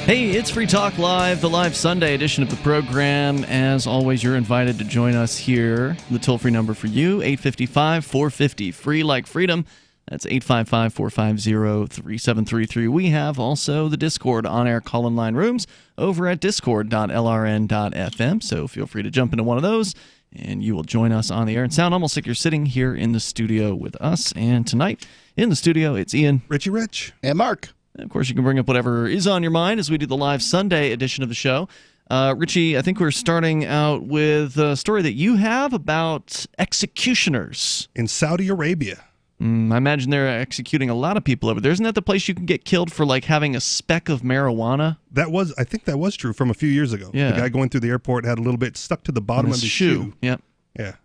Hey, it's Free Talk Live, the live Sunday edition of the program. As always, you're invited to join us here. The toll-free number for you, 855-450, free like freedom. That's 855-450-3733. We have also the Discord on-air call-in line rooms over at discord.lrn.fm, so feel free to jump into one of those, and you will join us on the air and sound almost like you're sitting here in the studio with us. And tonight in the studio, it's Ian, Richie Rich, and Mark. And of course, you can bring up whatever is on your mind as we do the live Sunday edition of the show. Richie, I think we're starting out with a story that you have about executioners in Saudi Arabia. I imagine they're executing a lot of people over there. Isn't that the place you can get killed for like having a speck of marijuana? I think that was true from a few years ago. Yeah. The guy going through the airport had a little bit stuck to the bottom of his shoe. Yep. Yeah.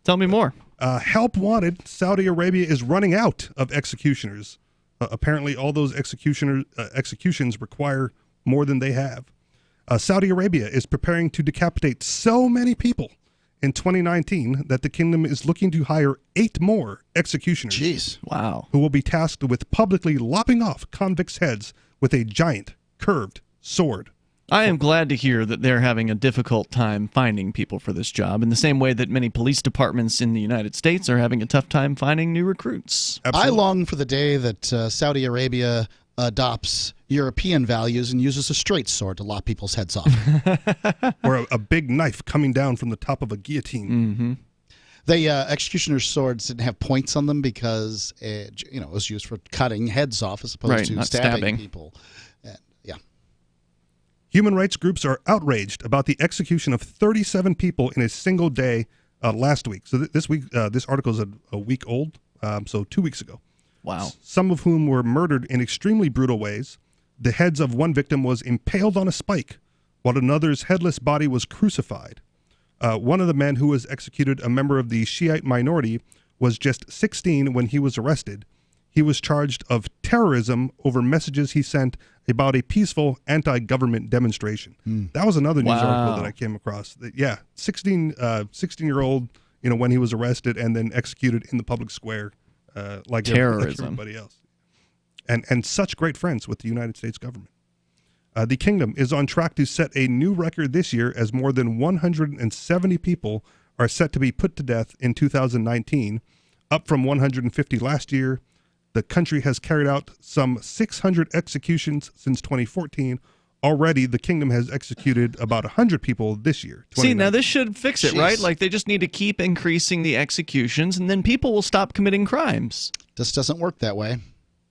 Tell me more. Help wanted. Saudi Arabia is running out of executioners. Apparently, all those executions require more than they have. Saudi Arabia is preparing to decapitate so many people in 2019 that the kingdom is looking to hire 8 more executioners. Jeez. Wow. Who will be tasked with publicly lopping off convicts' heads with a giant, curved sword. I am glad to hear that they're having a difficult time finding people for this job, in the same way that many police departments in the United States are having a tough time finding new recruits. Absolutely. I long for the day that Saudi Arabia adopts European values and uses a straight sword to lop people's heads off. Or a big knife coming down from the top of a guillotine. Mm-hmm. The executioner's swords didn't have points on them because it was used for cutting heads off as opposed to stabbing people. Human rights groups are outraged about the execution of 37 people in a single day last week. So this week, this article is a week old, so 2 weeks ago. Wow. Some of whom were murdered in extremely brutal ways. The heads of one victim was impaled on a spike, while another's headless body was crucified. One of the men who was executed, a member of the Shiite minority, was just 16 when he was arrested. He was charged of terrorism over messages he sent about a peaceful anti-government demonstration. That was another news article that I came across. 16-year-old, when he was arrested and then executed in the public square, like everybody else. And such great friends with the United States government. The kingdom is on track to set a new record this year as more than 170 people are set to be put to death in 2019, up from 150 last year. The country has carried out some 600 executions since 2014. Already, the kingdom has executed about 100 people this year. See, now this should fix it, right? Like, they just need to keep increasing the executions, and then people will stop committing crimes. This doesn't work that way.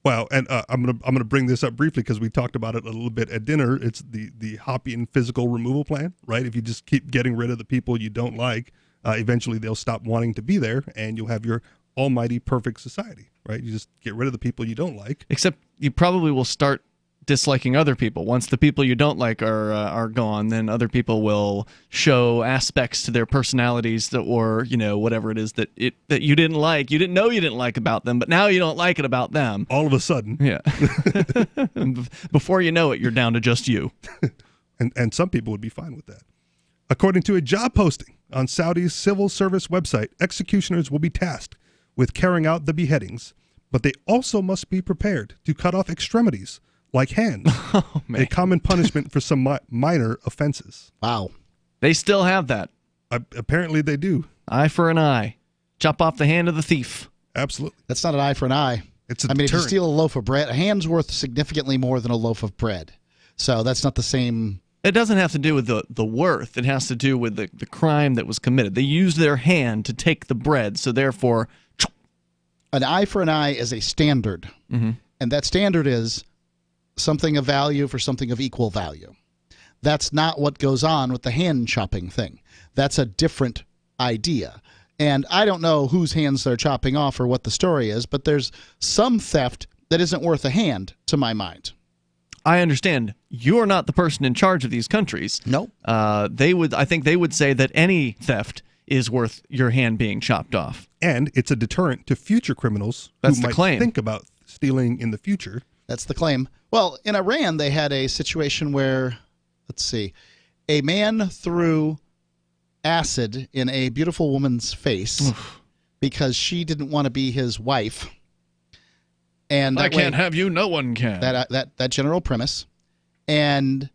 Well, and I'm gonna bring this up briefly because we talked about it a little bit at dinner. It's the Hoppian physical removal plan, right? If you just keep getting rid of the people you don't like, eventually they'll stop wanting to be there, and you'll have your almighty perfect society, right? You just get rid of the people you don't like. Except you probably will start disliking other people. Once the people you don't like are gone, then other people will show aspects to their personalities that, or whatever it is that you didn't like. You didn't know you didn't like about them, but now you don't like it about them. All of a sudden. Yeah. Before you know it, you're down to just you. And some people would be fine with that. According to a job posting on Saudi's civil service website, executioners will be tasked with carrying out the beheadings, but they also must be prepared to cut off extremities, like hands, a common punishment for some minor offenses. Wow. They still have that. Apparently they do. Eye for an eye. Chop off the hand of the thief. Absolutely. That's not an eye for an eye. It's a deterrent. If you steal a loaf of bread, a hand's worth significantly more than a loaf of bread. So that's not the same. It doesn't have to do with the worth. It has to do with the crime that was committed. They used their hand to take the bread, so therefore... An eye for an eye is a standard, and that standard is something of value for something of equal value. That's not what goes on with the hand chopping thing. That's a different idea. And I don't know whose hands they're chopping off or what the story is, but there's some theft that isn't worth a hand, to my mind. I understand. You're not the person in charge of these countries. Nope. I think they would say that any theft is worth your hand being chopped off. And it's a deterrent to future criminals who might think about stealing in the future. That's the claim. Well, in Iran, they had a situation where, a man threw acid in a beautiful woman's face because she didn't want to be his wife. And I can't have you, no one can. That general premise. And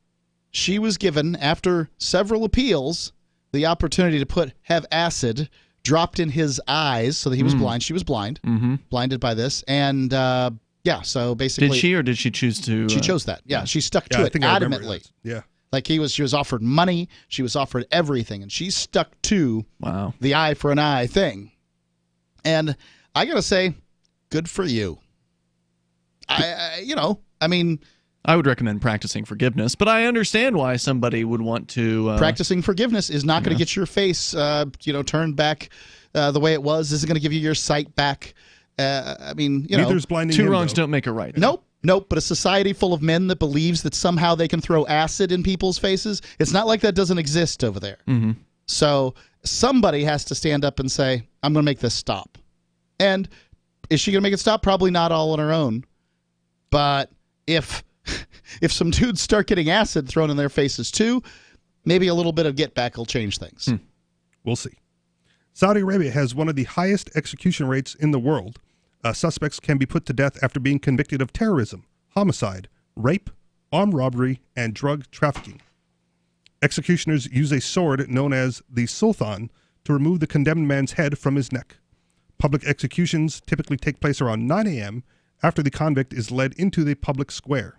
she was given, after several appeals, the opportunity to have acid dropped in his eyes so that he was blind. She was blind, blinded by this. And, so basically... Did she or did she choose to... She chose that. Yeah, she stuck to it adamantly. Yeah. Like she was offered money, she was offered everything, and she stuck to the eye for an eye thing. And I got to say, good for you. I would recommend practicing forgiveness, but I understand why somebody would want to... practicing forgiveness is not going to get your face, turned back the way it was. Isn't going to give you your sight back. Neither's blinding two him, wrongs though. don't make a right. Nope. But a society full of men that believes that somehow they can throw acid in people's faces, it's not like that doesn't exist over there. So somebody has to stand up and say, I'm going to make this stop. And is she going to make it stop? Probably not all on her own. But if some dudes start getting acid thrown in their faces too, maybe a little bit of get back will change things. We'll see. Saudi Arabia has one of the highest execution rates in the world. Suspects can be put to death after being convicted of terrorism, homicide, rape, armed robbery, and drug trafficking. Executioners use a sword known as the sultan to remove the condemned man's head from his neck. Public executions typically take place around 9 a.m. after the convict is led into the public square.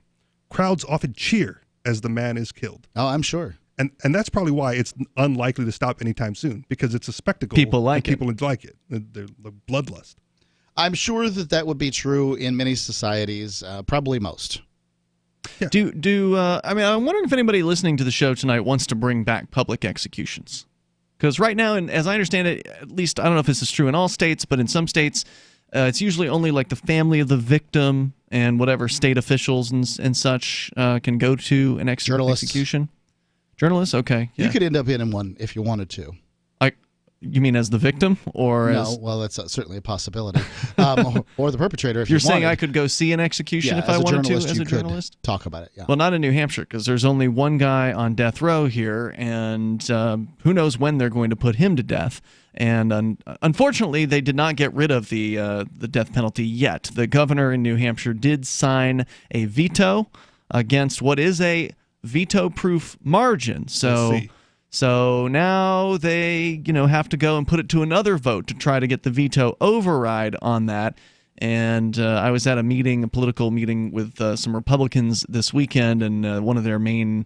Crowds often cheer as the man is killed. Oh, I'm sure. And that's probably why it's unlikely to stop anytime soon, because it's a spectacle. People like it. People like it. They're bloodlust. I'm sure that would be true in many societies, probably most. Yeah. I'm wondering if anybody listening to the show tonight wants to bring back public executions. Because right now, and as I understand it, at least I don't know if this is true in all states, but in some states, it's usually only like the family of the victim and whatever state officials and such can go to an execution. Journalists? Okay. Yeah. You could end up in one if you wanted to. You mean as the victim, or no? Well, that's certainly a possibility. Or the perpetrator. If you're saying I could go see an execution if I wanted to as a journalist? Talk about it. Yeah. Well, not in New Hampshire, because there's only one guy on death row here, and who knows when they're going to put him to death. And unfortunately, they did not get rid of the death penalty yet. The governor in New Hampshire did sign a veto against what is a veto-proof margin. So now they, have to go and put it to another vote to try to get the veto override on that. And I was at a political meeting with some Republicans this weekend, and one of their main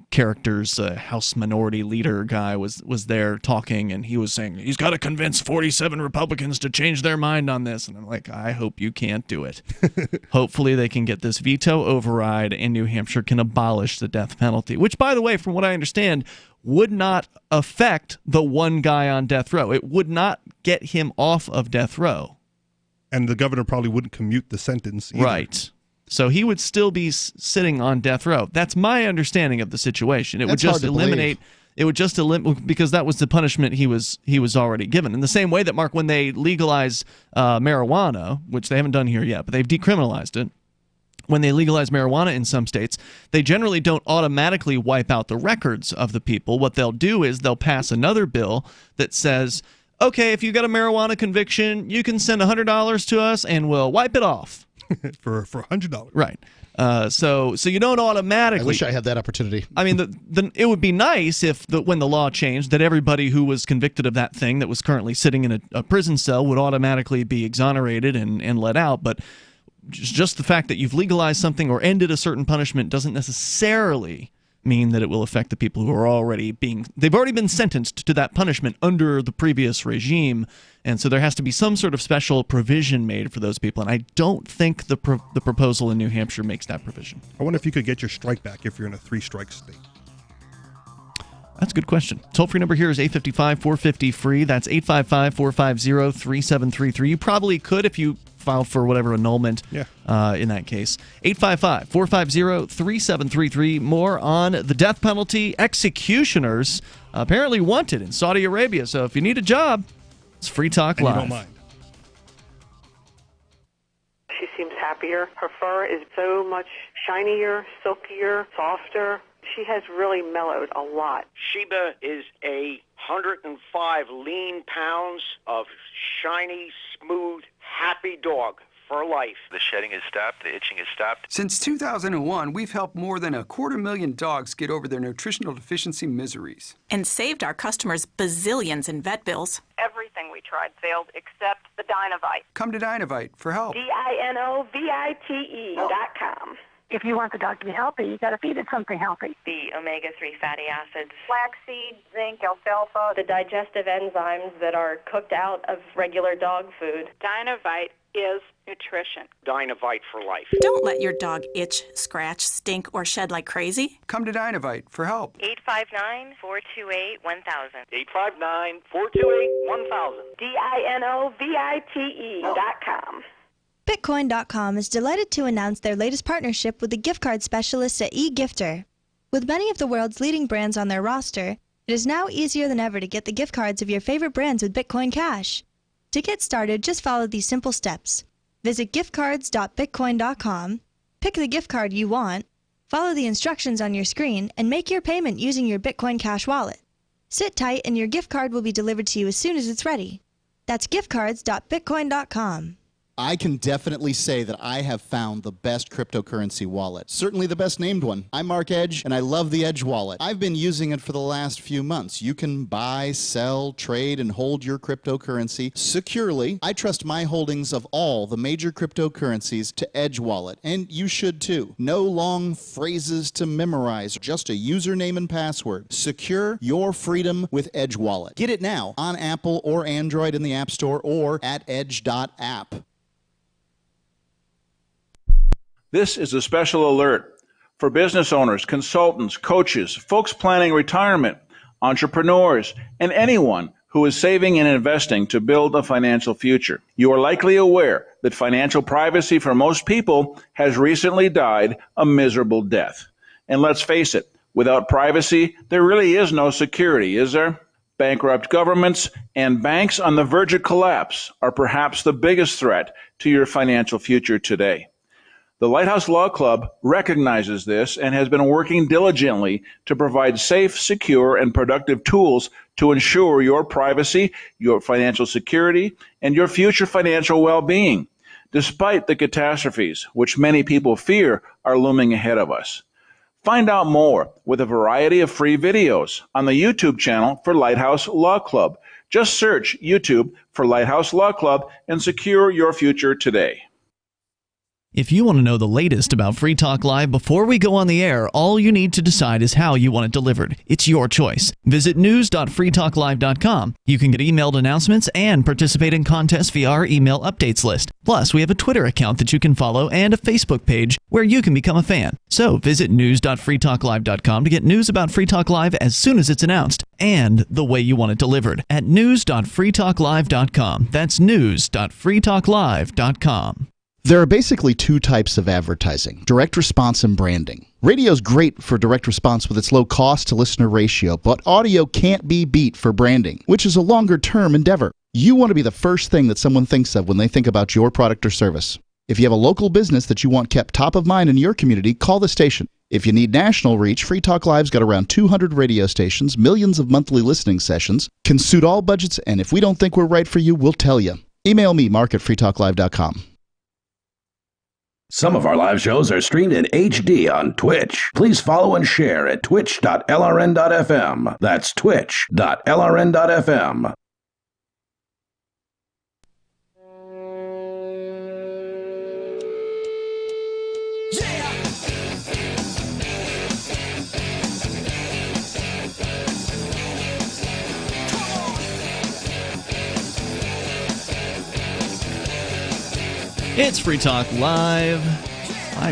characters, House Minority Leader guy, was there talking, and he was saying he's got to convince 47 Republicans to change their mind on this. And I'm like, I hope you can't do it. Hopefully they can get this veto override, and New Hampshire can abolish the death penalty, which, by the way, from what I understand, would not affect the one guy on death row. It would not get him off of death row. And the governor probably wouldn't commute the sentence either. Right. So he would still be sitting on death row. That's my understanding of the situation. It would just eliminate. It would just eliminate, because that was the punishment he was already given. In the same way that, Mark, when they legalize marijuana, which they haven't done here yet, but they've decriminalized it. When they legalize marijuana in some states, they generally don't automatically wipe out the records of the people. What they'll do is they'll pass another bill that says, okay, if you got a marijuana conviction, you can send $100 to us and we'll wipe it off. for $100. Right. So you don't automatically. I wish I had that opportunity. I mean, it would be nice if when the law changed, that everybody who was convicted of that thing that was currently sitting in a prison cell would automatically be exonerated and let out. But just the fact that you've legalized something or ended a certain punishment doesn't necessarily mean that it will affect the people who are they've already been sentenced to that punishment under the previous regime. And so there has to be some sort of special provision made for those people. And I don't think the proposal in New Hampshire makes that provision. I wonder if you could get your strike back if you're in a 3-strike state. That's a good question. Toll-free number here is 855-450-FREE. That's 855-450-3733. You probably could if you filed for whatever annulment in that case. 855-450-3733. More on the death penalty. Executioners apparently wanted in Saudi Arabia. So if you need a job, it's Free Talk Live. And you don't mind. She seems happier. Her fur is so much shinier, silkier, softer. She has really mellowed a lot. Sheba is 105 lean pounds of shiny, smooth, happy dog. for life. The shedding has stopped. The itching has stopped. Since 2001, we've helped more than 250,000 dogs get over their nutritional deficiency miseries. And saved our customers bazillions in vet bills. Everything we tried failed except the Dynovite. Come to Dynovite for help. DINOVITE.com. If you want the dog to be healthy, you got to feed it something healthy. The omega-3 fatty acids, Flaxseed, zinc, alfalfa, the digestive enzymes that are cooked out of regular dog food. Dynovite is nutrition. Dynovite for life. Don't let your dog itch, scratch, stink, or shed like crazy. Come to Dynovite for help. 859-428-1000. 859-428-1000. DINOVITE.com. Bitcoin.com is delighted to announce their latest partnership with the gift card specialists at eGifter. With many of the world's leading brands on their roster, it is now easier than ever to get the gift cards of your favorite brands with Bitcoin Cash. To get started, just follow these simple steps. Visit giftcards.bitcoin.com, pick the gift card you want, follow the instructions on your screen, and make your payment using your Bitcoin Cash wallet. Sit tight and your gift card will be delivered to you as soon as it's ready. That's giftcards.bitcoin.com. I can definitely say that I have found the best cryptocurrency wallet. Certainly the best named one. I'm Mark Edge, and I love the Edge wallet. I've been using it for the last few months. You can buy, sell, trade, and hold your cryptocurrency securely. I trust my holdings of all the major cryptocurrencies to Edge wallet, and you should too. No long phrases to memorize, just a username and password. Secure your freedom with Edge wallet. Get it now on Apple or Android in the App Store or at edge.app. This is a special alert for business owners, consultants, coaches, folks planning retirement, entrepreneurs, and anyone who is saving and investing to build a financial future. You are likely aware that financial privacy for most people has recently died a miserable death. And let's face it, without privacy, there really is no security, is there? Bankrupt governments and banks on the verge of collapse are perhaps the biggest threat to your financial future today. The Lighthouse Law Club recognizes this and has been working diligently to provide safe, secure, and productive tools to ensure your privacy, your financial security, and your future financial well-being, despite the catastrophes which many people fear are looming ahead of us. Find out more with a variety of free videos on the YouTube channel for Lighthouse Law Club. Just search YouTube for Lighthouse Law Club and secure your future today. If you want to know the latest about Free Talk Live before we go on the air, all you need to decide is how you want it delivered. It's your choice. Visit news.freetalklive.com. You can get emailed announcements and participate in contests via our email updates list. Plus, we have a Twitter account that you can follow and a Facebook page where you can become a fan. So visit news.freetalklive.com to get news about Free Talk Live as soon as it's announced and the way you want it delivered at news.freetalklive.com. That's news.freetalklive.com. There are basically two types of advertising, direct response and branding. Radio's great for direct response with its low cost to listener ratio, but audio can't be beat for branding, which is a longer-term endeavor. You want to be the first thing that someone thinks of when they think about your product or service. If you have a local business that you want kept top of mind in your community, call the station. If you need national reach, Free Talk Live's got around 200 radio stations, millions of monthly listening sessions, can suit all budgets, and if we don't think we're right for you, we'll tell you. Email me, mark@freetalklive.com. Some of our live shows are streamed in HD on Twitch. Please follow and share at twitch.lrn.fm. That's twitch.lrn.fm. It's Free Talk Live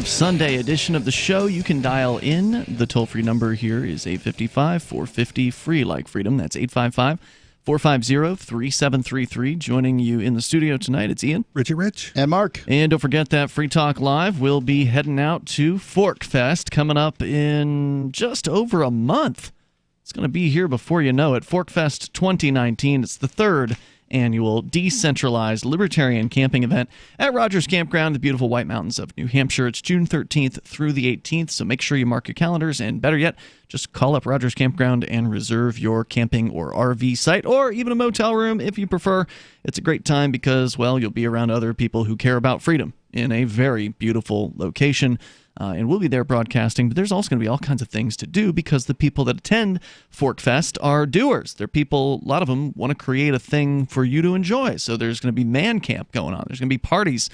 Sunday edition of the show. You can dial in. The toll-free number here is 855-450-FREE like freedom. That's 855-450-3733. Joining you in the studio tonight, it's Ian, Richie Rich, and Mark. And don't forget that Free Talk Live will be heading out to Fork Fest coming up in just over a month. It's going to be here before you know it. Fork Fest 2019. It's the third annual decentralized libertarian camping event at Rogers Campground, the beautiful White Mountains of New Hampshire. It's June 13th through the 18th, so make sure you mark your calendars, and better yet, just call up Rogers Campground and reserve your camping or RV site, or even a motel room if you prefer. It's a great time because, well, you'll be around other people who care about freedom in a very beautiful location. And we'll be there broadcasting, but there's also going to be all kinds of things to do because the people that attend Fork Fest are doers. They're people, a lot of them want to create a thing for you to enjoy. So there's going to be man camp going on. There's going to be parties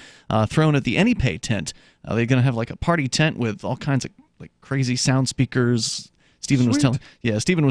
thrown at the AnyPay tent. They're going to have like a party tent with all kinds of like crazy sound speakers. Stephen was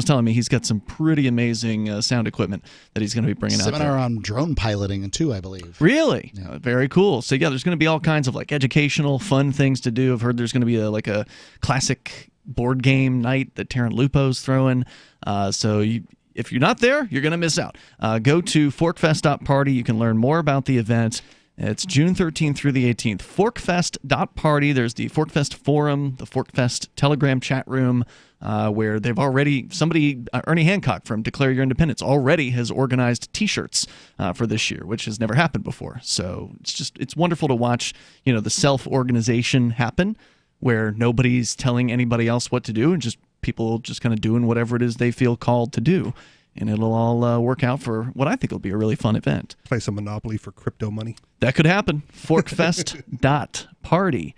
telling me he's got some pretty amazing sound equipment that he's going to be bringing out there. Seminar on drone piloting too, I believe. Really? Yeah. Very cool. So yeah, there's going to be all kinds of like educational, fun things to do. I've heard there's going to be a classic board game night that Taryn Lupo's throwing. If you're not there, you're going to miss out. Go to forkfest.party. You can learn more about the event. It's June 13th through the 18th. Forkfest.party. There's the Forkfest forum, the Forkfest Telegram chat room, where they've already, Ernie Hancock from Declare Your Independence, already has organized T-shirts for this year, which has never happened before. So it's wonderful to watch, the self-organization happen, where nobody's telling anybody else what to do, and just people just kind of doing whatever it is they feel called to do. And it'll all work out for what I think will be a really fun event. Play some Monopoly for crypto money. That could happen. Forkfest.party.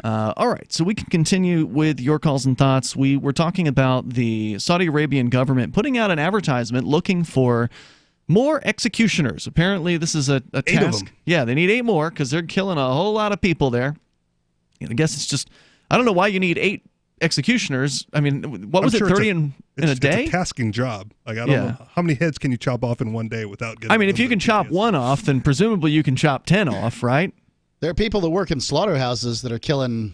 All right, so we can continue with your calls and thoughts. We were talking about the Saudi Arabian government putting out an advertisement looking for more executioners. Apparently, this is a task. 8 of them. Yeah, they need 8 more because they're killing a whole lot of people there. I guess it's just, I don't know why you need 8 executioners. I mean, what was it, 30 in a day? It's a tasking job. Like, I don't know. How many heads can you chop off in one day without getting... I mean, if you can chop one off, then presumably you can chop 10 off, right? There are people that work in slaughterhouses that are killing,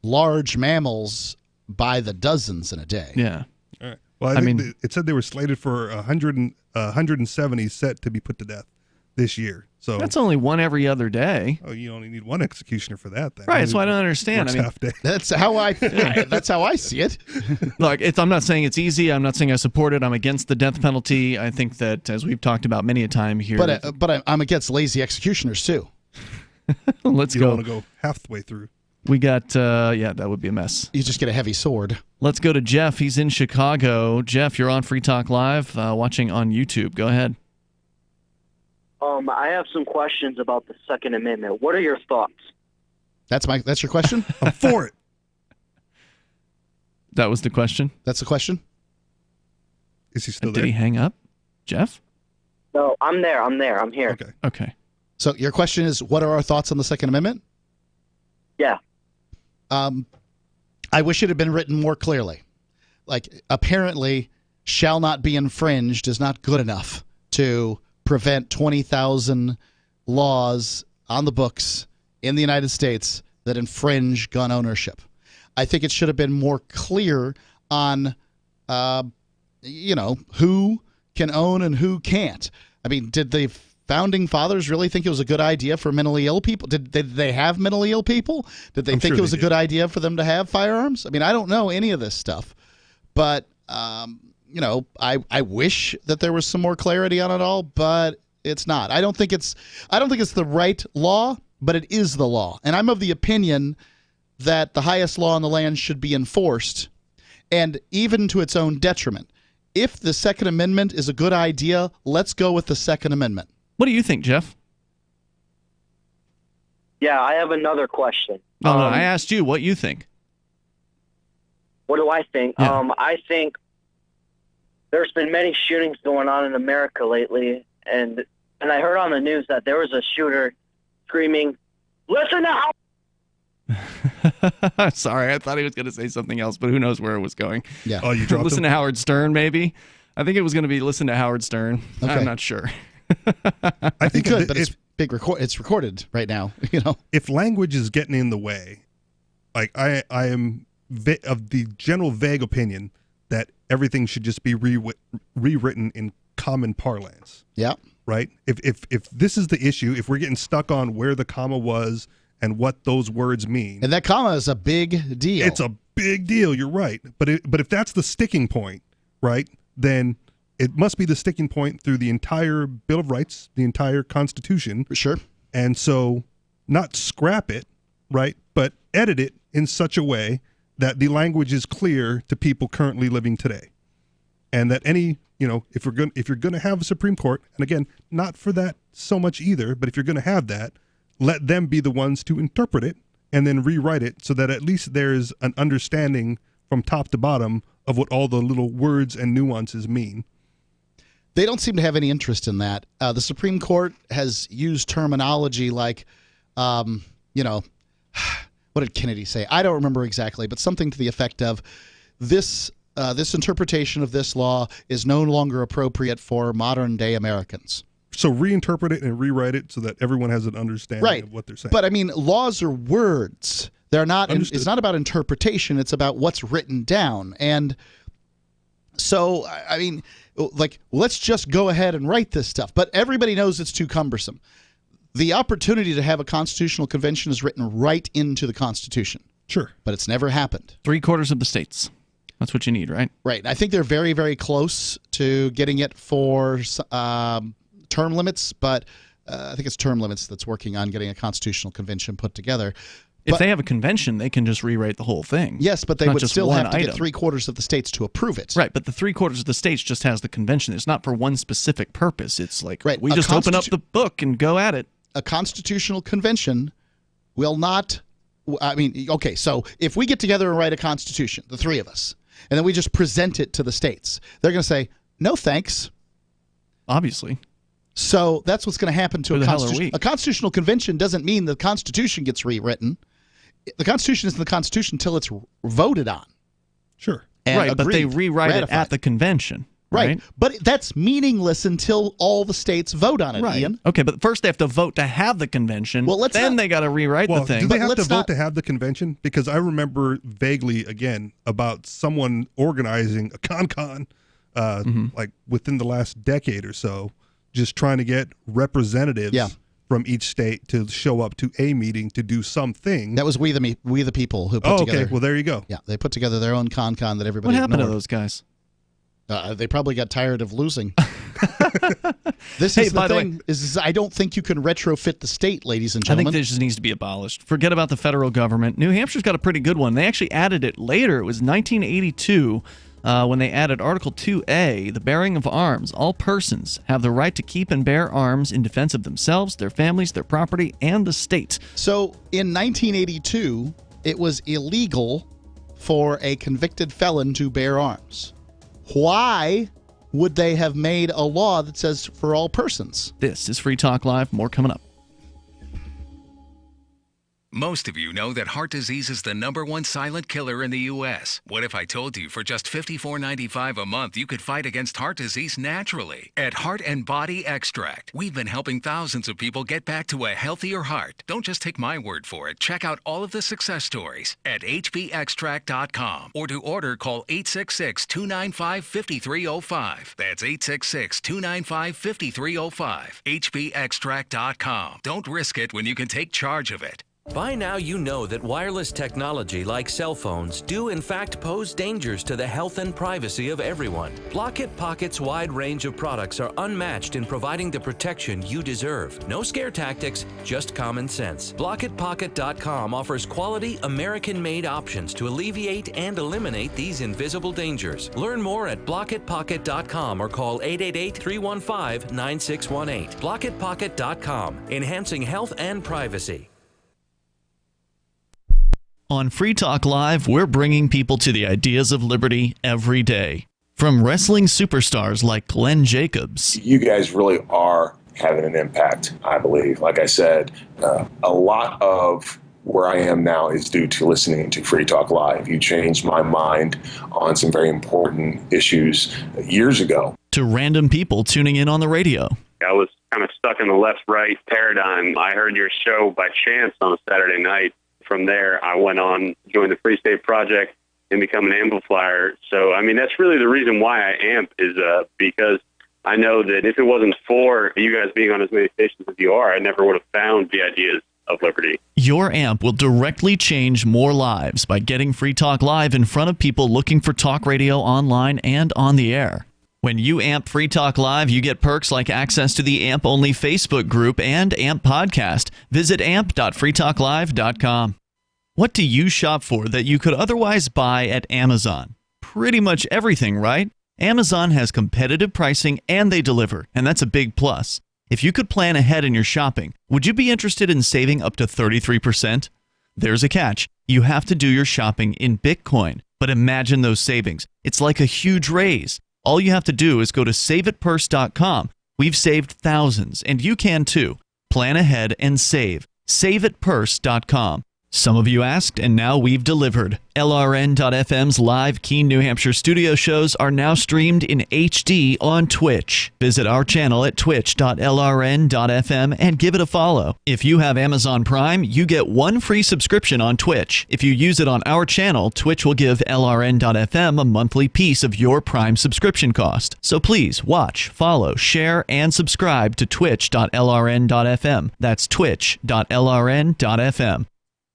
large mammals by the dozens in a day. Yeah. All right. Well, I think it said they were slated for 170 set to be put to death this year. So that's only one every other day. Oh, you only need one executioner for that, then. Right, that's why I don't understand. Half day. That's how I see it. Look, I'm not saying it's easy. I'm not saying I support it. I'm against the death penalty. I think that, as we've talked about many a time here, but I'm against lazy executioners too. Let's you go. don't want to go halfway through. We got that would be a mess. You just get a heavy sword. Let's go to Jeff. He's in Chicago. Jeff, you're on Free Talk Live, watching on YouTube. Go ahead. I have some questions about the Second Amendment. What are your thoughts? That's your question? I'm for it. That was the question? That's the question? Is he still there? Did he hang up? Jeff? No, I'm there. I'm here. Okay. So your question is, what are our thoughts on the Second Amendment? Yeah. I wish it had been written more clearly. Like, apparently, shall not be infringed is not good enough to prevent 20,000 laws on the books in the United States that infringe gun ownership. I think it should have been more clear on, who can own and who can't. I mean, did the founding fathers really think it was a good idea for mentally ill people? Did they have mentally ill people? Did they think it was a good idea for them to have firearms? I mean, I don't know any of this stuff, but I wish that there was some more clarity on it all, but it's not. I don't think it's the right law, but it is the law. And I'm of the opinion that the highest law in the land should be enforced, and even to its own detriment. If the Second Amendment is a good idea, let's go with the Second Amendment. What do you think, Jeff? Yeah, I have another question. No, I asked you what you think. What do I think? Yeah. I think there's been many shootings going on in America lately, and I heard on the news that there was a shooter screaming, "Listen to how..." Sorry, I thought he was going to say something else, but who knows where it was going. Yeah. Oh, you dropped Listen him? to Howard Stern, maybe? I think it was going to be listen to Howard Stern. Okay. I'm not sure. I think good, but it's recorded right now. If language is getting in the way, like I am of the general vague opinion that everything should just be rewritten in common parlance. Yeah. Right? If this is the issue, if we're getting stuck on where the comma was and what those words mean. And that comma is a big deal. It's a big deal, you're right. But if that's the sticking point, right, then it must be the sticking point through the entire Bill of Rights, the entire Constitution. Sure. And so not scrap it, right, but edit it in such a way that the language is clear to people currently living today. And that any, if you're going to have a Supreme Court, and again, not for that so much either, but if you're going to have that, let them be the ones to interpret it and then rewrite it so that at least there's an understanding from top to bottom of what all the little words and nuances mean. They don't seem to have any interest in that. The Supreme Court has used terminology like, what did Kennedy say? I don't remember exactly, but something to the effect of this interpretation of this law is no longer appropriate for modern-day Americans. So reinterpret it and rewrite it so that everyone has an understanding of what they're saying. But, I mean, laws are words. They're not. It's not about interpretation. It's about what's written down. And so, I mean, like, let's just go ahead and write this stuff. But everybody knows it's too cumbersome. The opportunity to have a constitutional convention is written right into the Constitution. Sure. But it's never happened. 3/4 of the states. That's what you need, right? Right. I think they're very, very close to getting it for term limits, but I think it's term limits that's working on getting a constitutional convention put together. If they have a convention, they can just rewrite the whole thing. Yes, but they would still have to get 3/4 of the states to approve it. Right, but the 3/4 of the states just has the convention. It's not for one specific purpose. It's like, we just open up the book and go at it. A constitutional convention will not, okay, so if we get together and write a constitution, the three of us, and then we just present it to the states, they're going to say, no thanks. Obviously. So that's what's going to happen to a constitution. A constitutional convention doesn't mean the Constitution gets rewritten. The Constitution isn't the Constitution until it's voted on. Sure. Right, but they rewrite it at the convention. Right. But that's meaningless until all the states vote on it, Ian. Okay, but first they have to vote to have the convention. Then they got to rewrite the thing. Do they have to vote to have the convention? Because I remember vaguely, again, about someone organizing a con like within the last decade or so, just trying to get representatives from each state to show up to a meeting to do something. That was We the People who put together. Okay. Well, there you go. Yeah, they put together their own con that everybody What happened ignored. to those guys? They probably got tired of losing. This is the thing. I don't think you can retrofit the state, ladies and gentlemen. I think this just needs to be abolished. Forget about the federal government. New Hampshire's got a pretty good one. They actually added it later. It was 1982 when they added Article 2A, the bearing of arms. All persons have the right to keep and bear arms in defense of themselves, their families, their property, and the state. So in 1982, it was illegal for a convicted felon to bear arms. Why would they have made a law that says for all persons? This is Free Talk Live. More coming up. Most of you know that heart disease is the #1 silent killer in the U.S. What if I told you for just $54.95 a month you could fight against heart disease naturally? At Heart and Body Extract, we've been helping thousands of people get back to a healthier heart. Don't just take my word for it. Check out all of the success stories at hbextract.com. Or to order, call 866-295-5305. That's 866-295-5305. hbextract.com. Don't risk it when you can take charge of it. By now you know that wireless technology like cell phones do in fact pose dangers to the health and privacy of everyone. Block-It Pocket's wide range of products are unmatched in providing the protection you deserve. No scare tactics, just common sense. BlockItPocket.com offers quality American-made options to alleviate and eliminate these invisible dangers. Learn more at BlockItPocket.com or call 888-315-9618. BlockItPocket.com, enhancing health and privacy. On Free Talk Live, we're bringing people to the ideas of liberty every day. From wrestling superstars like Glenn Jacobs. You guys really are having an impact, I believe. Like I said, a lot of where I am now is due to listening to Free Talk Live. You changed my mind on some very important issues years ago. To random people tuning in on the radio. I was kind of stuck in the left-right paradigm. I heard your show by chance on a Saturday night. From there, I went on, joined the Free State Project, and become an amplifier. So, I mean, that's really the reason why I amp is because I know that if it wasn't for you guys being on as many stations as you are, I never would have found the ideas of liberty. Your amp will directly change more lives by getting Free Talk Live in front of people looking for talk radio online and on the air. When you AMP Free Talk Live, you get perks like access to the AMP-only Facebook group and AMP podcast. Visit amp.freetalklive.com. What do you shop for that you could otherwise buy at Amazon? Pretty much everything, right? Amazon has competitive pricing and they deliver, and that's a big plus. If you could plan ahead in your shopping, would you be interested in saving up to 33%? There's a catch. You have to do your shopping in Bitcoin. But imagine those savings. It's like a huge raise. All you have to do is go to saveatpurse.com. We've saved thousands, and you can too. Plan ahead and save. Saveatpurse.com. Some of you asked, and now we've delivered. LRN.FM's live Keene, New Hampshire studio shows are now streamed in HD on Twitch. Visit our channel at twitch.lrn.fm and give it a follow. If you have Amazon Prime, you get one free subscription on Twitch. If you use it on our channel, Twitch will give LRN.FM a monthly piece of your Prime subscription cost. So please watch, follow, share, and subscribe to twitch.lrn.fm. That's twitch.lrn.fm.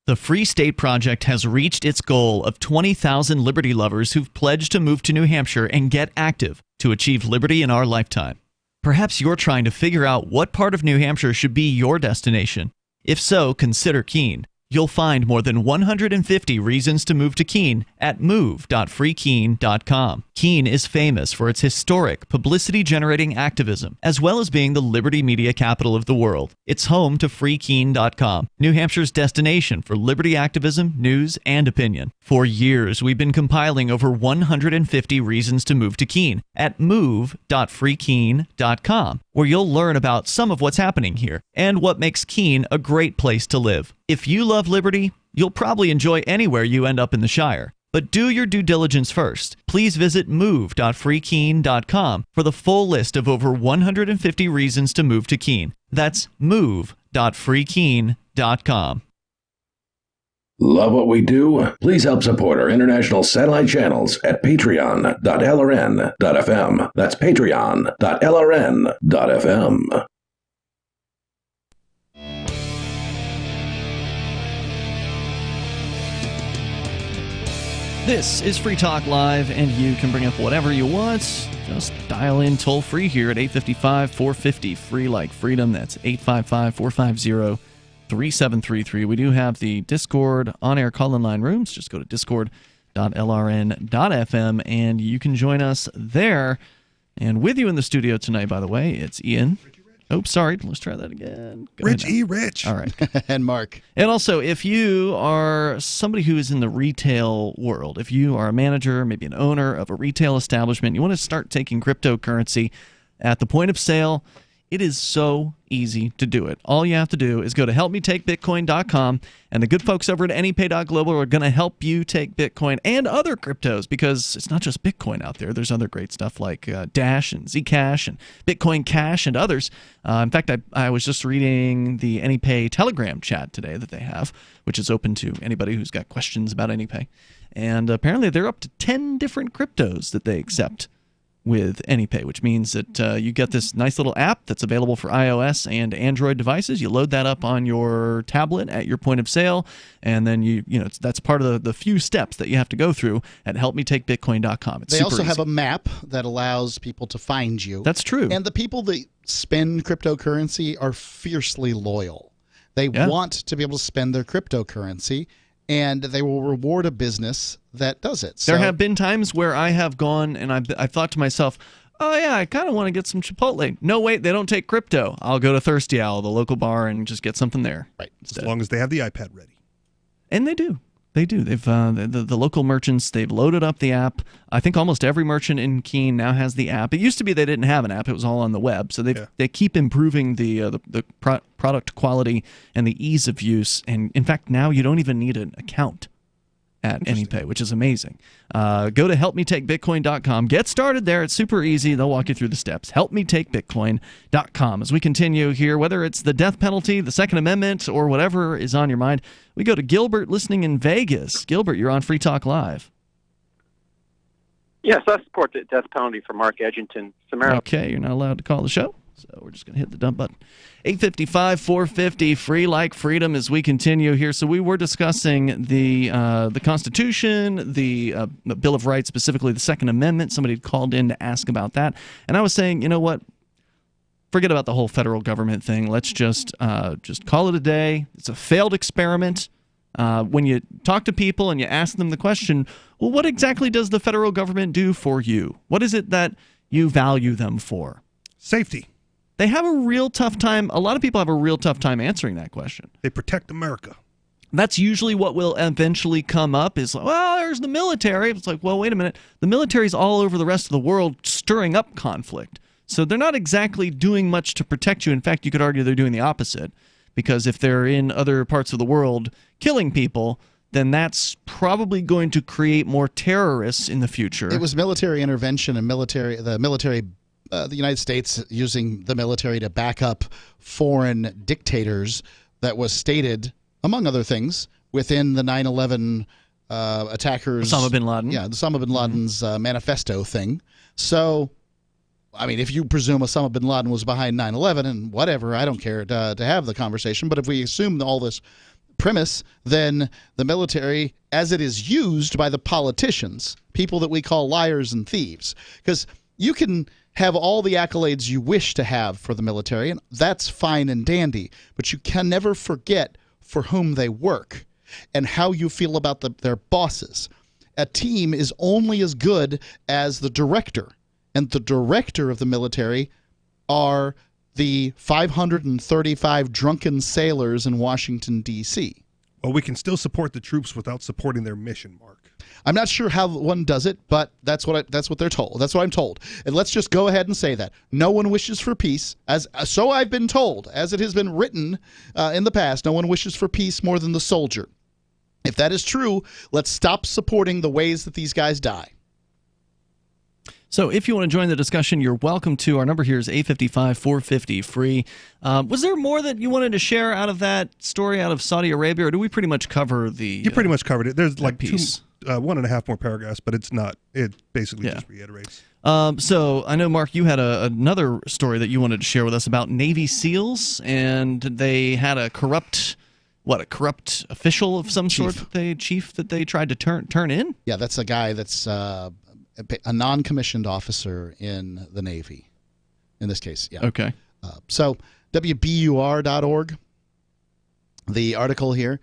The Free State Project has reached its goal of 20,000 liberty lovers who've pledged to move to New Hampshire and get active to achieve liberty in our lifetime. Perhaps you're trying to figure out what part of New Hampshire should be your destination. If so, consider Keene. You'll find more than 150 reasons to move to Keene at move.freekeene.com. Keene is famous for its historic, publicity-generating activism, as well as being the liberty media capital of the world. It's home to freekeene.com, New Hampshire's destination for liberty activism, news, and opinion. For years, we've been compiling over 150 reasons to move to Keene at move.freekeene.com, where you'll learn about some of what's happening here and what makes Keene a great place to live. If you love liberty, you'll probably enjoy anywhere you end up in the Shire. But do your due diligence first. Please visit move.freekeene.com for the full list of over 150 reasons to move to Keene. That's move.freekeene.com. Love what we do? Please help support our international satellite channels at patreon.lrn.fm. That's patreon.lrn.fm. This is Free Talk Live, and you can bring up whatever you want. Just dial in toll-free here at 855-450, free like freedom. That's 855-450-3733. We do have the Discord on-air call-in line rooms. Just go to discord.lrn.fm, and you can join us there. And with you in the studio tonight, by the way, it's Ian. Oh, sorry. Let's try that again. Rich E. Rich. All right. And Mark. And also, if you are somebody who is in the retail world, if you are a manager, maybe an owner of a retail establishment, you want to start taking cryptocurrency at the point of sale, it is so easy to do it. All you have to do is go to helpmetakebitcoin.com, and the good folks over at AnyPay.global are going to help you take Bitcoin and other cryptos, because it's not just Bitcoin out there. There's other great stuff like Dash and Zcash and Bitcoin Cash and others. In fact, I was just reading the AnyPay Telegram chat today that they have, which is open to anybody who's got questions about AnyPay. And apparently they're up to 10 different cryptos that they accept with AnyPay, which means that you get this nice little app that's available for iOS and Android devices. You load that up on your tablet at your point of sale, and then that's part of the few steps that you have to go through at helpmetakebitcoin.com. It's they also super have easy. a map that allows people to find you. That's true. And the people that spend cryptocurrency are fiercely loyal. They want to be able to spend their cryptocurrency, and they will reward a business that does it. There have been times where I have gone and I've thought to myself, oh yeah, I kind of want to get some Chipotle. No, wait, they don't take crypto. I'll go to Thirsty Owl, the local bar, and just get something there. Right. As long as they have the iPad ready. And they do. They do. They've the local merchants, they've loaded up the app. I think almost every merchant in Keene now has the app. It used to be they didn't have an app. It was all on the web. So they keep improving the product quality and the ease of use. And in fact, now you don't even need an account at AnyPay, which is amazing. Go to helpmetakebitcoin.com. Get started there. It's super easy. They'll walk you through the steps. Helpmetakebitcoin.com. As we continue here, whether it's the death penalty, the Second Amendment, or whatever is on your mind, we go to Gilbert listening in Vegas. Gilbert, you're on Free Talk Live. Yes, I support the death penalty for Mark Edgington. Okay, you're not allowed to call the show. So we're just going to hit the dump button. 855-450, free like freedom as we continue here. So we were discussing the Constitution, the Bill of Rights, specifically the Second Amendment. Somebody had called in to ask about that. And I was saying, you know what? Forget about the whole federal government thing. Let's just call it a day. It's a failed experiment. When you talk to people and you ask them the question, well, what exactly does the federal government do for you? What is it that you value them for? Safety. They have a real tough time. A lot of people have a real tough time answering that question. They protect America. That's usually what will eventually come up is, well, there's the military. It's like, well, wait a minute. The military's all over the rest of the world stirring up conflict. So they're not exactly doing much to protect you. In fact, you could argue they're doing the opposite, because if they're in other parts of the world killing people, then that's probably going to create more terrorists in the future. It was military intervention and the United States using the military to back up foreign dictators that was stated, among other things, within the 9/11 attackers. Osama bin Laden. Yeah, the Osama bin Laden's manifesto thing. So, I mean, if you presume Osama bin Laden was behind 9/11 and whatever, I don't care to have the conversation. But if we assume all this premise, then the military, as it is used by the politicians, people that we call liars and thieves, because you can have all the accolades you wish to have for the military, and that's fine and dandy, but you can never forget for whom they work and how you feel about their bosses. A team is only as good as the director, and the director of the military are the 535 drunken sailors in Washington, D.C. Well, we can still support the troops without supporting their mission, Mark. I'm not sure how one does it, but that's what they're told. That's what I'm told. And let's just go ahead and say that. No one wishes for peace, so I've been told, as it has been written in the past, no one wishes for peace more than the soldier. If that is true, let's stop supporting the ways that these guys die. So if you want to join the discussion, you're welcome to. Our number here is 855-450-FREE. Was there more that you wanted to share out of that story out of Saudi Arabia, or do we pretty much cover the You pretty much covered it. There's like piece? 1.5 more paragraphs, but it's not. It basically just reiterates. So I know, Mark, you had another story that you wanted to share with us about Navy SEALs, and they had a corrupt official of some sort, chief that they tried to turn in? Yeah, that's a guy that's a non-commissioned officer in the Navy, in this case. Yeah. Okay. So WBUR.org, the article here,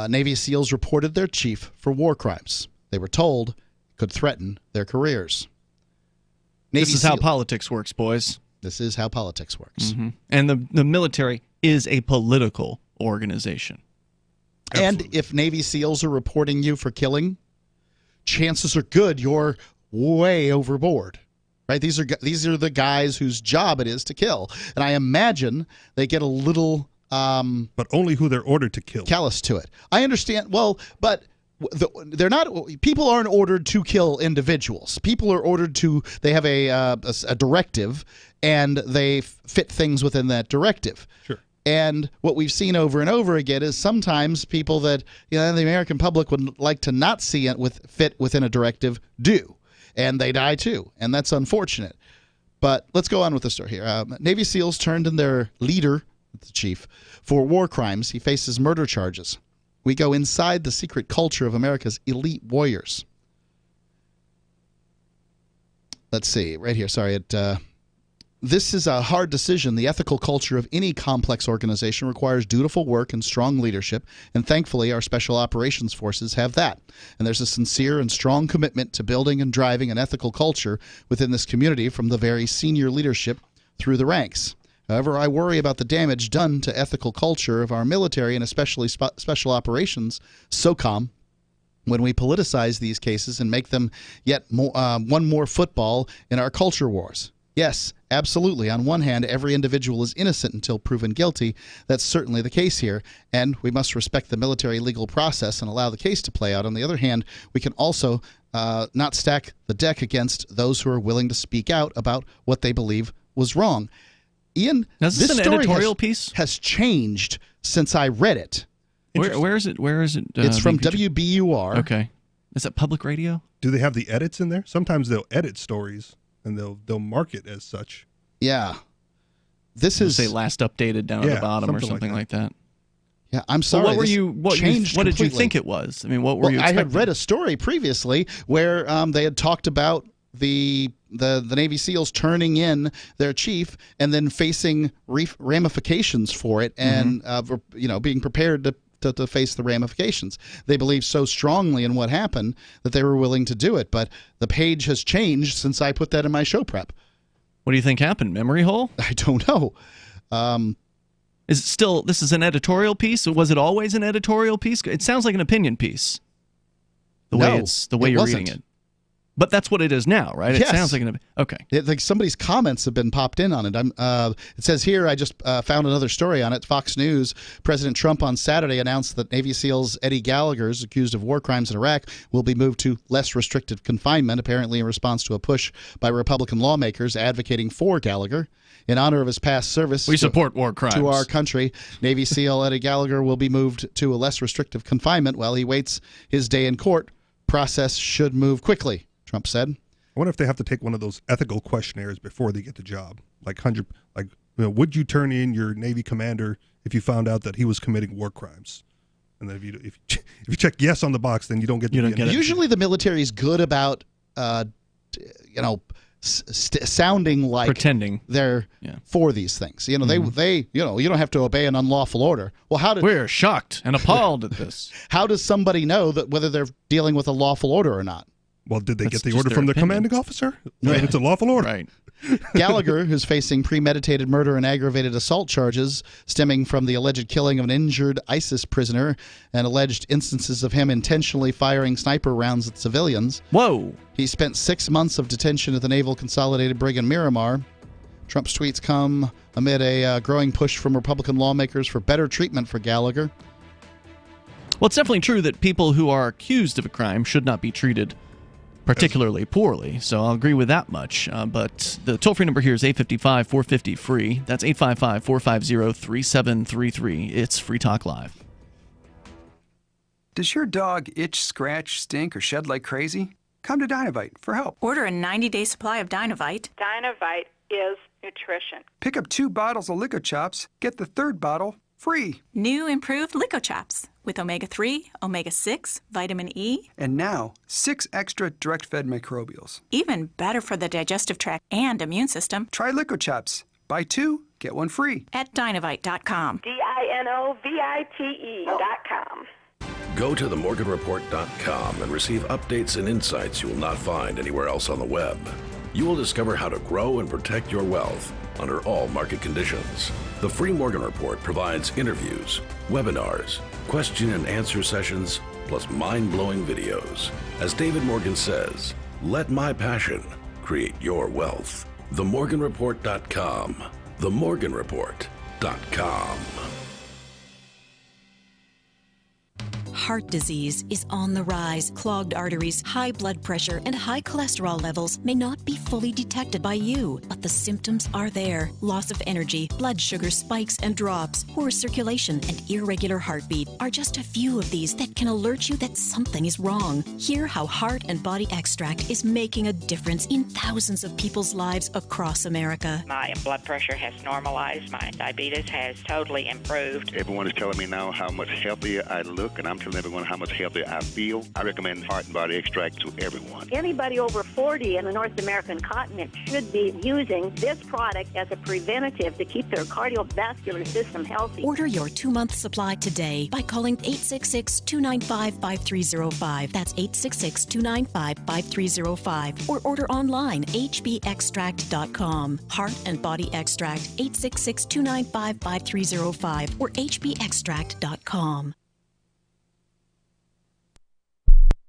Navy SEALs reported their chief for war crimes. They were told it could threaten their careers. This is how politics works, boys. This is how politics works. Mm-hmm. And the military is a political organization. Absolutely. And if Navy SEALs are reporting you for killing, chances are good you're way overboard, right? These are the guys whose job it is to kill, and I imagine they get a little but only who they're ordered to kill. Callous to it. I understand. Well, but they're not. People aren't ordered to kill individuals. People are ordered to. They have a directive, and they fit things within that directive. Sure. And what we've seen over and over again is sometimes people that the American public would like to not see it fit within a directive do, and they die too, and that's unfortunate. But let's go on with the story here. Navy SEALs turned in their leader, the chief, for war crimes. He faces murder charges. We go inside the secret culture of America's elite warriors. Let's see, right here. Sorry, this is a hard decision. The ethical culture of any complex organization requires dutiful work and strong leadership, and thankfully our special operations forces have that. And there's a sincere and strong commitment to building and driving an ethical culture within this community from the very senior leadership through the ranks. However, I worry about the damage done to ethical culture of our military and especially special operations, SOCOM, when we politicize these cases and make them yet one more football in our culture wars. Yes, absolutely. On one hand, every individual is innocent until proven guilty. That's certainly the case here, and we must respect the military legal process and allow the case to play out. On the other hand, we can also not stack the deck against those who are willing to speak out about what they believe was wrong. Ian, this story has changed since I read it. Where is it? It's from WBUR. Okay. Is that public radio? Do they have the edits in there? Sometimes they'll edit stories and they'll mark it as such. Yeah. This is say last updated down at the bottom or something like that. Yeah, I'm sorry. Well, what did you think it was? I mean, what were you expecting? I had read a story previously where they had talked about the Navy SEALs turning in their chief and then facing ramifications for it, and being prepared to face the ramifications. They believed so strongly in what happened that they were willing to do it. But the page has changed since I put that in my show prep. What do you think happened? Memory hole? I don't know. Is it still, this is an editorial piece? Or was it always an editorial piece? It sounds like an opinion piece. The way you're reading it. But that's what it is now, right? It sounds like okay. Like somebody's comments have been popped in on it. It says here, I just found another story on it. Fox News, President Trump on Saturday announced that Navy SEALs Eddie Gallagher, accused of war crimes in Iraq, will be moved to less restricted confinement, apparently in response to a push by Republican lawmakers advocating for Gallagher. In honor of his past service, we support war crimes to our country. Navy SEAL Eddie Gallagher will be moved to a less restrictive confinement while he waits his day in court. Process should move quickly, Trump said. I wonder if they have to take one of those ethical questionnaires before they get the job. Would you turn in your Navy commander if you found out that he was committing war crimes? And then if you check yes on the box, then you don't get it. Usually the military is good about sounding like pretending they're for these things. They you don't have to obey an unlawful order. Well, we're shocked and appalled at this. How does somebody know that whether they're dealing with a lawful order or not? Well, did they get the order from their commanding officer? Right. It's a lawful order. Right. Gallagher, who's facing premeditated murder and aggravated assault charges stemming from the alleged killing of an injured ISIS prisoner and alleged instances of him intentionally firing sniper rounds at civilians. Whoa. He spent 6 months of detention at the Naval Consolidated Brig in Miramar. Trump's tweets come amid a growing push from Republican lawmakers for better treatment for Gallagher. Well, it's definitely true that people who are accused of a crime should not be treated particularly poorly, so I'll agree with that much. But the toll-free number here is 855-450-FREE. That's 855-450-3733. It's Free Talk Live. Does your dog itch, scratch, stink, or shed like crazy? Come to Dynovite for help. Order a 90-day supply of Dynovite. Dynovite is nutrition. Pick up 2 bottles of Lico Chops, get the 3rd bottle free. New improved Lico Chops with omega-3, omega-6, vitamin E. And now, 6 extra direct-fed microbials. Even better for the digestive tract and immune system. Try Lico Chops. Buy 2, get 1 free. At Dynovite.com. DINOVITE.com. Go to themorganreport.com and receive updates and insights you will not find anywhere else on the web. You will discover how to grow and protect your wealth under all market conditions. The Free Morgan Report provides interviews, webinars, question and answer sessions, plus mind-blowing videos. As David Morgan says, let my passion create your wealth. TheMorganReport.com. TheMorganReport.com. Heart disease is on the rise. Clogged arteries, high blood pressure, and high cholesterol levels may not be fully detected by you, but the symptoms are there. Loss of energy, blood sugar spikes and drops, poor circulation, and irregular heartbeat are just a few of these that can alert you that something is wrong. Hear how Heart and Body Extract is making a difference in thousands of people's lives across America. My blood pressure has normalized. My diabetes has totally improved. Everyone is telling me now how much healthier I look, and I'm telling everyone how much healthier I feel. I recommend Heart and Body Extract to everyone. Anybody over 40 in the North American continent should be using this product as a preventative to keep their cardiovascular system healthy. Order your 2-month supply today by calling 866-295-5305. That's 866-295-5305. Or order online, hbextract.com. Heart and Body Extract, 866-295-5305 or hbextract.com.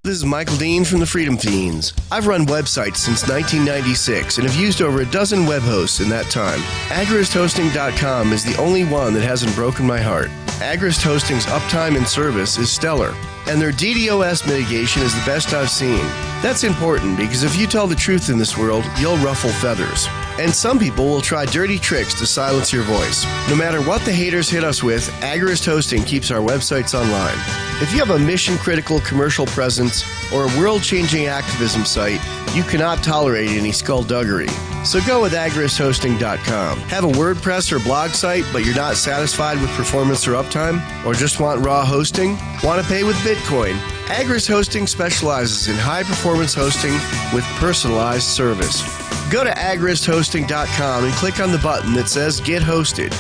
This is Michael Dean from the Freedom Fiends. I've run websites since 1996 and have used over a dozen web hosts in that time. AgristHosting.com is the only one that hasn't broken my heart. Agrist Hosting's uptime and service is stellar, and their DDoS mitigation is the best I've seen. That's important because if you tell the truth in this world, you'll ruffle feathers. And some people will try dirty tricks to silence your voice. No matter what the haters hit us with, Agrist Hosting keeps our websites online. If you have a mission-critical commercial presence or a world-changing activism site, you cannot tolerate any skullduggery. So go with agristhosting.com. Have a WordPress or blog site, but you're not satisfied with performance or uptime? Or just want raw hosting? Want to pay with Bitcoin? Agris Hosting specializes in high-performance hosting with personalized service. Go to agristhosting.com and click on the button that says Get Hosted.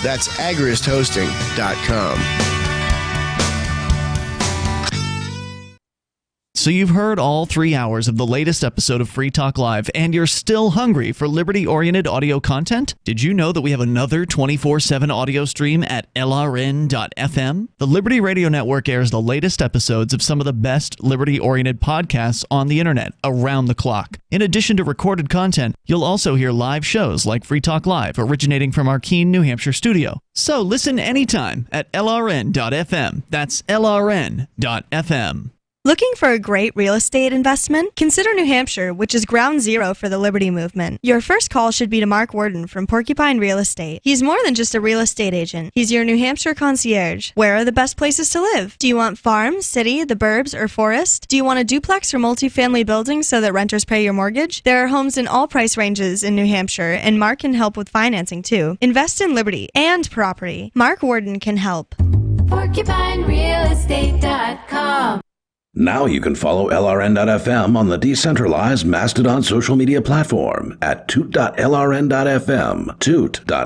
That's agristhosting.com. So you've heard all 3 hours of the latest episode of Free Talk Live, and you're still hungry for liberty-oriented audio content? Did you know that we have another 24/7 audio stream at LRN.FM? The Liberty Radio Network airs the latest episodes of some of the best liberty-oriented podcasts on the internet around the clock. In addition to recorded content, you'll also hear live shows like Free Talk Live, originating from our Keene, New Hampshire studio. So listen anytime at LRN.FM. That's LRN.FM. Looking for a great real estate investment? Consider New Hampshire, which is ground zero for the Liberty Movement. Your first call should be to Mark Worden from Porcupine Real Estate. He's more than just a real estate agent. He's your New Hampshire concierge. Where are the best places to live? Do you want farm, city, the burbs, or forest? Do you want a duplex or multifamily building so that renters pay your mortgage? There are homes in all price ranges in New Hampshire, and Mark can help with financing too. Invest in liberty and property. Mark Worden can help. PorcupineRealEstate.com. Now you can follow LRN.FM on the decentralized Mastodon social media platform at toot.lrn.fm, toot.lrn.fm.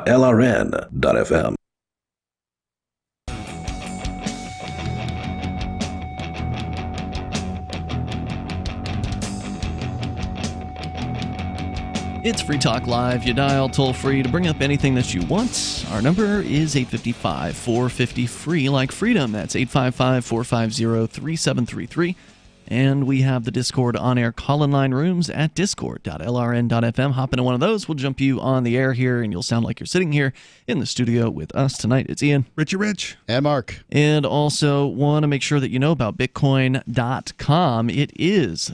It's Free Talk Live. You dial toll-free to bring up anything that you want. Our number is 855-450-FREE, like freedom. That's 855-450-3733. And we have the Discord on-air call-in line rooms at discord.lrn.fm. Hop into one of those. We'll jump you on the air here, and you'll sound like you're sitting here in the studio with us tonight. It's Ian. Richie Rich. And Mark. And also want to make sure that you know about Bitcoin.com. It is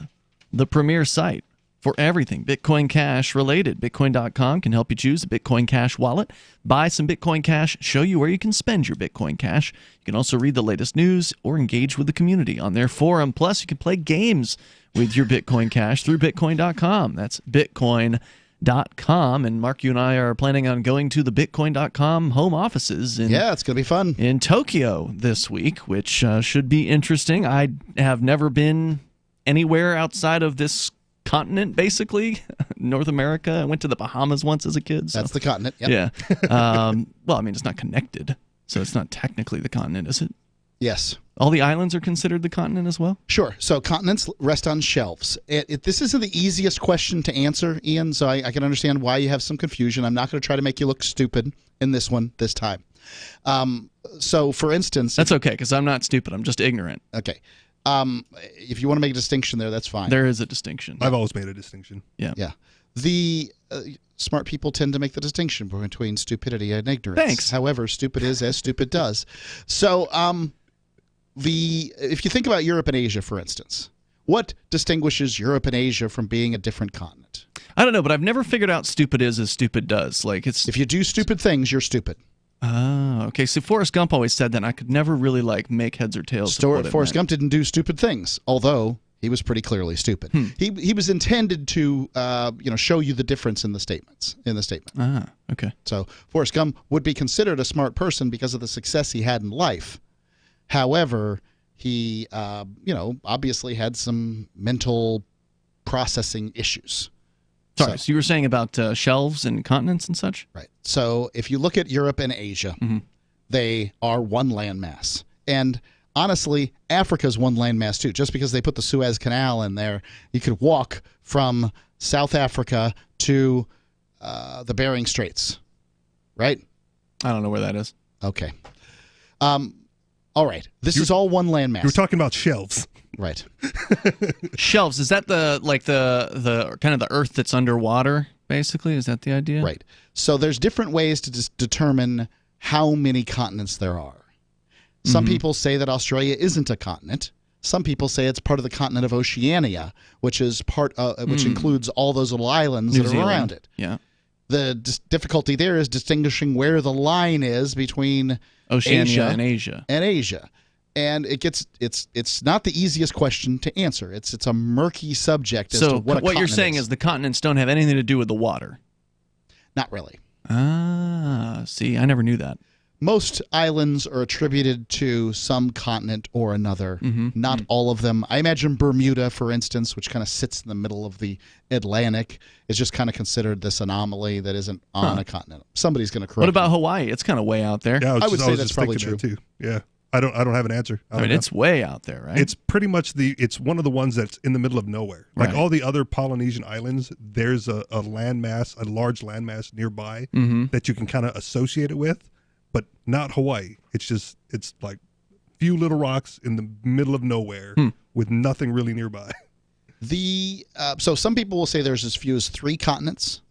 the premier site for everything Bitcoin Cash related. Bitcoin.com can help you choose a Bitcoin Cash wallet, buy some Bitcoin Cash, show you where you can spend your Bitcoin Cash. You can also read the latest news or engage with the community on their forum. Plus, you can play games with your Bitcoin Cash through Bitcoin.com. That's Bitcoin.com. And Mark, you and I are planning on going to the Bitcoin.com home offices. Yeah, it's going to be fun. In Tokyo this week, which should be interesting. I have never been anywhere outside of this continent, basically. North America. I went to the Bahamas once as a kid. So. That's the continent. Yep. Yeah. Well, I mean, it's not connected, so it's not technically the continent, is it? Yes. All the islands are considered the continent as well? Sure. So continents rest on shelves. This isn't the easiest question to answer, Ian, so I can understand why you have some confusion. I'm not going to try to make you look stupid in this one this time. So, for instance... That's okay, because I'm not stupid. I'm just ignorant. Okay. If you want to make a distinction there, that's fine. There is a distinction. I've always made a distinction. Yeah. Yeah. The smart people tend to make the distinction between stupidity and ignorance. Thanks. However, stupid is as stupid does. So, if you think about Europe and Asia, for instance, what distinguishes Europe and Asia from being a different continent? I don't know, but I've never figured out stupid is as stupid does. Like it's if you do stupid things, you're stupid. Oh, okay. So Forrest Gump always said that, and I could never really make heads or tails. Forrest Gump didn't do stupid things, although he was pretty clearly stupid. He was intended to show you the difference in the statements. Ah, okay. So Forrest Gump would be considered a smart person because of the success he had in life. However, he obviously had some mental processing issues. Sorry, so you were saying about shelves and continents and such? Right. So if you look at Europe and Asia, they are one landmass. And honestly, Africa's one landmass too. Just because they put the Suez Canal in there, you could walk from South Africa to the Bering Straits, right? I don't know where that is. Okay. All right. This is all one landmass. You were talking about shelves. Right. Shelves, is that the kind of the earth that's underwater, basically? Is that the idea? Right. So there's different ways to determine how many continents there are. Some people say that Australia isn't a continent. Some people say it's part of the continent of Oceania, which is which includes all those little islands New that are Zealand. around it. Yeah. The difficulty there is distinguishing where the line is between Oceania and Asia. And it's not the easiest question to answer. It's a murky subject as to what you're saying is the continents don't have anything to do with the water. Not really. See, I never knew that. Most islands are attributed to some continent or another. Not all of them. I imagine Bermuda, for instance, which kind of sits in the middle of the Atlantic, is just kind of considered this anomaly that isn't on a continent. Somebody's going to correct What about me. Hawaii? It's kind of way out there. Yeah, I would say that's probably true. Too. Yeah, I don't have an answer. I mean, it's way out there, right? It's pretty much it's one of the ones that's in the middle of nowhere. Like all the other Polynesian islands, there's a landmass, a large landmass nearby that you can kind of associate it with. But not Hawaii. It's like few little rocks in the middle of nowhere with nothing really nearby. So some people will say there's as few as 3 continents,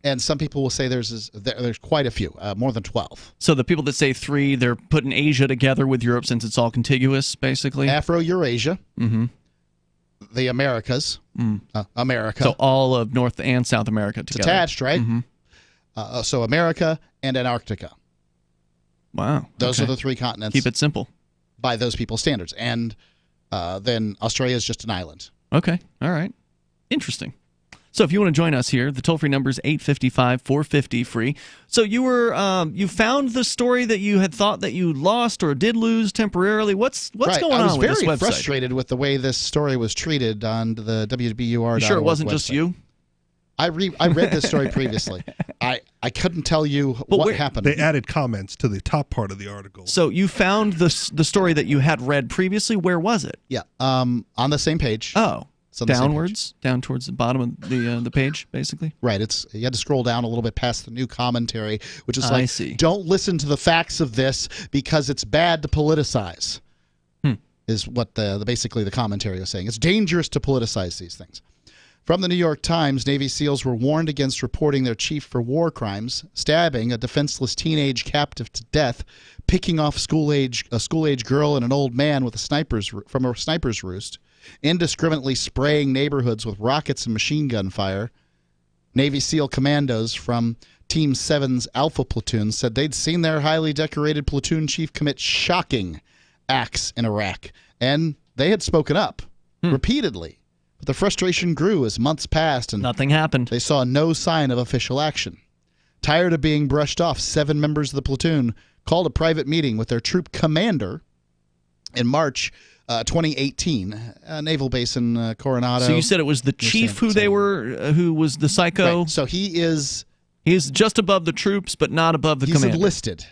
and some people will say there's quite a few, more than 12. So the people that say 3, they're putting Asia together with Europe since it's all contiguous, basically. Afro-Eurasia, the Americas, America. So all of North and South America together. It's attached, right? So America and Antarctica. Wow. Those are the 3 continents. Keep it simple. By those people's standards. And then Australia is just an island. Okay. All right. Interesting. So if you want to join us here, the toll-free number is 855-450-FREE. So you were you found the story that you had thought that you lost or did lose temporarily. What's going on with this website? I was very frustrated with the way this story was treated on the WBUR.org You sure it wasn't website. just you? I read this story previously. I couldn't tell you what happened. They added comments to the top part of the article. So you found the story that you had read previously. Where was it? Yeah, on the same page. Oh, downwards, down towards the bottom of the page, basically. Right. You had to scroll down a little bit past the new commentary, which is like, I see. Don't listen to the facts of this because it's bad to politicize. Is what basically the commentary is saying. It's dangerous to politicize these things. From the New York Times, Navy SEALs were warned against reporting their chief for war crimes, stabbing a defenseless teenage captive to death, picking off a school-age girl and an old man from a sniper's roost, indiscriminately spraying neighborhoods with rockets and machine gun fire. Navy SEAL commandos from Team 7's Alpha Platoon said they'd seen their highly decorated platoon chief commit shocking acts in Iraq, and they had spoken up repeatedly. But the frustration grew as months passed and nothing happened. They saw no sign of official action. Tired of being brushed off, 7 members of the platoon called a private meeting with their troop commander in March 2018, naval base in Coronado. So you said it was the chief who was the psycho? Right. So he's just above the troops, but not above the commander. He's enlisted,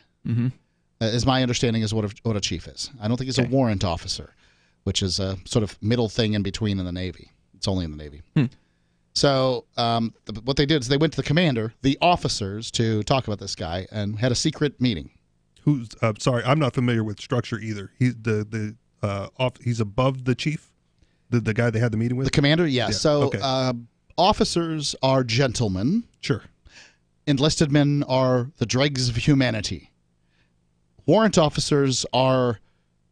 is my understanding is what a chief is. I don't think he's a warrant officer, which is a sort of middle thing in between in the Navy. It's only in the Navy. So what they did is they went to the commander, the officers, to talk about this guy and had a secret meeting. Sorry, I'm not familiar with structure either. He's he's above the chief, the guy they had the meeting with. The commander, yeah. So officers are gentlemen. Sure. Enlisted men are the dregs of humanity. Warrant officers are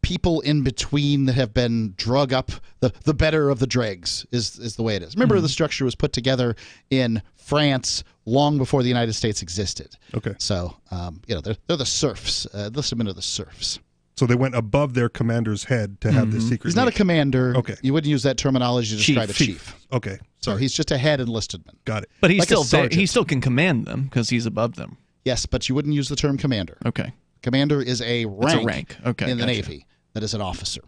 people in between that have been drug up. The better of the dregs is the way it is. Remember, the structure was put together in France long before the United States existed. Okay. So, they're the serfs. Enlisted men are the serfs. So they went above their commander's head to have this secret. He's not a commander. Okay. You wouldn't use that terminology to describe a chief. Okay. So he's just a head enlisted man. Got it. But he still can command them because he's above them. Yes, but you wouldn't use the term commander. Okay. Commander is a rank, Okay, in the Navy. That is an officer.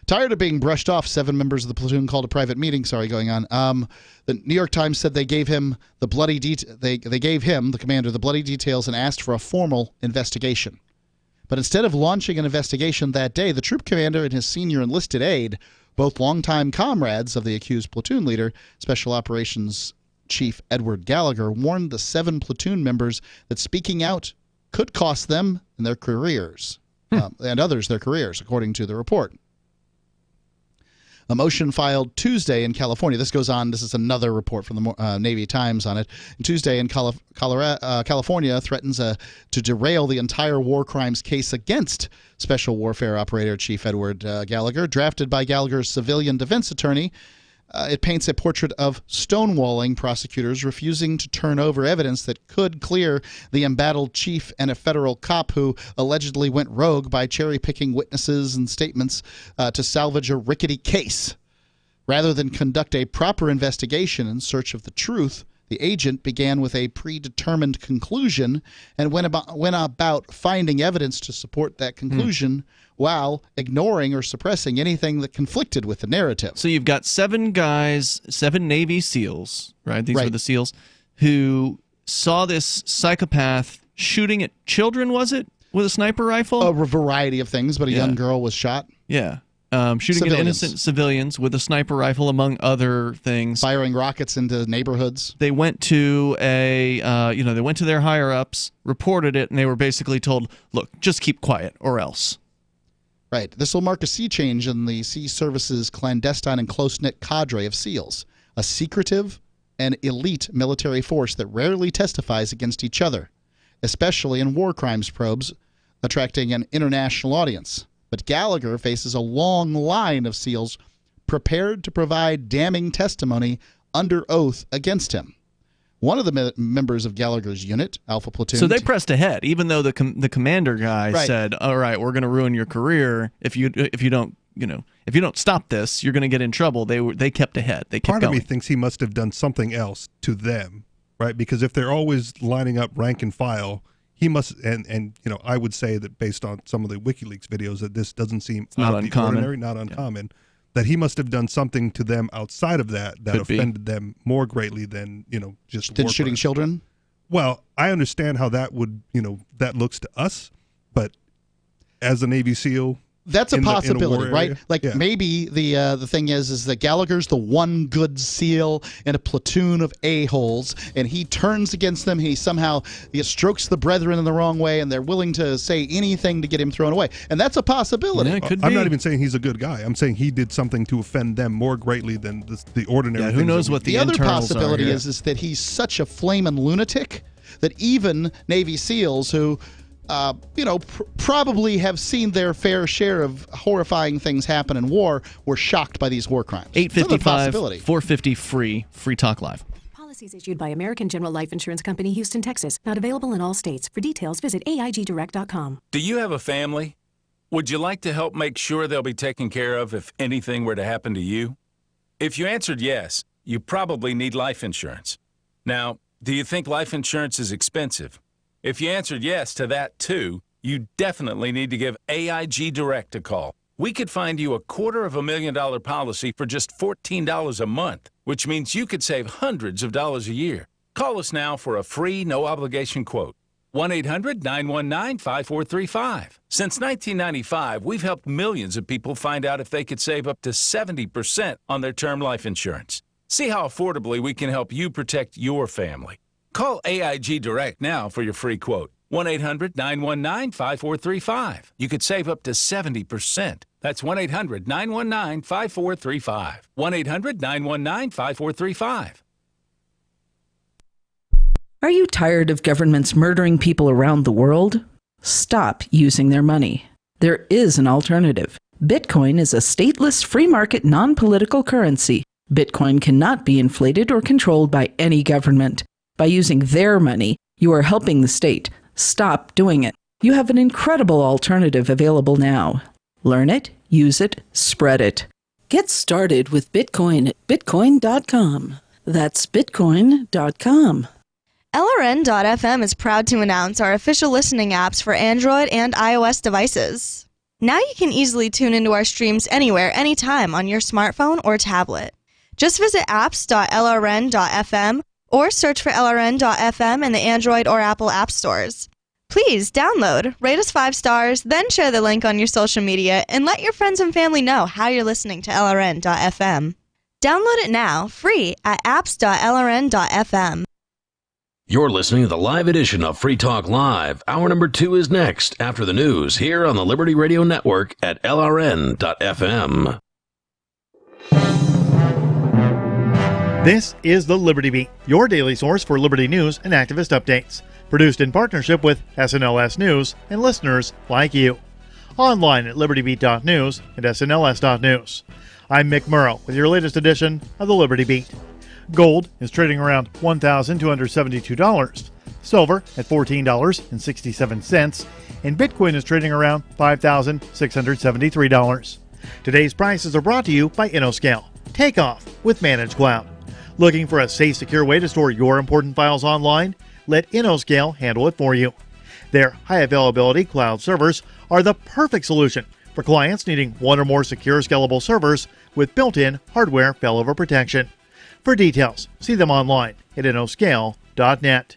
Tired of being brushed off, 7 members of the platoon called a private meeting. Going on. The New York Times said they gave him the commander, the bloody details and asked for a formal investigation. But instead of launching an investigation that day, the troop commander and his senior enlisted aide, both longtime comrades of the accused platoon leader, Special Operations Chief Edward Gallagher, warned the 7 platoon members that speaking out could cost them and their careers, and others their careers, according to the report. A motion filed Tuesday in California. This goes on. This is another report from the Navy Times on it. Tuesday in California threatens to derail the entire war crimes case against Special Warfare Operator Chief Edward Gallagher, drafted by Gallagher's civilian defense attorney. It paints a portrait of stonewalling prosecutors refusing to turn over evidence that could clear the embattled chief and a federal cop who allegedly went rogue by cherry-picking witnesses and statements to salvage a rickety case. Rather than conduct a proper investigation in search of the truth, the agent began with a predetermined conclusion and went about finding evidence to support that conclusion while ignoring or suppressing anything that conflicted with the narrative. So you've got 7 guys, 7 Navy SEALs, right? These were the SEALs, who saw this psychopath shooting at children, was it? With a sniper rifle? A variety of things, but a young girl was shot. Yeah. Shooting at innocent civilians with a sniper rifle, among other things. Firing rockets into neighborhoods. They went to they went to their higher ups, reported it, and they were basically told, "Look, just keep quiet, or else." Right. This will mark a sea change in the Sea Service's clandestine and close-knit cadre of SEALs, a secretive and elite military force that rarely testifies against each other, especially in war crimes probes, attracting an international audience. But Gallagher faces a long line of SEALs prepared to provide damning testimony under oath against him. One of the members of Gallagher's unit, Alpha Platoon. So they pressed ahead, even though the commander guy said, "All right, we're going to ruin your career if you don't stop this. You're going to get in trouble." They kept ahead. They kept Part going. of me thinks he must have done something else to them, right? Because if they're always lining up rank and file, he must, and I would say that based on some of the WikiLeaks videos, that this doesn't seem not out of uncommon. the ordinary, not uncommon. That he must have done something to them outside of that offended them more greatly than just than shooting children. Well, I understand how that would that looks to us, but as a Navy SEAL. That's a possibility, right? Area. Like maybe the thing is that Gallagher's the one good SEAL in a platoon of a-holes, and he turns against them. He somehow strokes the brethren in the wrong way, and they're willing to say anything to get him thrown away. And that's a possibility. Yeah, it could I'm be. not even saying he's a good guy. I'm saying he did something to offend them more greatly than the ordinary. Yeah, who knows what the other internals possibility are is that he's such a flaming lunatic that even Navy SEALs who probably have seen their fair share of horrifying things happen in war were shocked by these war crimes. 855 450 Free Talk Live. Policies issued by American General Life Insurance Company, Houston, Texas. Not available in all states. For details, visit AIGdirect.com. Do you have a family? Would you like to help make sure they'll be taken care of if anything were to happen to you? If you answered yes, you probably need life insurance. Now, do you think life insurance is expensive? If you answered yes to that too, you definitely need to give AIG Direct a call. We could find you a $250,000 policy for just $14 a month, which means you could save hundreds of dollars a year. Call us now for a free, no-obligation quote. 1-800-919-5435. Since 1995, we've helped millions of people find out if they could save up to 70% on their term life insurance. See how affordably we can help you protect your family. Call AIG Direct now for your free quote. 1-800-919-5435. You could save up to 70%. That's 1-800-919-5435. 1-800-919-5435. Are you tired of governments murdering people around the world? Stop using their money. There is an alternative. Bitcoin is a stateless, free market, non-political currency. Bitcoin cannot be inflated or controlled by any government. By using their money, you are helping the state. Stop doing it. You have an incredible alternative available now. Learn it, use it, spread it. Get started with Bitcoin at bitcoin.com. That's bitcoin.com. LRN.FM is proud to announce our official listening apps for Android and iOS devices. Now you can easily tune into our streams anywhere, anytime on your smartphone or tablet. Just visit apps.lrn.fm or search for LRN.FM in the Android or Apple app stores. Please download, rate us 5 stars, then share the link on your social media and let your friends and family know how you're listening to LRN.FM. Download it now, free at apps.lrn.fm. You're listening to the live edition of Free Talk Live. Hour number 2 is next after the news here on the Liberty Radio Network at LRN.FM. This is the Liberty Beat, your daily source for Liberty news and activist updates. Produced in partnership with SNLS News and listeners like you. Online at libertybeat.news and snls.news. I'm Mick Murrow with your latest edition of the Liberty Beat. Gold is trading around $1,272, silver at $14.67, and Bitcoin is trading around $5,673. Today's prices are brought to you by InnoScale. Take off with Managed Cloud. Looking for a safe, secure way to store your important files online? Let InnoScale handle it for you. Their high availability cloud servers are the perfect solution for clients needing one or more secure, scalable servers with built-in hardware failover protection. For details, see them online at innoscale.net.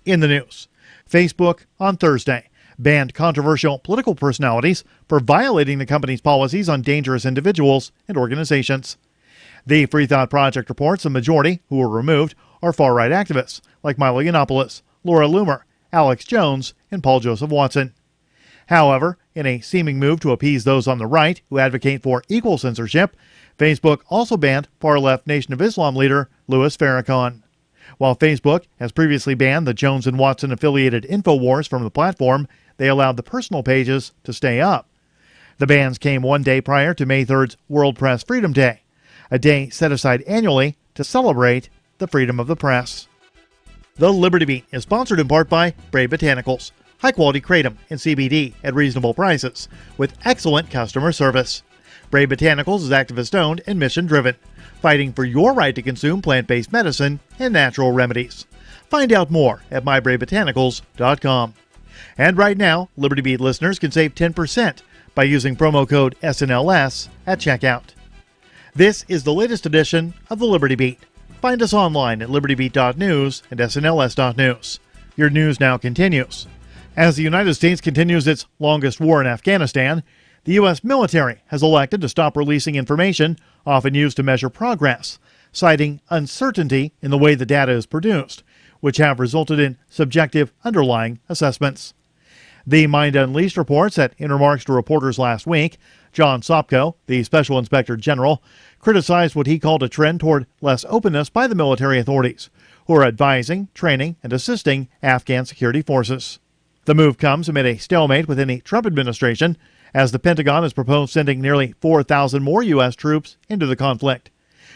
In the news, Facebook on Thursday banned controversial political personalities for violating the company's policies on dangerous individuals and organizations. The Free Thought Project reports the majority who were removed are far-right activists like Milo Yiannopoulos, Laura Loomer, Alex Jones, and Paul Joseph Watson. However, in a seeming move to appease those on the right who advocate for equal censorship, Facebook also banned far-left Nation of Islam leader Louis Farrakhan. While Facebook has previously banned the Jones and Watson-affiliated InfoWars from the platform, they allowed the personal pages to stay up. The bans came one day prior to May 3rd's World Press Freedom Day, a day set aside annually to celebrate the freedom of the press. The Liberty Beat is sponsored in part by Brave Botanicals, high-quality kratom and CBD at reasonable prices, with excellent customer service. Brave Botanicals is activist-owned and mission-driven, fighting for your right to consume plant-based medicine and natural remedies. Find out more at mybravebotanicals.com. And right now, Liberty Beat listeners can save 10% by using promo code SNLS at checkout. This is the latest edition of the Liberty Beat. Find us online at libertybeat.news and snls.news. Your news now continues. As the United States continues its longest war in Afghanistan, the U.S. military has elected to stop releasing information often used to measure progress, citing uncertainty in the way the data is produced, which have resulted in subjective underlying assessments. The Mind Unleashed reports that in remarks to reporters last week, John Sopko, the Special Inspector General, criticized what he called a trend toward less openness by the military authorities, who are advising, training, and assisting Afghan security forces. The move comes amid a stalemate within the Trump administration, as the Pentagon has proposed sending nearly 4,000 more U.S. troops into the conflict,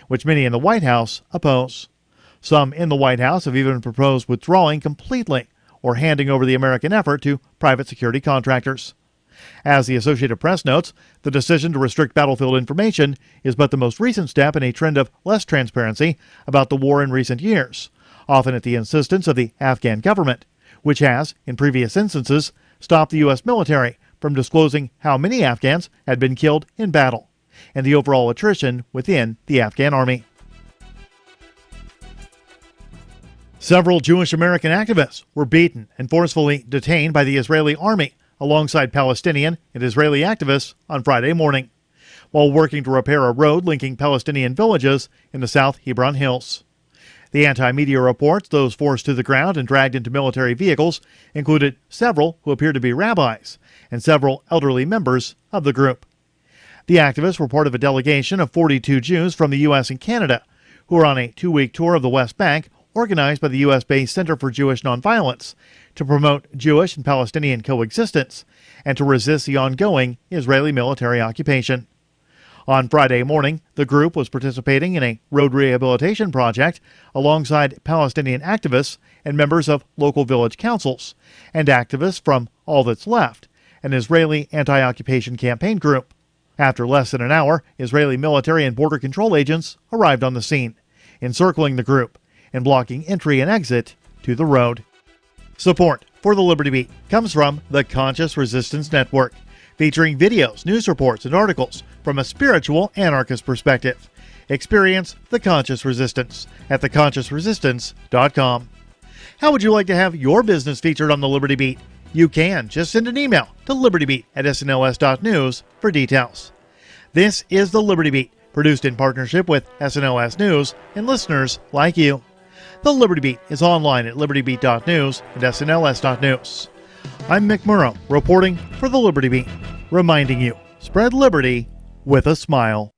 which many in the White House oppose. Some in the White House have even proposed withdrawing completely or handing over the American effort to private security contractors. As the Associated Press notes, the decision to restrict battlefield information is but the most recent step in a trend of less transparency about the war in recent years, often at the insistence of the Afghan government, which has, in previous instances, stopped the U.S. military from disclosing how many Afghans had been killed in battle, and the overall attrition within the Afghan army. Several Jewish American activists were beaten and forcefully detained by the Israeli army alongside Palestinian and Israeli activists on Friday morning, while working to repair a road linking Palestinian villages in the South Hebron Hills. The anti-media reports those forced to the ground and dragged into military vehicles included several who appear to be rabbis and several elderly members of the group. The activists were part of a delegation of 42 Jews from the U.S. and Canada who were on a 2-week tour of the West Bank organized by the U.S.-based Center for Jewish Nonviolence to promote Jewish and Palestinian coexistence and to resist the ongoing Israeli military occupation. On Friday morning, the group was participating in a road rehabilitation project alongside Palestinian activists and members of local village councils, and activists from All That's Left, an Israeli anti-occupation campaign group. After less than an hour, Israeli military and border control agents arrived on the scene, encircling the group and blocking entry and exit to the road. Support for the Liberty Beat comes from the Conscious Resistance Network, featuring videos, news reports, and articles from a spiritual anarchist perspective. Experience the Conscious Resistance at theconsciousresistance.com. How would you like to have your business featured on the Liberty Beat? You can. Just send an email to libertybeat@snls.news for details. This is the Liberty Beat, produced in partnership with SNLS News and listeners like you. The Liberty Beat is online at libertybeat.news and snls.news. I'm Mick Murrow, reporting for the Liberty Beat, reminding you, spread liberty with a smile.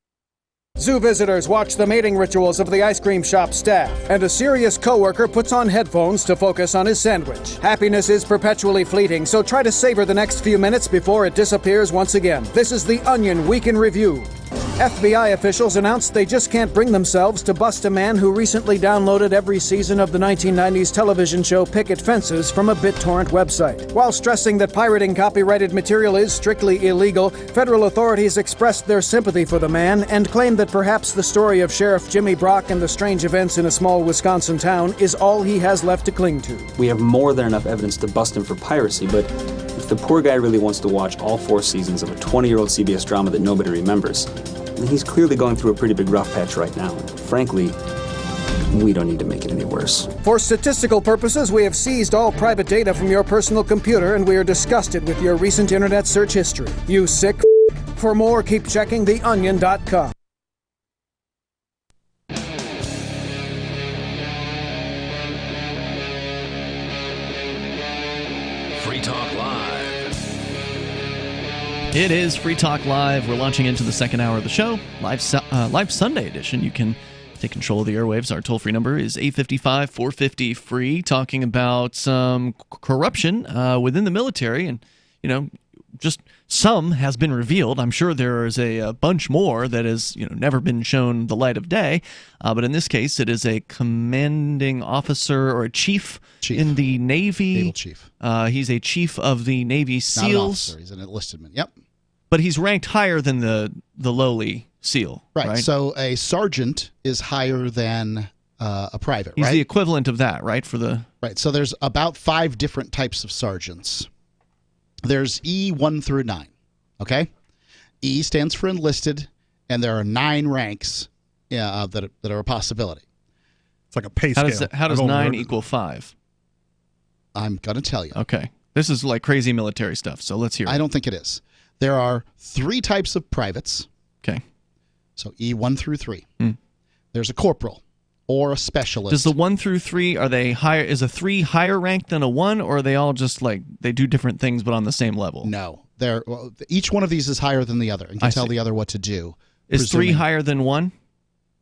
Zoo visitors watch the mating rituals of the ice cream shop staff, and a serious coworker puts on headphones to focus on his sandwich. Happiness is perpetually fleeting, so try to savor the next few minutes before it disappears once again. This is the Onion Week in Review. FBI officials announced they just can't bring themselves to bust a man who recently downloaded every season of the 1990s television show Picket Fences from a BitTorrent website. While stressing that pirating copyrighted material is strictly illegal, federal authorities expressed their sympathy for the man and claimed that perhaps the story of Sheriff Jimmy Brock and the strange events in a small Wisconsin town is all he has left to cling to. We have more than enough evidence to bust him for piracy, but if the poor guy really wants to watch all 4 seasons of a 20-year-old CBS drama that nobody remembers, then he's clearly going through a pretty big rough patch right now. And frankly, we don't need to make it any worse. For statistical purposes, we have seized all private data from your personal computer, and we are disgusted with your recent internet search history. You sick f***. For more, keep checking theonion.com. Free Talk Live. It is Free Talk Live. We're launching into the second hour of the show, live Sunday edition. You can take control of the airwaves. Our toll-free number is 855-450-FREE, talking about some corruption within the military. And, you know, just some has been revealed. I'm sure there is a bunch more that has never been shown the light of day. But in this case, it is a commanding officer or a chief in the Navy. Naval chief. He's a chief of the Navy SEALs. Not an officer. He's an enlisted man. Yep. But he's ranked higher than the lowly SEAL. Right. So a sergeant is higher than a private. He's right? the equivalent of that, right? Right. So there's about 5 different types of sergeants. There's E1 through 9. Okay. E stands for enlisted, and there are 9 ranks that are a possibility. It's like a pay scale. How does 9 equal 5? I'm going to tell you. Okay. This is like crazy military stuff, so let's hear it. I don't think it is. There are 3 types of privates. Okay. So E1 through 3. There's a corporal or a specialist. Does the 1 through 3, are they higher? Is a 3 higher ranked than a 1, or are they all just like they do different things but on the same level? No. Each one of these is higher than the other and can tell the other what to do. Is 3 higher than 1?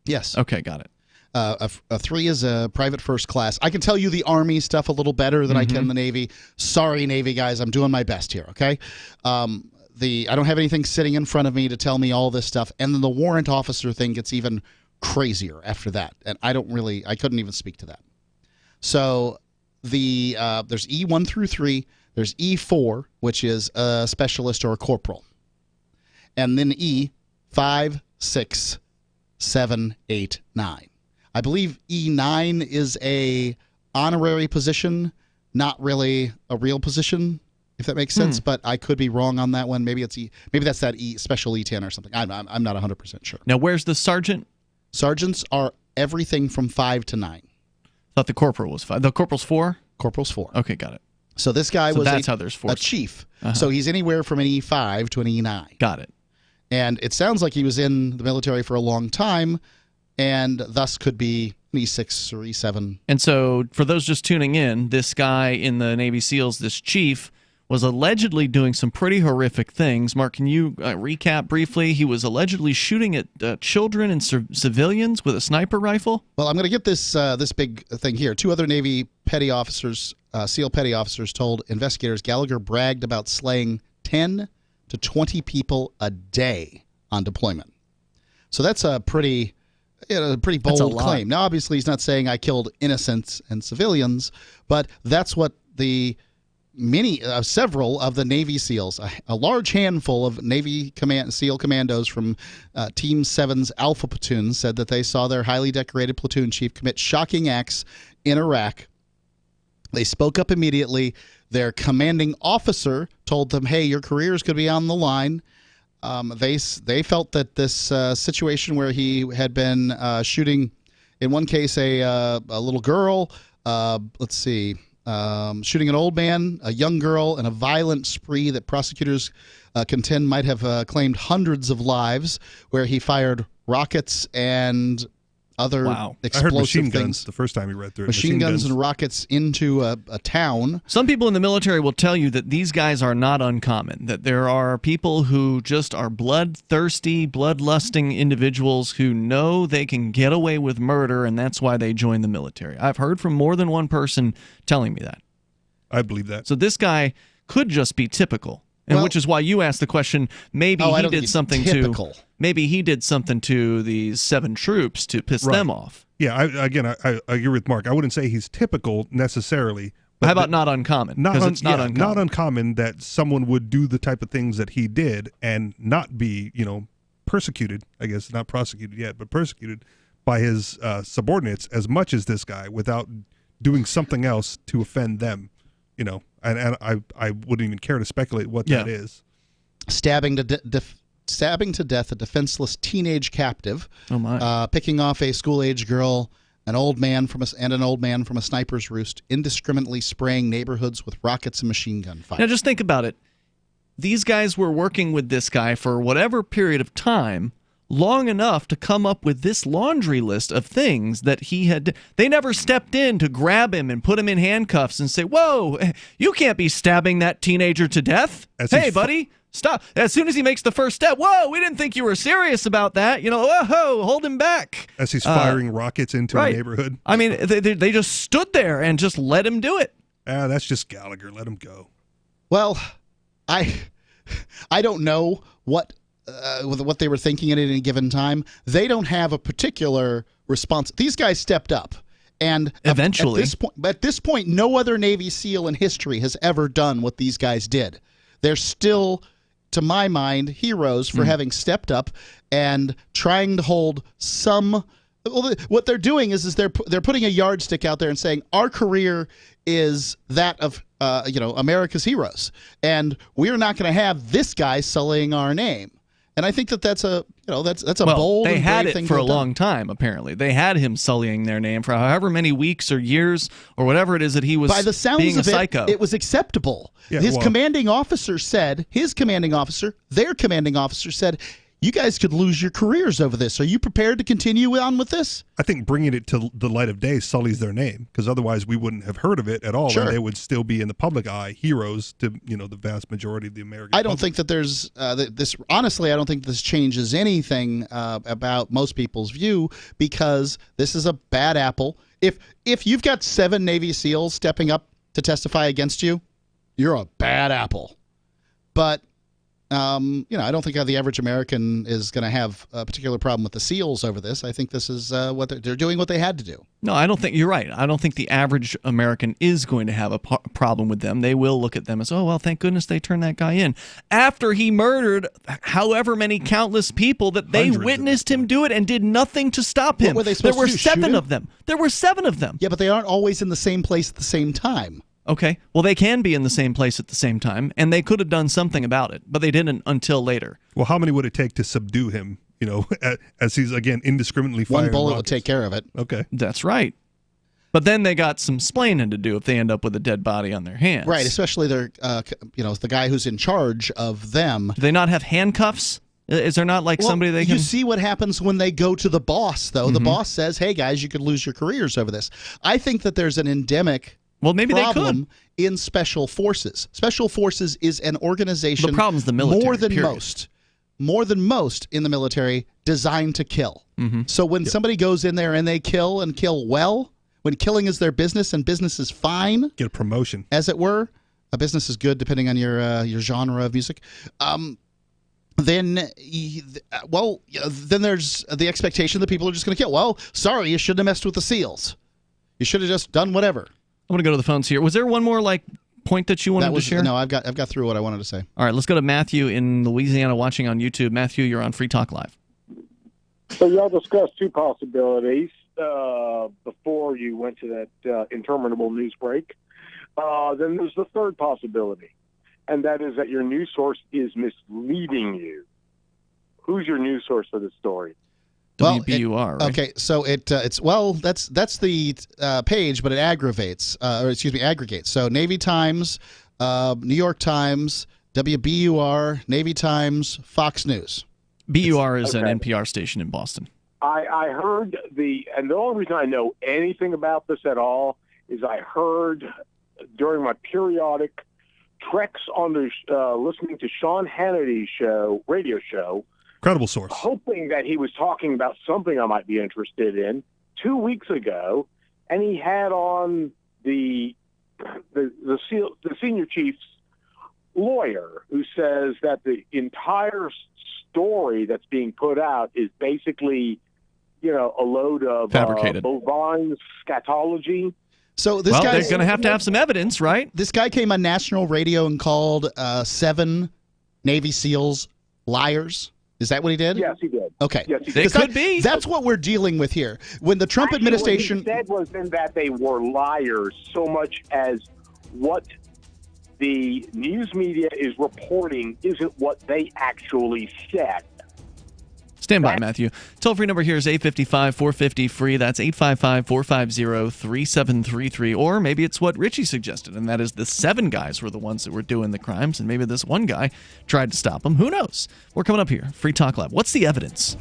Yes. Okay, got it. A 3 is a private first class. I can tell you the Army stuff a little better than I can the Navy. Sorry, Navy guys, I'm doing my best here, okay? I don't have anything sitting in front of me to tell me all this stuff. And then the warrant officer thing gets even crazier after that. And I couldn't even speak to that. So there's E1 through 3. There's E4, which is a specialist or a corporal. And then E5, 6, 7, 8, 9. I believe E9 is a honorary position, not really a real position, if that makes sense. But I could be wrong on that one. Maybe that's that special E10 or something. I'm not 100% sure. Now, where's the sergeant? Sergeants are everything from 5 to 9. Thought the corporal was 5. The corporal's 4? Corporal's 4. Okay, got it. So this guy was that's how there's 4. A chief. So he's anywhere from an E5 to an E9. Got it. And it sounds like he was in the military for a long time, and thus could be an E6 or E7. And so for those just tuning in, this guy in the Navy SEALs, this chief, was allegedly doing some pretty horrific things. Mark, can you recap briefly? He was allegedly shooting at children and civilians with a sniper rifle? Well, I'm going to get this big thing here. 2 other Navy petty officers, SEAL petty officers, told investigators Gallagher bragged about slaying 10 to 20 people a day on deployment. So that's a pretty bold claim. Now, obviously, he's not saying I killed innocents and civilians, but that's what several of the Navy SEALs, a large handful of Navy SEAL commandos from Team 7's Alpha Platoon said that they saw their highly decorated platoon chief commit shocking acts in Iraq. They spoke up immediately. Their commanding officer told them, hey, your career is going to be on the line. They felt that this situation where he had been shooting, in one case, a little girl, shooting an old man, a young girl, and a violent spree that prosecutors contend might have claimed hundreds of lives, where he fired rockets and other explosive I heard machine things. Guns the first time you read through it. Machine guns and rockets into a town. Some people in the military will tell you that these guys are not uncommon, that there are people who just are bloodthirsty, bloodlusting individuals who know they can get away with murder, and that's why they join the military. I've heard from more than one person telling me that. I believe that. So this guy could just be typical And which is why you asked the question, maybe he did something typical. Maybe he did something to these 7 troops to piss them off. Yeah, I agree with Mark. I wouldn't say he's typical necessarily. But how about not uncommon? Because it's not uncommon. Not uncommon that someone would do the type of things that he did and not be, persecuted, I guess, not prosecuted yet, but persecuted by his subordinates as much as this guy without doing something else to offend them, and I wouldn't even care to speculate what that is. Stabbing to death a defenseless teenage captive. Oh my! Picking off a school-age girl, an old man from a sniper's roost, indiscriminately spraying neighborhoods with rockets and machine gun fire. Now just think about it. These guys were working with this guy for whatever period of time, long enough to come up with this laundry list of things that he had. They never stepped in to grab him and put him in handcuffs and say, "Whoa, you can't be stabbing that teenager to death. Hey, buddy, stop." As soon as he makes the first step, "Whoa, we didn't think you were serious about that. Whoa, hold him back." As he's firing rockets into a neighborhood. I mean, they just stood there and just let him do it. That's just Gallagher. Let him go. Well, I don't know what they were thinking at any given time. They don't have a particular response. These guys stepped up, and eventually, at this point, no other Navy SEAL in history has ever done what these guys did. They're still, to my mind, heroes for having stepped up and trying to hold some. Well, what they're doing is they're putting a yardstick out there and saying our career is that of America's heroes, and we're not going to have this guy sullying our name. And I think that's a bold. They and had brave it thing for to a have done. long time. Apparently, they had him sullying their name for however many weeks or years or whatever it is that he was. By the sounds being of a psycho. it was acceptable. Yeah, Their commanding officer said, "You guys could lose your careers over this. Are you prepared to continue on with this?" I think bringing it to the light of day sullies their name, because otherwise we wouldn't have heard of it at all, Sure. and they would still be in the public eye, heroes to the vast majority of the American I don't public. think that there's this. Honestly, I don't think this changes anything about most people's view, because this is a bad apple. If you've got 7 Navy SEALs stepping up to testify against you, you're a bad apple. But I don't think the average American is going to have a particular problem with the SEALs over this. I think this is what they're doing what they had to do. No, I don't think you're right. I don't think the average American is going to have a problem with them. They will look at them as, oh, well, thank goodness they turned that guy in. After he murdered however many countless people that they witnessed him do it and did nothing to stop him. What were they supposed there were to do, 7 shoot of them. There were 7 of them. Yeah, but they aren't always in the same place at the same time. Okay. Well, they can be in the same place at the same time, and they could have done something about it, but they didn't until later. Well, how many would it take to subdue him, as he's, again, indiscriminately firing One bullet rockets? would take care of it. Okay. That's right. But then they got some splaining to do if they end up with a dead body on their hands. Right, especially the guy who's in charge of them. Do they not have handcuffs? Is there not somebody they can... You see what happens when they go to the boss, though. The boss says, hey, guys, you could lose your careers over this. I think that there's an endemic maybe problem in Special Forces. Special Forces is an organization. The problem's the military, more than most in the military, designed to kill. Mm-hmm. So when somebody goes in there and they kill and kill well, when killing is their business and business is fine, get a promotion, as it were. A business is good depending on your genre of music. Then there's the expectation that people are just going to kill. Well, sorry, you shouldn't have messed with the SEALs. You should have just done whatever. I'm going to go to the phones here. Was there one more point that you wanted to share? No, I've got through what I wanted to say. All right, let's go to Matthew in Louisiana watching on YouTube. Matthew, you're on Free Talk Live. So y'all discussed 2 possibilities before you went to that interminable news break. Then there's the third possibility, and that is that your news source is misleading you. Who's your news source for this story? WBUR, right? Okay, so that's the page, but it aggregates. So Navy Times, New York Times, WBUR, Navy Times, Fox News. BUR is an NPR station in Boston. I heard and the only reason I know anything about this at all is I heard during my periodic treks on listening to Sean Hannity's radio show. Credible source. Hoping that he was talking about something I might be interested in 2 weeks ago, and he had on the senior chiefs lawyer who says that the entire story that's being put out is basically, a load of fabricated bovine scatology. So this well, guy, they're going to have some evidence, right? This guy came on national radio and called 7 Navy SEALs liars. Is that what he did? Yes, he did. Okay. Yes, he They did. could be. That's what we're dealing with here. When the Trump administration... What he said was then that they were liars so much as what the news media is reporting isn't what they actually said. Stand by, Matthew. Toll-free number here is 855-450-FREE. That's 855-450-3733. Or maybe it's what Richie suggested, and that is the 7 guys were the ones that were doing the crimes, and maybe this one guy tried to stop them. Who knows? We're coming up here. Free Talk Live. What's the evidence?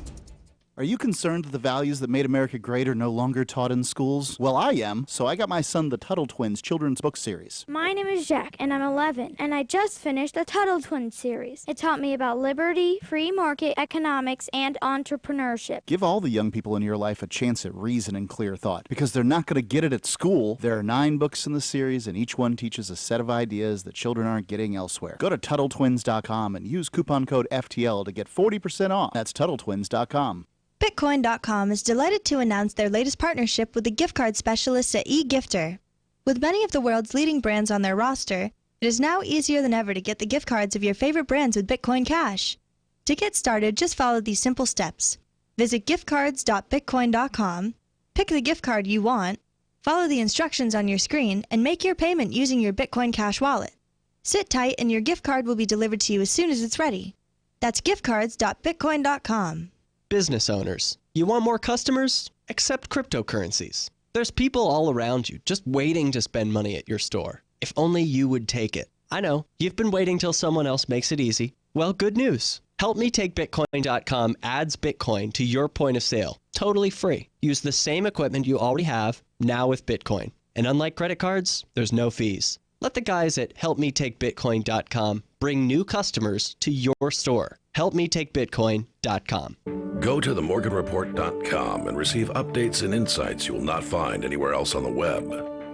Are you concerned that the values that made America great are no longer taught in schools? Well, I am, so I got my son the Tuttle Twins children's book series. My name is Jack, and I'm 11, and I just finished the Tuttle Twins series. It taught me about liberty, free market economics, and entrepreneurship. Give all the young people in your life a chance at reason and clear thought, because they're not going to get it at school. There are 9 books in the series, and each one teaches a set of ideas that children aren't getting elsewhere. Go to TuttleTwins.com and use coupon code FTL to get 40% off. That's TuttleTwins.com. Bitcoin.com is delighted to announce their latest partnership with the gift card specialists at eGifter. With many of the world's leading brands on their roster, it is now easier than ever to get the gift cards of your favorite brands with Bitcoin Cash. To get started, just follow these simple steps. Visit giftcards.bitcoin.com, pick the gift card you want, follow the instructions on your screen, and make your payment using your Bitcoin Cash wallet. Sit tight and your gift card will be delivered to you as soon as it's ready. That's giftcards.bitcoin.com. Business owners, you want more customers? Accept cryptocurrencies. There's people all around you just waiting to spend money at your store. If only you would take it. I know, you've been waiting till someone else makes it easy. Well, good news. HelpMeTakeBitcoin.com adds Bitcoin to your point of sale, totally free. Use the same equipment you already have, now with Bitcoin. And unlike credit cards, there's no fees. Let the guys at HelpMeTakeBitcoin.com bring new customers to your store. HelpMeTakeBitcoin.com. Go to themorganreport.com and receive updates and insights you will not find anywhere else on the web.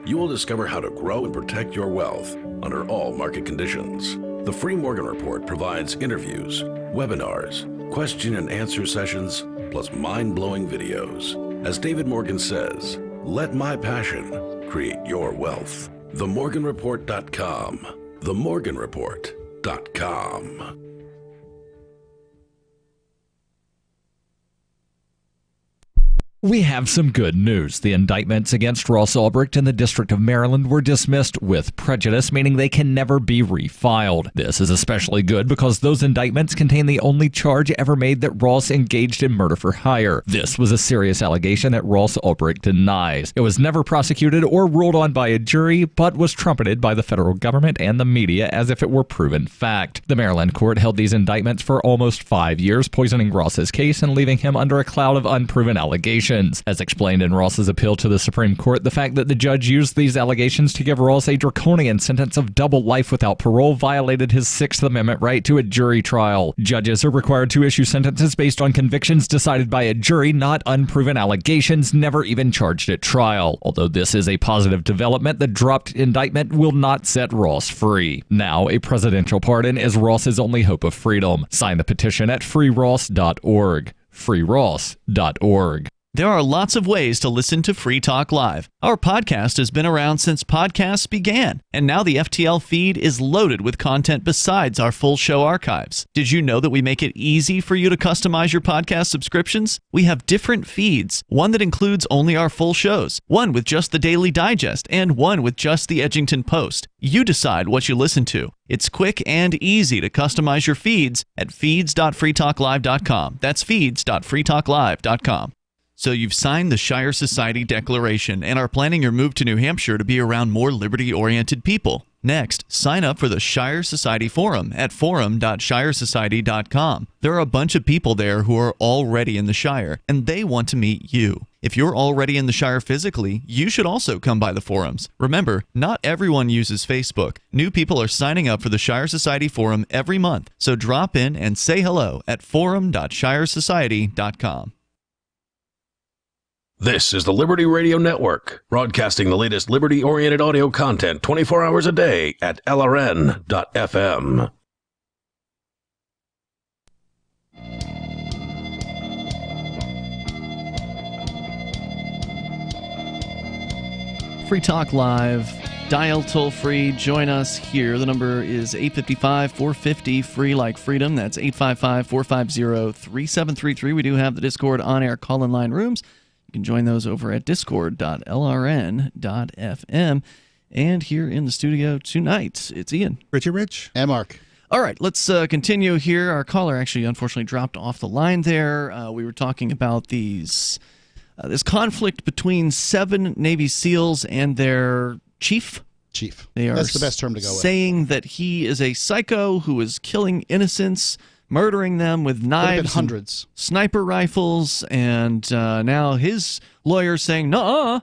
You will discover how to grow and protect your wealth under all market conditions. The Free Morgan Report provides interviews, webinars, question and answer sessions, plus mind-blowing videos. As David Morgan says, let my passion create your wealth. TheMorganReport.com. TheMorganReport.com. We have some good news. The indictments against Ross Ulbricht in the District of Maryland were dismissed with prejudice, meaning they can never be refiled. This is especially good because those indictments contain the only charge ever made that Ross engaged in murder for hire. This was a serious allegation that Ross Ulbricht denies. It was never prosecuted or ruled on by a jury, but was trumpeted by the federal government and the media as if it were proven fact. The Maryland court held these indictments for almost 5 years, poisoning Ross's case and leaving him under a cloud of unproven allegations. As explained in Ross's appeal to the Supreme Court, the fact that the judge used these allegations to give Ross a draconian sentence of double life without parole violated his Sixth Amendment right to a jury trial. Judges are required to issue sentences based on convictions decided by a jury, not unproven allegations never even charged at trial. Although this is a positive development, the dropped indictment will not set Ross free. Now, a presidential pardon is Ross's only hope of freedom. Sign the petition at freeross.org. freeross.org. There are lots of ways to listen to Free Talk Live. Our podcast has been around since podcasts began, and now the FTL feed is loaded with content besides our full show archives. Did you know that we make it easy for you to customize your podcast subscriptions? We have different feeds, one that includes only our full shows, one with just the Daily Digest, and one with just the Edgington Post. You decide what you listen to. It's quick and easy to customize your feeds at feeds.freetalklive.com. That's feeds.freetalklive.com. So you've signed the Shire Society Declaration and are planning your move to New Hampshire to be around more liberty-oriented people. Next, sign up for the Shire Society Forum at forum.shiresociety.com. There are a bunch of people there who are already in the Shire, and they want to meet you. If you're already in the Shire physically, you should also come by the forums. Remember, not everyone uses Facebook. New people are signing up for the Shire Society Forum every month, so drop in and say hello at forum.shiresociety.com. This is the Liberty Radio Network, broadcasting the latest liberty-oriented audio content 24 hours a day at LRN.FM. Free Talk Live. Dial toll free. Join us here. The number is 855-450 free like freedom. That's 855-450-3733. We do have the Discord on-air call-in line rooms. You can join those over at discord.lrn.fm. And here in the studio tonight, it's Ian. Richie Rich. And Mark. All right, let's continue here. Our caller actually unfortunately dropped off the line there. We were talking about this conflict between 7 Navy SEALs and their chief. They are That's the best term to go with. Saying that he is a psycho who is killing innocents, murdering them with knives, hundreds, sniper rifles, and now his lawyer's saying, "Nuh-uh,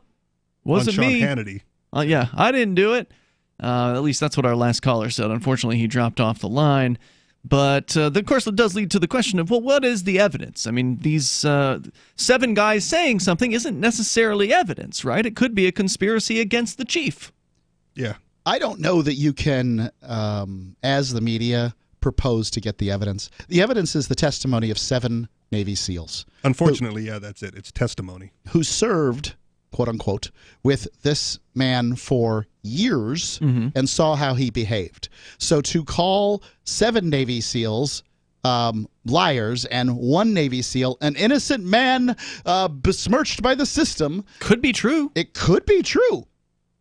wasn't me." Hannity. Yeah, I didn't do it. At least that's what our last caller said. Unfortunately, he dropped off the line. But, of course, it does lead to the question of, well, what is the evidence? I mean, these 7 guys saying something isn't necessarily evidence, right? It could be a conspiracy against the chief. Yeah. I don't know that you can, as the media, propose to get the evidence. The evidence is the testimony of 7 Navy SEALs. Unfortunately, that's it. It's testimony. Who served, quote unquote, with this man for years and saw how he behaved. So to call 7 Navy SEALs liars and 1 Navy SEAL an innocent man besmirched by the system could be true. It could be true.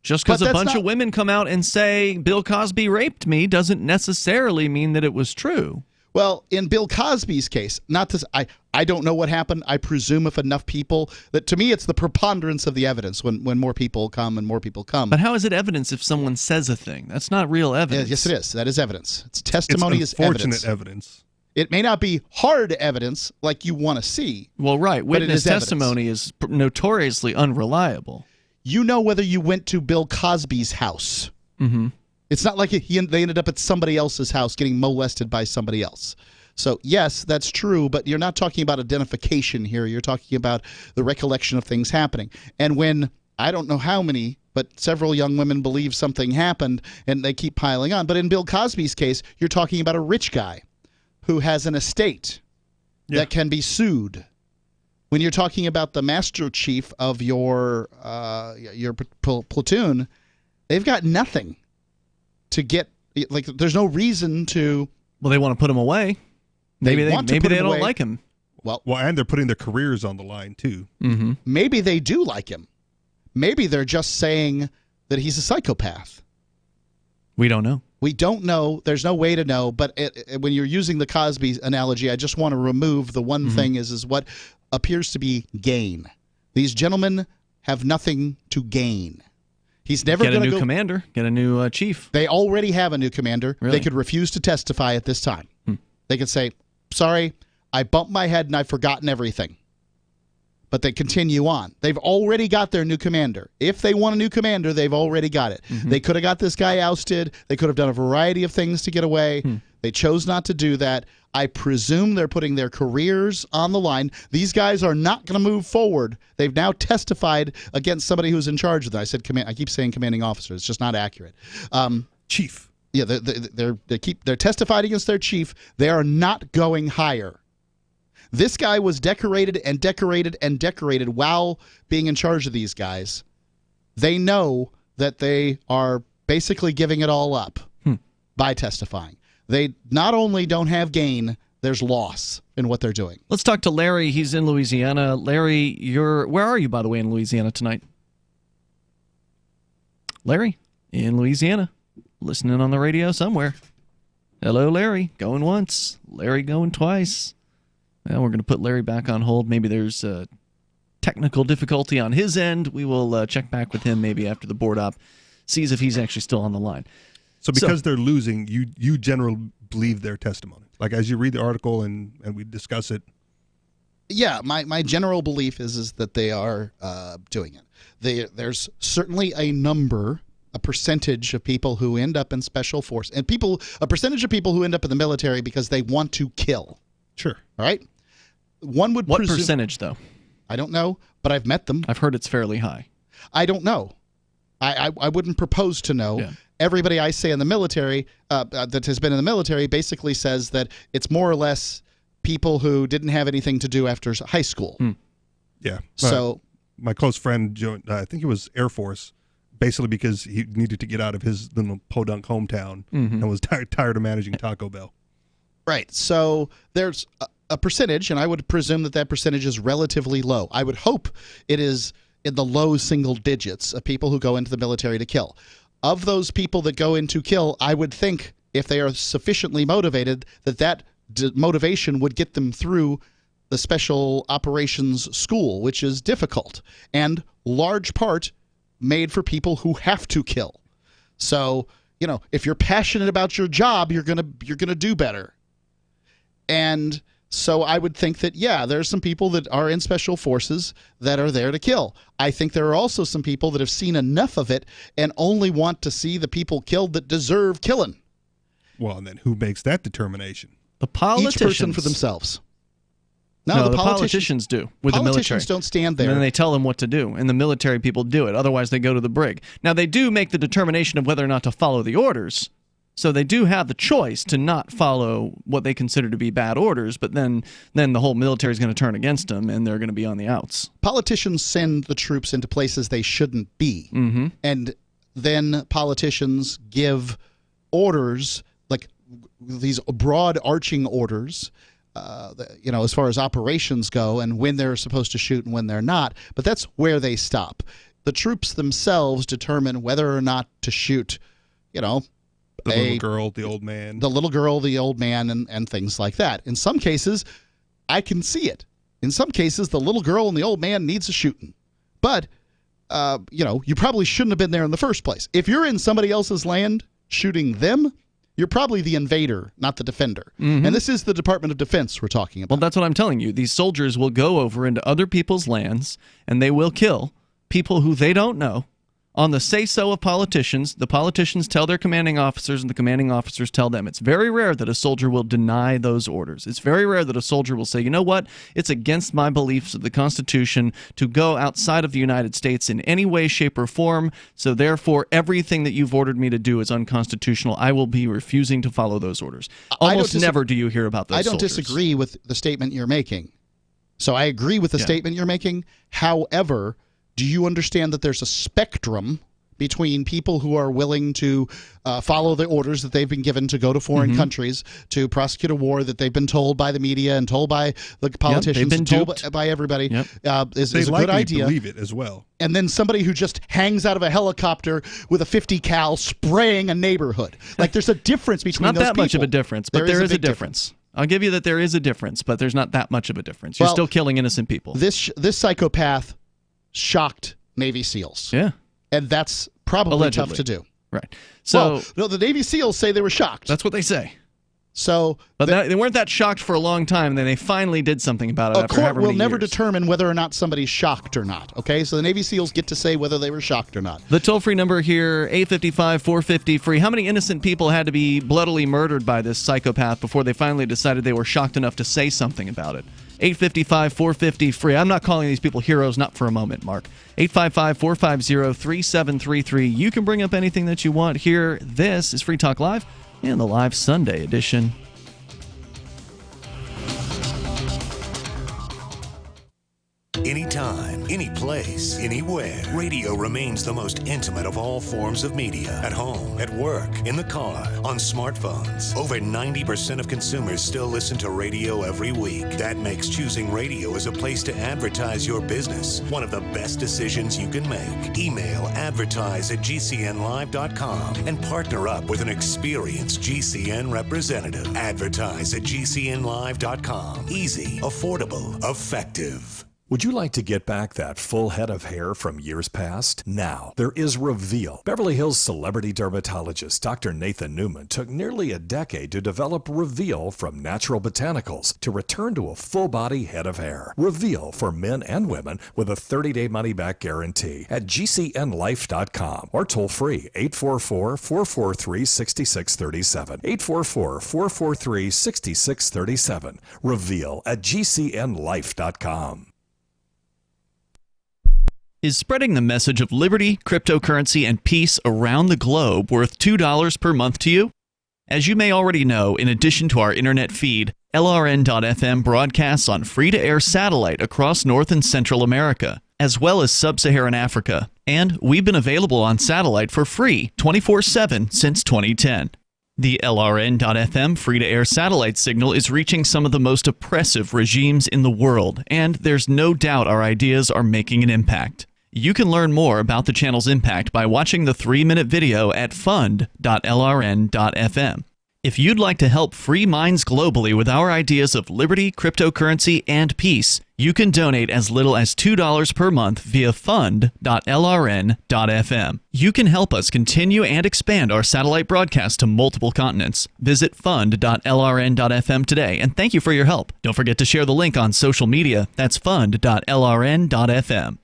Just because a bunch of women come out and say Bill Cosby raped me doesn't necessarily mean that it was true. Well, in Bill Cosby's case, I don't know what happened. I presume if enough people, that to me it's the preponderance of the evidence when more people come and more people come. But how is it evidence if someone says a thing? That's not real evidence. Yes, it is. That is evidence. It's testimony is evidence. Unfortunate evidence. It may not be hard evidence like you want to see. Well, right. Witness evidence. Testimony is notoriously unreliable. You know whether you went to Bill Cosby's house. Mm-hmm. It's not like they ended up at somebody else's house getting molested by somebody else. So, yes, that's true, but you're not talking about identification here. You're talking about the recollection of things happening. And when, I don't know how many, but several young women believe something happened, and they keep piling on. But in Bill Cosby's case, you're talking about a rich guy who has an estate that can be sued. When you're talking about the master chief of your platoon, they've got nothing to get. Like, there's no reason to. Well, they want to put him away. Maybe they don't like him. Well, and they're putting their careers on the line too. Mm-hmm. Maybe they do like him. Maybe they're just saying that he's a psychopath. We don't know. We don't know. There's no way to know. But when you're using the Cosby analogy, I just want to remove the one thing is what appears to be gain. These gentlemen have nothing to gain. He's never going to get a new commander, get a new chief. They already have a new commander. Really? They could refuse to testify at this time. They could say, sorry, I bumped my head and I've forgotten everything. But they continue on. They've already got their new commander. If they want a new commander, they've already got it. They could have got this guy ousted. They could have done a variety of things to get away. They chose not to do that. I presume they're putting their careers on the line. These guys are not going to move forward. They've now testified against somebody who's in charge of them. I keep saying commanding officer. It's just not accurate. Chief. Yeah, they're testified against their chief. They are not going higher. This guy was decorated and decorated and decorated while being in charge of these guys. They know that they are basically giving it all up by testifying. They not only don't have gain, there's loss in what they're doing. Let's talk to Larry. He's in Louisiana. Larry, where are you, by the way, in Louisiana tonight? Larry, in Louisiana, listening on the radio somewhere. Hello, Larry. Going once. Larry going twice. Well, we're going to put Larry back on hold. Maybe there's a technical difficulty on his end. We will check back with him maybe after the board op, sees if he's actually still on the line. So because they're losing, you generally believe their testimony. Like as you read the article and we discuss it. Yeah, my general belief is that they are doing it. There's certainly a percentage of people who end up in special force, and a percentage of people who end up in the military because they want to kill. Sure. All right? One would What presume, percentage, though? I don't know, but I've met them. I've heard it's fairly high. I don't know. I wouldn't propose to know. Yeah. Everybody I say in the military that has been in the military basically says that it's more or less people who didn't have anything to do after high school. Yeah. So my close friend joined, I think it was Air Force, basically because he needed to get out of his little podunk hometown and was tired of managing Taco Bell. Right. So there's a percentage, and I would presume that percentage is relatively low. I would hope it is in the low single digits of people who go into the military to kill. Of those people that go in to kill, I would think if they are sufficiently motivated that motivation would get them through the special operations school, which is difficult and large part made for people who have to kill. So, if you're passionate about your job, you're gonna do better. And so I would think that, there's some people that are in special forces that are there to kill. I think there are also some people that have seen enough of it and only want to see the people killed that deserve killing. Well, and then who makes that determination? The politicians. Each person for themselves. No, the politicians do with the military. Politicians don't stand there. And then they tell them what to do, and the military people do it. Otherwise, they go to the brig. Now, they do make the determination of whether or not to follow the orders. So they do have the choice to not follow what they consider to be bad orders, but then the whole military is going to turn against them, and they're going to be on the outs. Politicians send the troops into places they shouldn't be, and then politicians give orders, like these broad arching orders, as far as operations go, and when they're supposed to shoot and when they're not. But that's where they stop. The troops themselves determine whether or not to shoot, the little girl, the old man. The little girl, the old man, and things like that. In some cases, I can see it. In some cases, the little girl and the old man needs a shooting. But, you probably shouldn't have been there in the first place. If you're in somebody else's land shooting them, you're probably the invader, not the defender. And this is the Department of Defense we're talking about. Well, that's what I'm telling you. These soldiers will go over into other people's lands, and they will kill people who they don't know. On the say-so of politicians, the politicians tell their commanding officers, and the commanding officers tell them. It's very rare that a soldier will deny those orders. It's very rare that a soldier will say, you know what, it's against my beliefs of the Constitution to go outside of the United States in any way, shape, or form, so therefore everything that you've ordered me to do is unconstitutional. I will be refusing to follow those orders. Almost never do you hear about those soldiers. I don't disagree with the statement you're making. So I agree with the statement you're making. However, do you understand that there's a spectrum between people who are willing to follow the orders that they've been given to go to foreign countries to prosecute a war that they've been told by the media and told by the politicians and told by everybody is a good idea. Believe it as well. And then somebody who just hangs out of a helicopter with a 50 cal spraying a neighborhood. Like, there's a difference between those people. Not that much of a difference, but there is a difference. I'll give you that there is a difference, but there's not that much of a difference. You're still killing innocent people. This psychopath shocked Navy SEALs. Yeah. And that's probably allegedly tough to do. Right. So the Navy SEALs say they were shocked. That's what they say. So, but they weren't that shocked for a long time, and then they finally did something about it after however many years. A court will never determine whether or not somebody's shocked or not, okay? So the Navy SEALs get to say whether they were shocked or not. The toll-free number here, 855-450-FREE. How many innocent people had to be bloodily murdered by this psychopath before they finally decided they were shocked enough to say something about it? 855-450-FREE. I'm not calling these people heroes, not for a moment, Mark. 855-450-3733. You can bring up anything that you want here. This is Free Talk Live in the live Sunday edition. Anytime, any place, anywhere, radio remains the most intimate of all forms of media. At home, at work, in the car, on smartphones. Over 90% of consumers still listen to radio every week. That makes choosing radio as a place to advertise your business one of the best decisions you can make. Email advertise@gcnlive.com and partner up with an experienced GCN representative. Advertise@gcnlive.com. Easy, affordable, effective. Would you like to get back that full head of hair from years past? Now, there is Reveal. Beverly Hills celebrity dermatologist Dr. Nathan Newman took nearly a decade to develop Reveal from natural botanicals to return to a full-body head of hair. Reveal for men and women with a 30-day money-back guarantee at gcnlife.com or toll-free 844-443-6637. 844-443-6637. Reveal at gcnlife.com. Is spreading the message of liberty, cryptocurrency, and peace around the globe worth $2 per month to you? As you may already know, in addition to our internet feed, LRN.FM broadcasts on free-to-air satellite across North and Central America, as well as Sub-Saharan Africa. And we've been available on satellite for free 24/7 since 2010. The LRN.FM free-to-air satellite signal is reaching some of the most oppressive regimes in the world, and there's no doubt our ideas are making an impact. You can learn more about the channel's impact by watching the 3-minute video at fund.lrn.fm. If you'd like to help free minds globally with our ideas of liberty, cryptocurrency, and peace, you can donate as little as $2 per month via fund.lrn.fm. You can help us continue and expand our satellite broadcast to multiple continents. Visit fund.lrn.fm today, and thank you for your help. Don't forget to share the link on social media. That's fund.lrn.fm.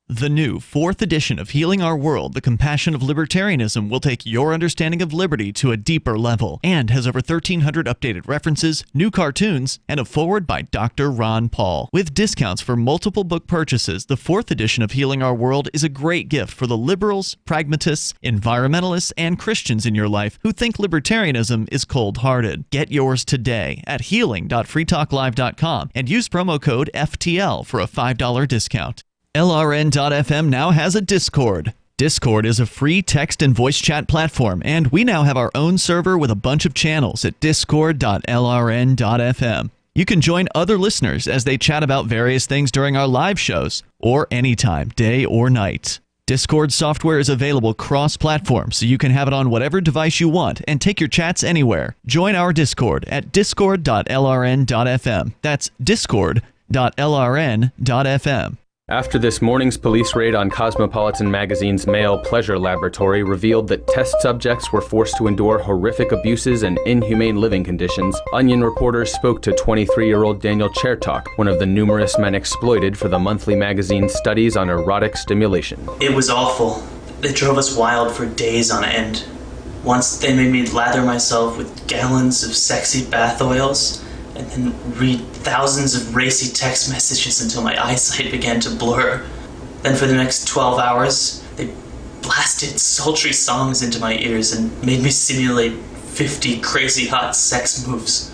The new 4th edition of Healing Our World, The Compassion of Libertarianism, will take your understanding of liberty to a deeper level and has over 1,300 updated references, new cartoons, and a foreword by Dr. Ron Paul. With discounts for multiple book purchases, the 4th edition of Healing Our World is a great gift for the liberals, pragmatists, environmentalists, and Christians in your life who think libertarianism is cold-hearted. Get yours today at healing.freetalklive.com and use promo code FTL for a $5 discount. LRN.FM now has a Discord. Discord is a free text and voice chat platform, and we now have our own server with a bunch of channels at discord.lrn.fm. You can join other listeners as they chat about various things during our live shows, or anytime, day or night. Discord software is available cross-platform, so you can have it on whatever device you want and take your chats anywhere. Join our Discord at discord.lrn.fm. That's discord.lrn.fm. After this morning's police raid on Cosmopolitan magazine's male pleasure laboratory revealed that test subjects were forced to endure horrific abuses and inhumane living conditions, Onion reporters spoke to 23-year-old Daniel Chertok, one of the numerous men exploited for the monthly magazine's studies on erotic stimulation. It was awful. They drove us wild for days on end. Once they made me lather myself with gallons of sexy bath oils, and then read thousands of racy text messages until my eyesight began to blur. Then for the next 12 hours, they blasted sultry songs into my ears and made me simulate 50 crazy hot sex moves.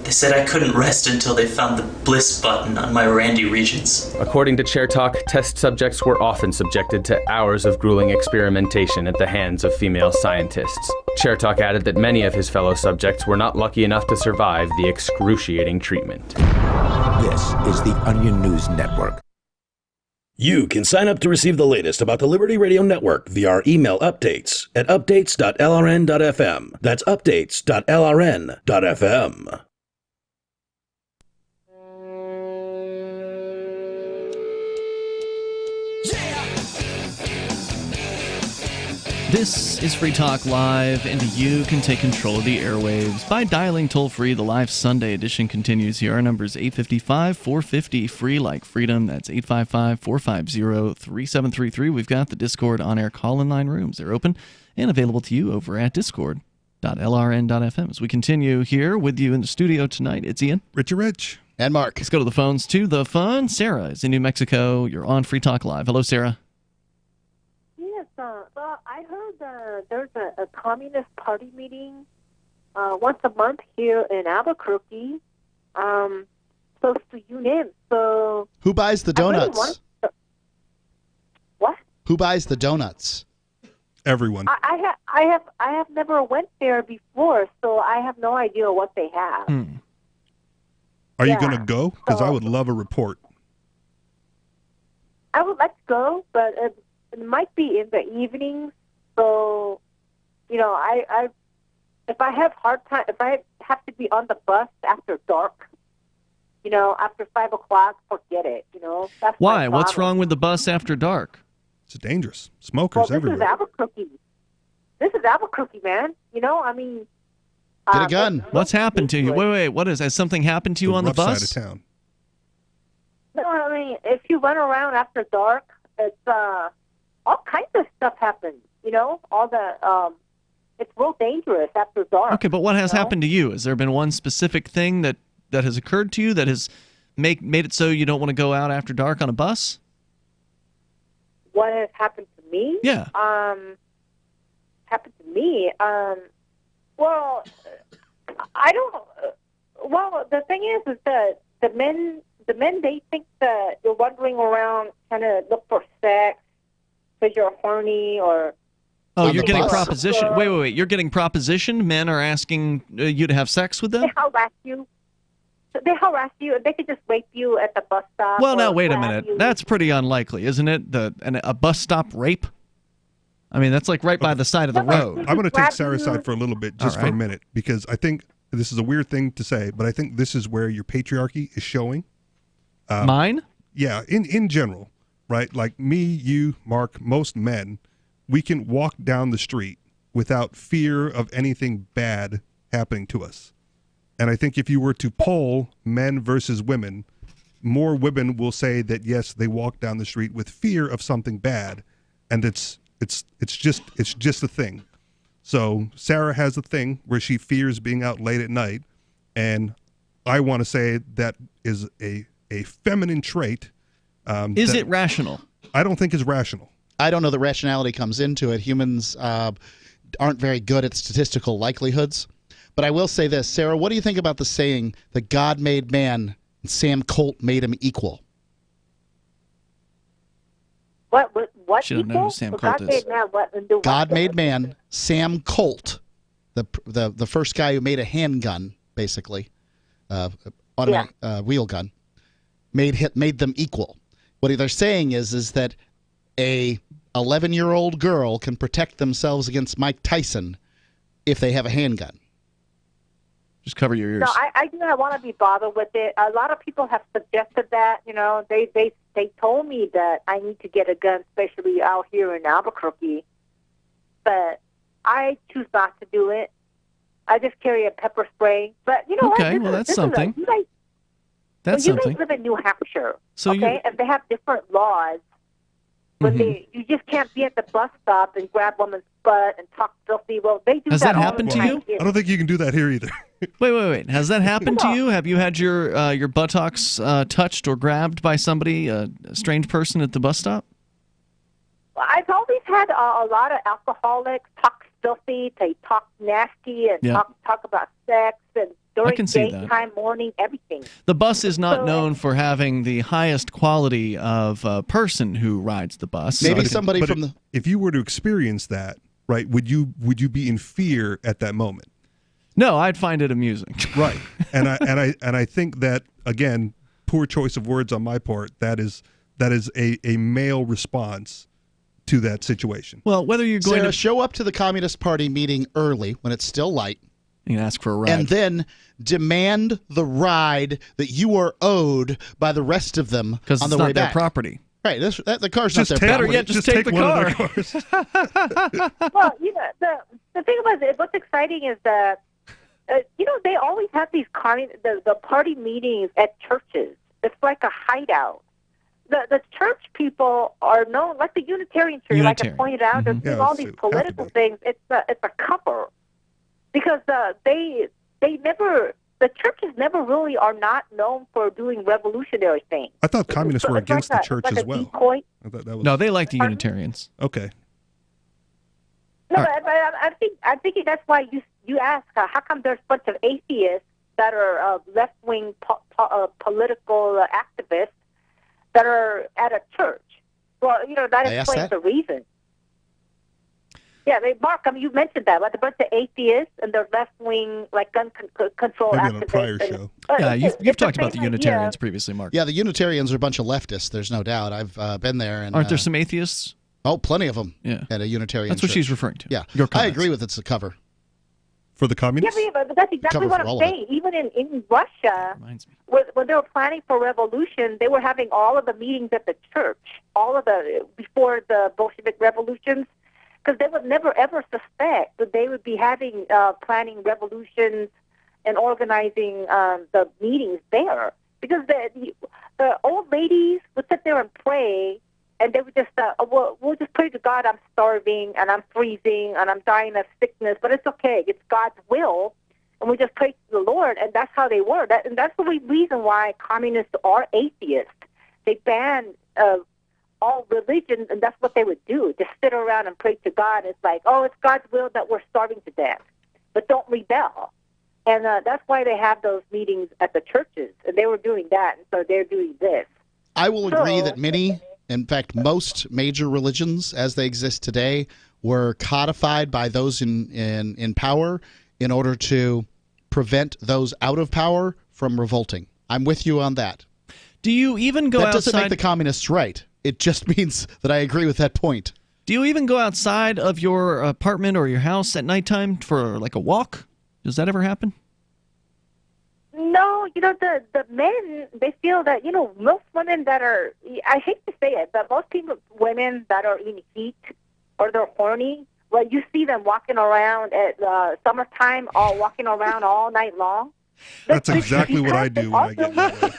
They said I couldn't rest until they found the bliss button on my randy regions. According to Chertok, test subjects were often subjected to hours of grueling experimentation at the hands of female scientists. Chertok added that many of his fellow subjects were not lucky enough to survive the excruciating treatment. This is the Onion News Network. You can sign up to receive the latest about the Liberty Radio Network via our email updates at updates.lrn.fm. That's updates.lrn.fm. This is Free Talk Live, and you can take control of the airwaves by dialing toll-free. The live Sunday edition continues here. Our number is 855-450, free like freedom. That's 855-450-3733. We've got the Discord on-air call-in line rooms. They're open and available to you over at discord.lrn.fm. As we continue here with you in the studio tonight, it's Ian. Richie Rich. And Mark. Let's go to the phones to the phone. Sarah is in New Mexico. You're on Free Talk Live. Hello, Sarah. Well, I heard there's a Communist Party meeting once a month here in Albuquerque. Supposed to unite. So who buys the donuts? What? Who buys the donuts? Everyone. I have never went there before, so I have no idea what they have. Are you going to go? Because I would love a report. I would like to go, but it might be in the evenings. So, if I have hard time, if I have to be on the bus after dark, after 5 o'clock, forget it. That's why? What's wrong with the bus after dark? It's dangerous. Smokers everywhere. This is Albuquerque, man. Get a gun. What's happened to you? Wait. Has something happened to you on the bus? Side of town. No, if you run around after dark, it's all kinds of stuff happens. It's real dangerous after dark. Okay, but what has happened to you? Has there been one specific thing that has occurred to you that has made it so you don't want to go out after dark on a bus? what has happened to me? Yeah. Happened to me? Well, I don't. Well, the thing is that the men they think that you're wandering around trying to look for sex because you're horny or. Oh, you're getting proposition. Wait. You're getting proposition? Men are asking you to have sex with them? They harass you. They harass you. They could just rape you at the bus stop. Well, now, wait a minute. That's pretty unlikely, isn't it? A bus stop rape? I mean, that's like right by the side of the road. I'm going to take Sarah's side for a little bit, just for a minute, because I think this is a weird thing to say, but I think this is where your patriarchy is showing. Mine? Yeah, in general, right? Like me, you, Mark, most men, we can walk down the street without fear of anything bad happening to us. And I think if you were to poll men versus women, more women will say that yes, they walk down the street with fear of something bad, and it's just a thing. So Sarah has a thing where she fears being out late at night, and I want to say that is a feminine trait. Is it rational? I don't think it's rational. I don't know that rationality comes into it. Humans aren't very good at statistical likelihoods. But I will say this, Sarah, what do you think about the saying that God made man and Sam Colt made him equal? What she don't know who Sam Colt is. God made man, Sam Colt, the first guy who made a handgun, basically, automatic wheel gun, made them equal. What they're saying is that a 11-year-old girl can protect themselves against Mike Tyson if they have a handgun. Just cover your ears. No, I do not want to be bothered with it. A lot of people have suggested that. You know, they told me that I need to get a gun, especially out here in Albuquerque. But I choose not to do it. I just carry a pepper spray. But you know okay, what? Well, that's something. You guys live in New Hampshire, so okay? And they have different laws. When you just can't be at the bus stop and grab woman's butt and talk filthy. Well, they do Has that happened to you? I don't think you can do that here either. Wait. Has that happened to you? Have you had your buttocks touched or grabbed by somebody, a strange person at the bus stop? Well, I've always had a lot of alcoholics talk filthy, they talk nasty, and talk about sex and during daytime, morning, everything. The bus is not known for having the highest quality of person who rides the bus. Maybe somebody from the. If you were to experience that, right, would you be in fear at that moment? No, I'd find it amusing. Right, and I think that again, poor choice of words on my part. That is a male response to that situation. Well, whether you're going to show up to the Communist Party meeting early when it's still light. You can ask for a ride. And then demand the ride that you are owed by the rest of them on the way back. Because it's not their property. Right. The car's just not their property. Better yet, just take the car. Well, you know, the thing about it, what's exciting is that, you know, they always have these the party meetings at churches. It's like a hideout. The church people are known, like the Unitarian church, like I pointed out, they're doing all these political things. It's a cover. Because the churches never really are not known for doing revolutionary things. I thought communists were against the church as well. I thought that was... No, they like the Unitarians. Okay. No, but I'm thinking that's why you ask how come there's a bunch of atheists that are left-wing political activists that are at a church. Well, you know, that explains the reason. Yeah, Mark, I mean, you mentioned that, like a bunch of atheists and they're left-wing, like gun control activists. Maybe on a prior show. Yeah, you've talked about the Unitarians previously, Mark. Yeah, the Unitarians are a bunch of leftists. There's no doubt. I've been there. And aren't there some atheists? Oh, plenty of them. Yeah, at a Unitarian. That's what church. she's referring to. Yeah, your I agree with it's a cover for the communists. Yeah, but that's exactly what I'm saying. Even in Russia, when they were planning for revolution, they were having all of the meetings at the church, before the Bolshevik revolutions. Because they would never, ever suspect that they would be having planning revolutions and organizing the meetings there. Because the old ladies would sit there and pray, and they would just, we'll just pray to God, I'm starving, and I'm freezing, and I'm dying of sickness, but it's okay. It's God's will, and we just pray to the Lord, and that's how they were. And that's the reason why communists are atheists. They ban all religions, and that's what they would do, just sit around and pray to God. It's like, oh, it's God's will that we're starving to death, but don't rebel. And that's why they have those meetings at the churches, and they were doing that, and so they're doing this. I will agree that many, in fact, most major religions as they exist today were codified by those in power in order to prevent those out of power from revolting. I'm with you on that. Do you even go outside? That doesn't make the communists right. It just means that I agree with that point. Do you even go outside of your apartment or your house at nighttime for like a walk? Does that ever happen? No, the men, they feel that, most women that are, I hate to say it, but most women that are in heat or they're horny, well, you see them walking around at summertime, walking around all night long. That's exactly what I do when I get my way.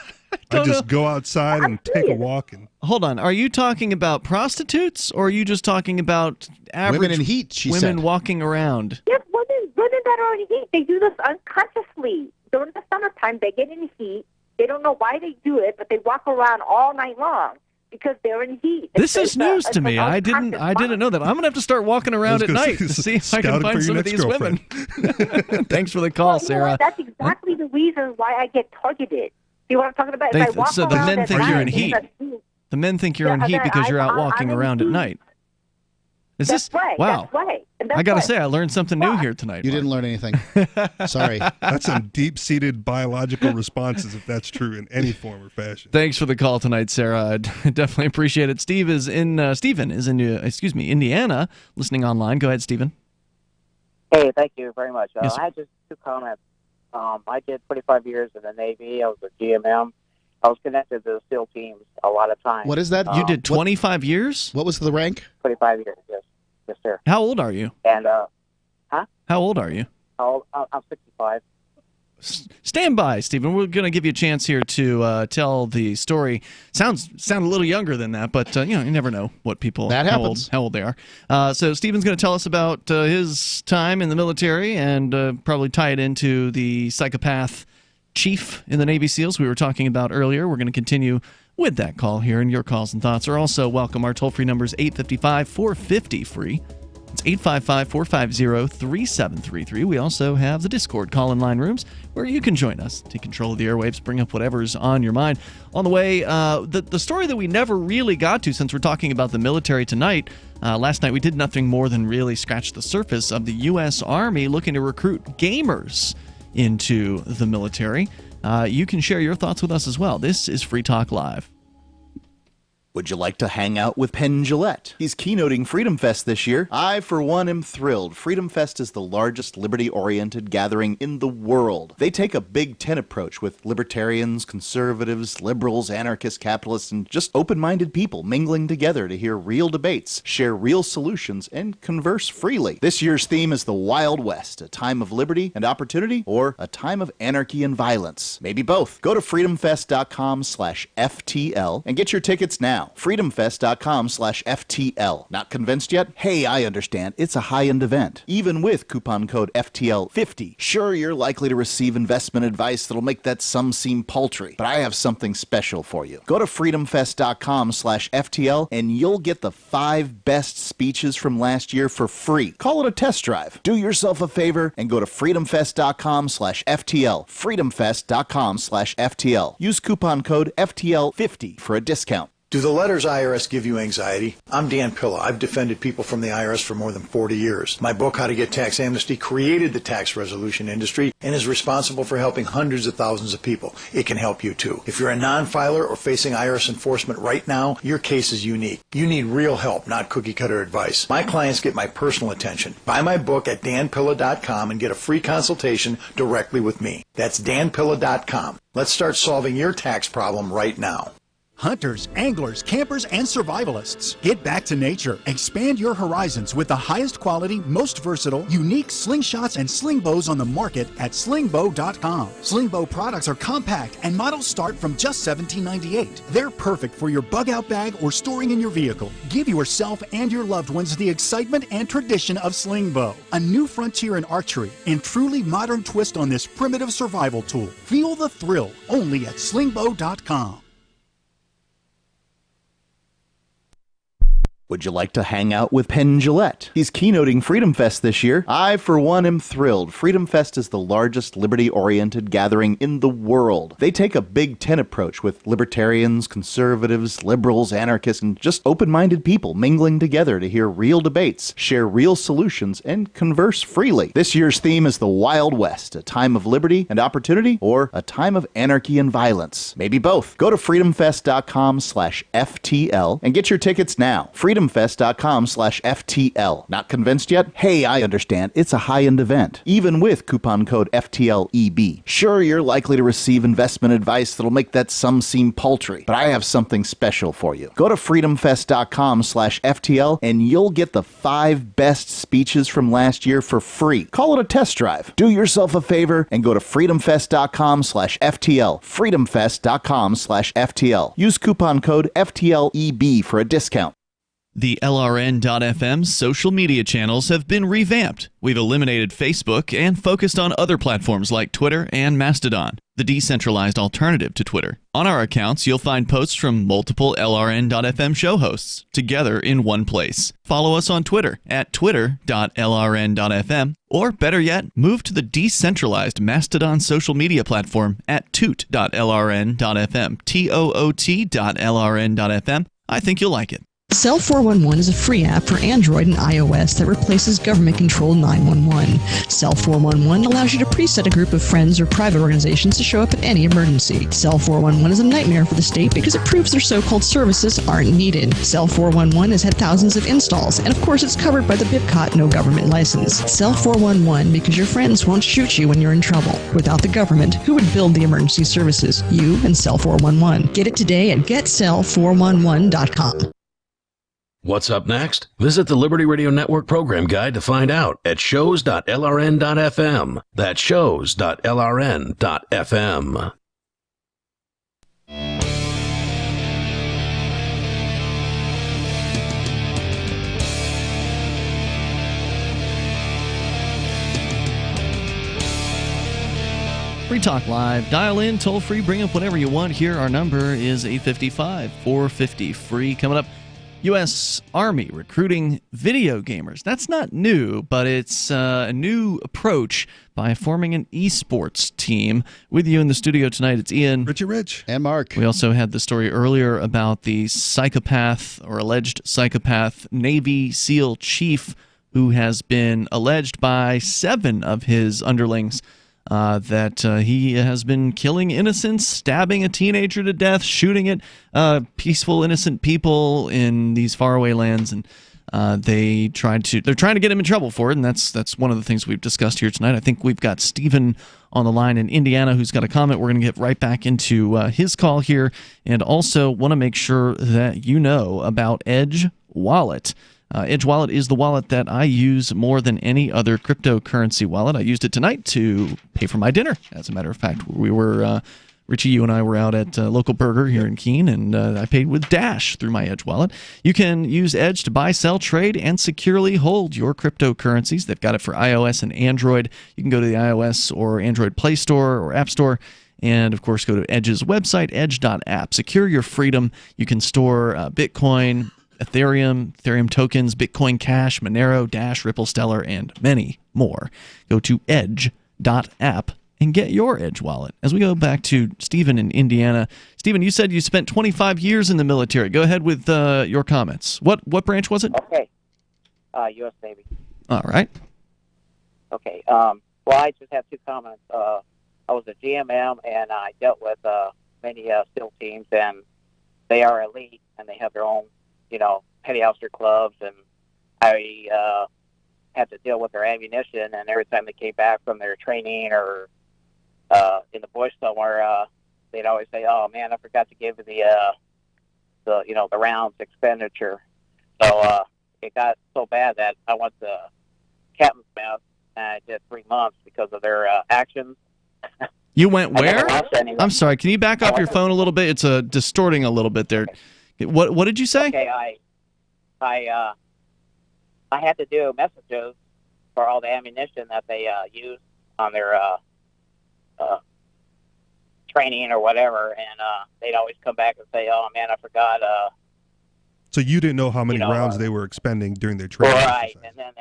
I just go outside and take a walk. And hold on, are you talking about prostitutes, or are you just talking about average women in heat? Women walking around. Yes, women that are in heat. They do this unconsciously during the summertime. They get in heat. They don't know why they do it, but they walk around all night long because they're in heat. This is news to me. I didn't know that. I'm gonna have to start walking around at night to see if I can find some of these women. Thanks for the call, Sarah. That's exactly the reason why I get targeted. See what I'm talking about? So the men think you're in heat. The men think you're in heat because you're out walking around at night. That's right. Wow. That's right. I got to say, I learned something new here tonight. You didn't learn anything. Sorry. That's some deep-seated biological responses, if that's true, in any form or fashion. Thanks for the call tonight, Sarah. I definitely appreciate it. Steven is in Indiana, listening online. Go ahead, Steven. Hey, thank you very much. Yes, I had just two comments. I did 25 years in the Navy. I was a GMM. I was connected to the SEAL teams a lot of times. What is that? You did 25 years? What was the rank? 25 years, yes. Yes, sir. How old are you? And, How old are you? I'm 65. Stand by, Stephen. We're going to give you a chance here to tell the story. Sound a little younger than that, but you never know what people how old they are. So Stephen's going to tell us about his time in the military and probably tie it into the psychopath chief in the Navy SEALs we were talking about earlier. We're going to continue with that call here, and your calls and thoughts are also welcome. Our toll-free number is 855-450-FREE. It's 855-450-3733. We also have the Discord call-in line rooms where you can join us, take control of the airwaves, bring up whatever's on your mind. On the way, the story that we never really got to, since we're talking about the military tonight, last night we did nothing more than really scratch the surface of the U.S. Army looking to recruit gamers into the military. You can share your thoughts with us as well. This is Free Talk Live. Would you like to hang out with Penn Jillette? He's keynoting Freedom Fest this year. I, for one, am thrilled. Freedom Fest is the largest liberty-oriented gathering in the world. They take a Big Ten approach with libertarians, conservatives, liberals, anarchists, capitalists, and just open-minded people mingling together to hear real debates, share real solutions, and converse freely. This year's theme is the Wild West, a time of liberty and opportunity, or a time of anarchy and violence. Maybe both. Go to freedomfest.com/FTL and get your tickets now. freedomfest.com/FTL. Not convinced yet? Hey, I understand. It's a high-end event. Even with coupon code FTL50. Sure, you're likely to receive investment advice that'll make that sum seem paltry, but I have something special for you. Go to freedomfest.com/FTL and you'll get the 5 best speeches from last year for free. Call it a test drive. Do yourself a favor and go to freedomfest.com/FTL. freedomfest.com/FTL. Use coupon code FTL50 for a discount. Do the letters IRS give you anxiety? I'm Dan Pilla. I've defended people from the IRS for more than 40 years. My book, How to Get Tax Amnesty, created the tax resolution industry and is responsible for helping hundreds of thousands of people. It can help you too. If you're a non-filer or facing IRS enforcement right now, your case is unique. You need real help, not cookie-cutter advice. My clients get my personal attention. Buy my book at danpilla.com and get a free consultation directly with me. That's danpilla.com. Let's start solving your tax problem right now. Hunters, anglers, campers, and survivalists. Get back to nature. Expand your horizons with the highest quality, most versatile, unique slingshots and sling bows on the market at slingbow.com. Slingbow products are compact and models start from just $17.98. They're perfect for your bug out bag or storing in your vehicle. Give yourself and your loved ones the excitement and tradition of Slingbow. A new frontier in archery and truly modern twist on this primitive survival tool. Feel the thrill only at slingbow.com. Would you like to hang out with Penn Jillette? He's keynoting Freedom Fest this year. I, for one, am thrilled. Freedom Fest is the largest liberty-oriented gathering in the world. They take a Big Ten approach with libertarians, conservatives, liberals, anarchists, and just open-minded people mingling together to hear real debates, share real solutions, and converse freely. This year's theme is the Wild West, a time of liberty and opportunity, or a time of anarchy and violence. Maybe both. Go to freedomfest.com/FTL and get your tickets now. freedomfest.com/FTL. Not convinced yet? Hey, I understand. It's a high-end event, even with coupon code FTLEB. Sure, you're likely to receive investment advice that'll make that sum seem paltry, but I have something special for you. Go to freedomfest.com/FTL and you'll get the 5 best speeches from last year for free. Call it a test drive. Do yourself a favor and go to freedomfest.com/FTL. freedomfest.com/FTL. Use coupon code FTLEB for a discount. The LRN.FM social media channels have been revamped. We've eliminated Facebook and focused on other platforms like Twitter and Mastodon, the decentralized alternative to Twitter. On our accounts, you'll find posts from multiple LRN.FM show hosts together in one place. Follow us on Twitter at twitter.lrn.fm, or better yet, move to the decentralized Mastodon social media platform at toot.lrn.fm, toot.lrn.fm. I think you'll like it. Cell 411 is a free app for Android and iOS that replaces government-controlled 911. Cell 411 allows you to preset a group of friends or private organizations to show up at any emergency. Cell 411 is a nightmare for the state because it proves their so-called services aren't needed. Cell 411 has had thousands of installs, and of course it's covered by the BIPCOT no government license. Cell 411 because your friends won't shoot you when you're in trouble. Without the government, who would build the emergency services? You and Cell 411. Get it today at getcell411.com. What's up next? Visit the Liberty Radio Network program guide to find out at shows.lrn.fm. That's shows.lrn.fm. Free Talk Live. Dial in, toll free, bring up whatever you want here. Our number is 855-450-FREE. Coming up, U.S. Army recruiting video gamers. That's not new, but it's a new approach by forming an esports team. With you in the studio tonight, it's Ian. Richie Rich. And Mark. We also had the story earlier about the psychopath or alleged psychopath Navy SEAL chief who has been alleged by 7 of his underlings that he has been killing innocents, stabbing a teenager to death, shooting at peaceful, innocent people in these faraway lands, and they're trying to get him in trouble for it, and that's one of the things we've discussed here tonight. I think we've got Stephen on the line in Indiana who's got a comment. We're going to get right back into his call here, and also want to make sure that you know about Edge Wallet. Edge Wallet is the wallet that I use more than any other cryptocurrency wallet. I used it tonight to pay for my dinner. As a matter of fact, we were Richie, you and I were out at a local burger here in Keene, and I paid with Dash through my Edge wallet. You can use Edge to buy, sell, trade, and securely hold your cryptocurrencies. They've got it for iOS and Android. You can go to the iOS or Android Play Store or App Store, and, of course, go to Edge's website, edge.app. Secure your freedom. You can store Bitcoin, Ethereum tokens, Bitcoin Cash, Monero, Dash, Ripple, Stellar, and many more. Go to edge.app and get your Edge wallet. As we go back to Stephen in Indiana. Stephen, you said you spent 25 years in the military. Go ahead with your comments. What branch was it? Okay. U.S. Navy. All right. Okay. Well, I just have 2 comments. I was a GMM, and I dealt with many SEAL teams, and they are elite, and they have their own petty officer clubs, and I had to deal with their ammunition, and every time they came back from their training or in the bush somewhere, they'd always say, "Oh man, I forgot to give the rounds expenditure." So it got so bad that I went to captain's mess, and I did 3 months because of their actions. You went where? I'm sorry. Can you back up your phone a little bit? It's distorting a little bit there. Okay. What did you say? Okay, I had to do messages for all the ammunition that they use on their training or whatever, and they'd always come back and say, "Oh man, I forgot So you didn't know how many rounds they were expending during their training? Right, and then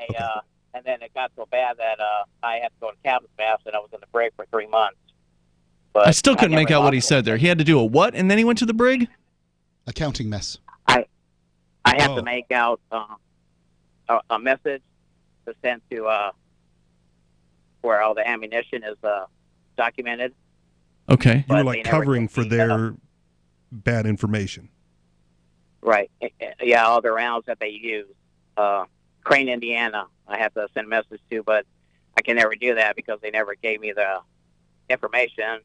and then it got so bad that I had to go to cabin fast, and I was in the brig for 3 months. But I still couldn't make out what he said there. He had to do a what, and then he went to the brig? Accounting mess. I have to make out a message to send to where all the ammunition is documented. Okay. You were like covering for their bad information. Right. Yeah, all the rounds that they use. Crane, Indiana, I have to send a message to, but I can never do that because they never gave me the information.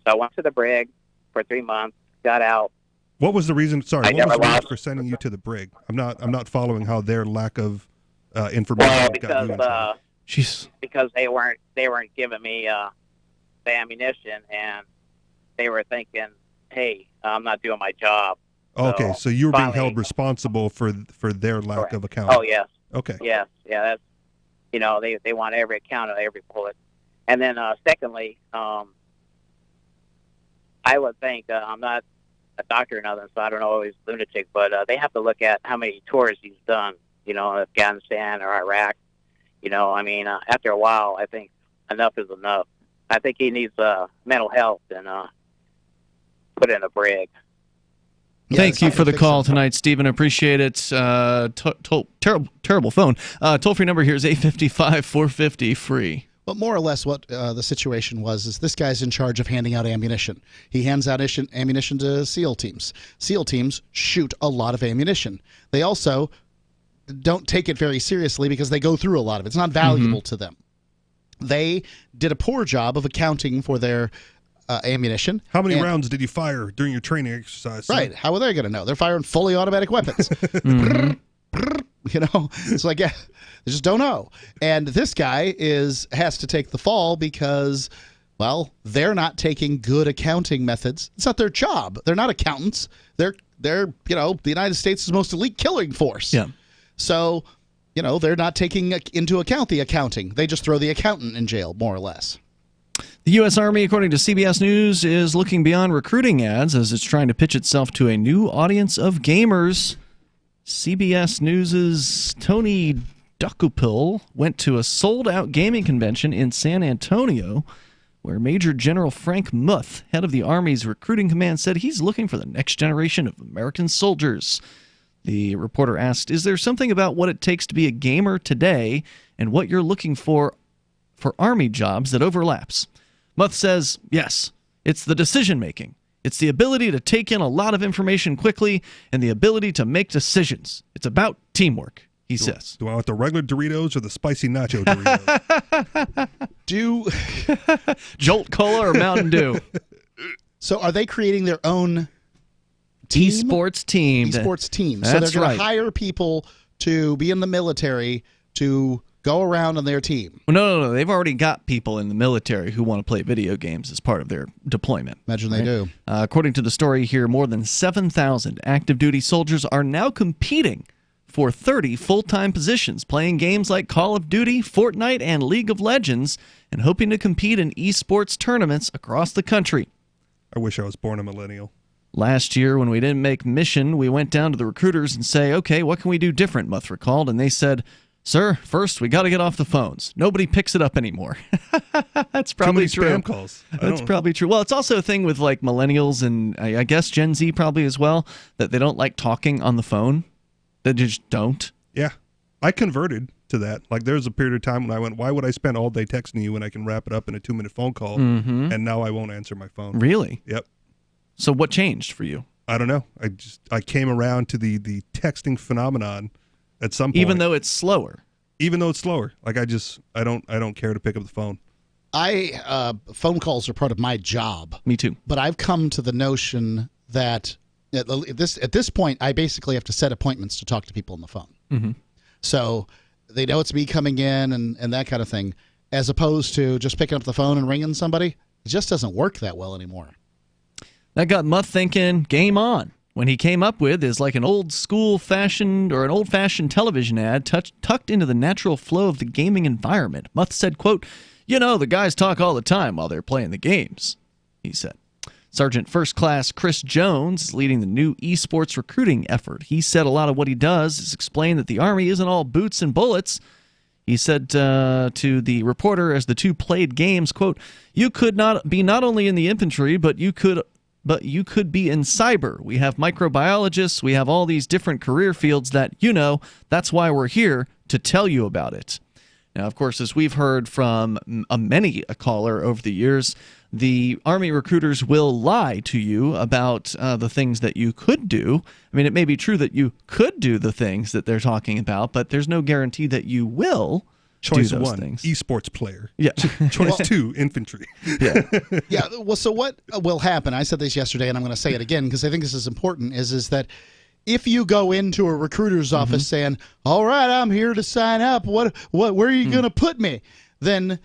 So I went to the brig for 3 months, got out. What was the reason? Sorry, what was the reason for sending you to the brig? I'm not following how their lack of information. Well, got you in trouble. Because they weren't giving me the ammunition, and they were thinking, "Hey, I'm not doing my job." Okay, so you were being held responsible for their lack of accounting. Oh yes. Okay. Yes, yeah. That's they want every account of every bullet, and then secondly, I would think I'm not a doctor or nothing, so I don't know he's lunatic, but they have to look at how many tours he's done, in Afghanistan or Iraq. I mean, after a while, I think enough is enough. I think he needs mental health and put in a brig. Thank you for the call tonight, Stephen. Appreciate it. Terrible phone. Toll-free number here is 855-450-FREE. But more or less what the situation was is this guy's in charge of handing out ammunition. He hands out ammunition to SEAL teams. SEAL teams shoot a lot of ammunition. They also don't take it very seriously because they go through a lot of it. It's not valuable to them. They did a poor job of accounting for their ammunition. How many rounds did you fire during your training exercise? Right. How are they going to know? They're firing fully automatic weapons. It's like, yeah, they just don't know. And this guy has to take the fall because, well, they're not taking good accounting methods. It's not their job. They're not accountants. They're the United States' most elite killing force. Yeah. So, they're not taking into account the accounting. They just throw the accountant in jail, more or less. The U.S. Army, according to CBS News, is looking beyond recruiting ads as it's trying to pitch itself to a new audience of gamers. CBS News' Tony Duckupil went to a sold-out gaming convention in San Antonio where Major General Frank Muth, head of the Army's recruiting command, said he's looking for the next generation of American soldiers. The reporter asked, is there something about what it takes to be a gamer today and what you're looking for Army jobs that overlaps? Muth says, yes, it's the decision-making. It's the ability to take in a lot of information quickly and the ability to make decisions. It's about teamwork, he says. Do I want the regular Doritos or the spicy nacho Doritos? Jolt Cola or Mountain Dew? So are they creating their own team? Esports team. Esports team. That's so they're going right. to hire people to be in the military to go around on their team. Well, no. They've already got people in the military who want to play video games as part of their deployment. Imagine they do. According to the story here, more than 7,000 active duty soldiers are now competing for 30 full-time positions, playing games like Call of Duty, Fortnite, and League of Legends, and hoping to compete in esports tournaments across the country. I wish I was born a millennial. Last year, when we didn't make mission, we went down to the recruiters and say, okay, what can we do different, Muth recalled, and they said, sir, first we got to get off the phones. Nobody picks it up anymore. That's probably Too many true. Spam calls. That's probably true. Well, it's also a thing with like millennials and I guess Gen Z probably as well, that they don't like talking on the phone. They just don't. Yeah. I converted to that. Like there was a period of time when I went, why would I spend all day texting you when I can wrap it up in a 2-minute phone call? Mm-hmm. And now I won't answer my phone. Really? Yep. So what changed for you? I don't know. I came around to the texting phenomenon at some point. Even though it's slower. Like I don't care to pick up the phone. Phone calls are part of my job. Me too. But I've come to the notion that at this point, I basically have to set appointments to talk to people on the phone. Mm-hmm. So they know it's me coming in and that kind of thing, as opposed to just picking up the phone and ringing somebody. It just doesn't work that well anymore. That got Muth thinking, game on. When he came up with is like an old-fashioned television ad tucked into the natural flow of the gaming environment. Muth said, quote, the guys talk all the time while they're playing the games, he said. Sergeant First Class Chris Jones is leading the new esports recruiting effort. He said a lot of what he does is explain that the Army isn't all boots and bullets. He said to the reporter as the two played games, quote, "You could not be not only in the infantry, but you could be in cyber. We have microbiologists. We have all these different career fields that, that's why we're here to tell you about it." Now, of course, as we've heard from many a caller over the years, the Army recruiters will lie to you about the things that you could do. I mean, it may be true that you could do the things that they're talking about, but there's no guarantee that you will Choice do those 1, things. esports player. Yeah. Choice 2, infantry. Yeah. Yeah. Well, so what will happen? I said this yesterday, and I'm going to say it again because I think this is important. Is that if you go into a recruiter's office saying, "All right, I'm here to sign up. Where are you going to put me?" Then,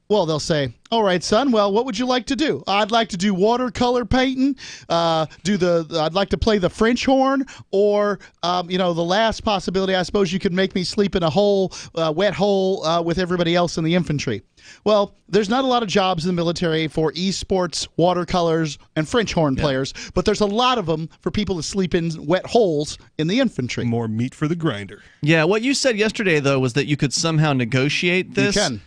well, they'll say, "All right, son. Well, what would you like to do?" "I'd like to do watercolor painting. I'd like to play the French horn, or the last possibility, I suppose you could make me sleep in a hole, wet hole, with everybody else in the infantry." Well, there's not a lot of jobs in the military for esports, watercolors, and French horn players, but there's a lot of them for people to sleep in wet holes in the infantry. More meat for the grinder. Yeah, what you said yesterday, though, was that you could somehow negotiate this. You can.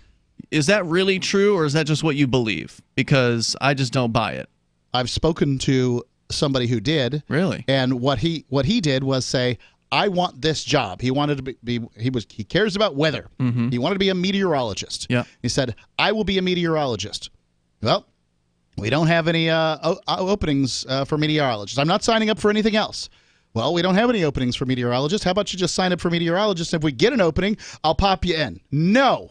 Is that really true, or is that just what you believe? Because I just don't buy it. I've spoken to somebody who did. Really? And what he did was say, "I want this job." He wanted to he cares about weather. He wanted to be a meteorologist. Yeah. He said, "I will be a meteorologist." Well, we don't have any openings for meteorologists. I'm not signing up for anything else. Well, we don't have any openings for meteorologists. How about you just sign up for meteorologists? If we get an opening, I'll pop you in. No.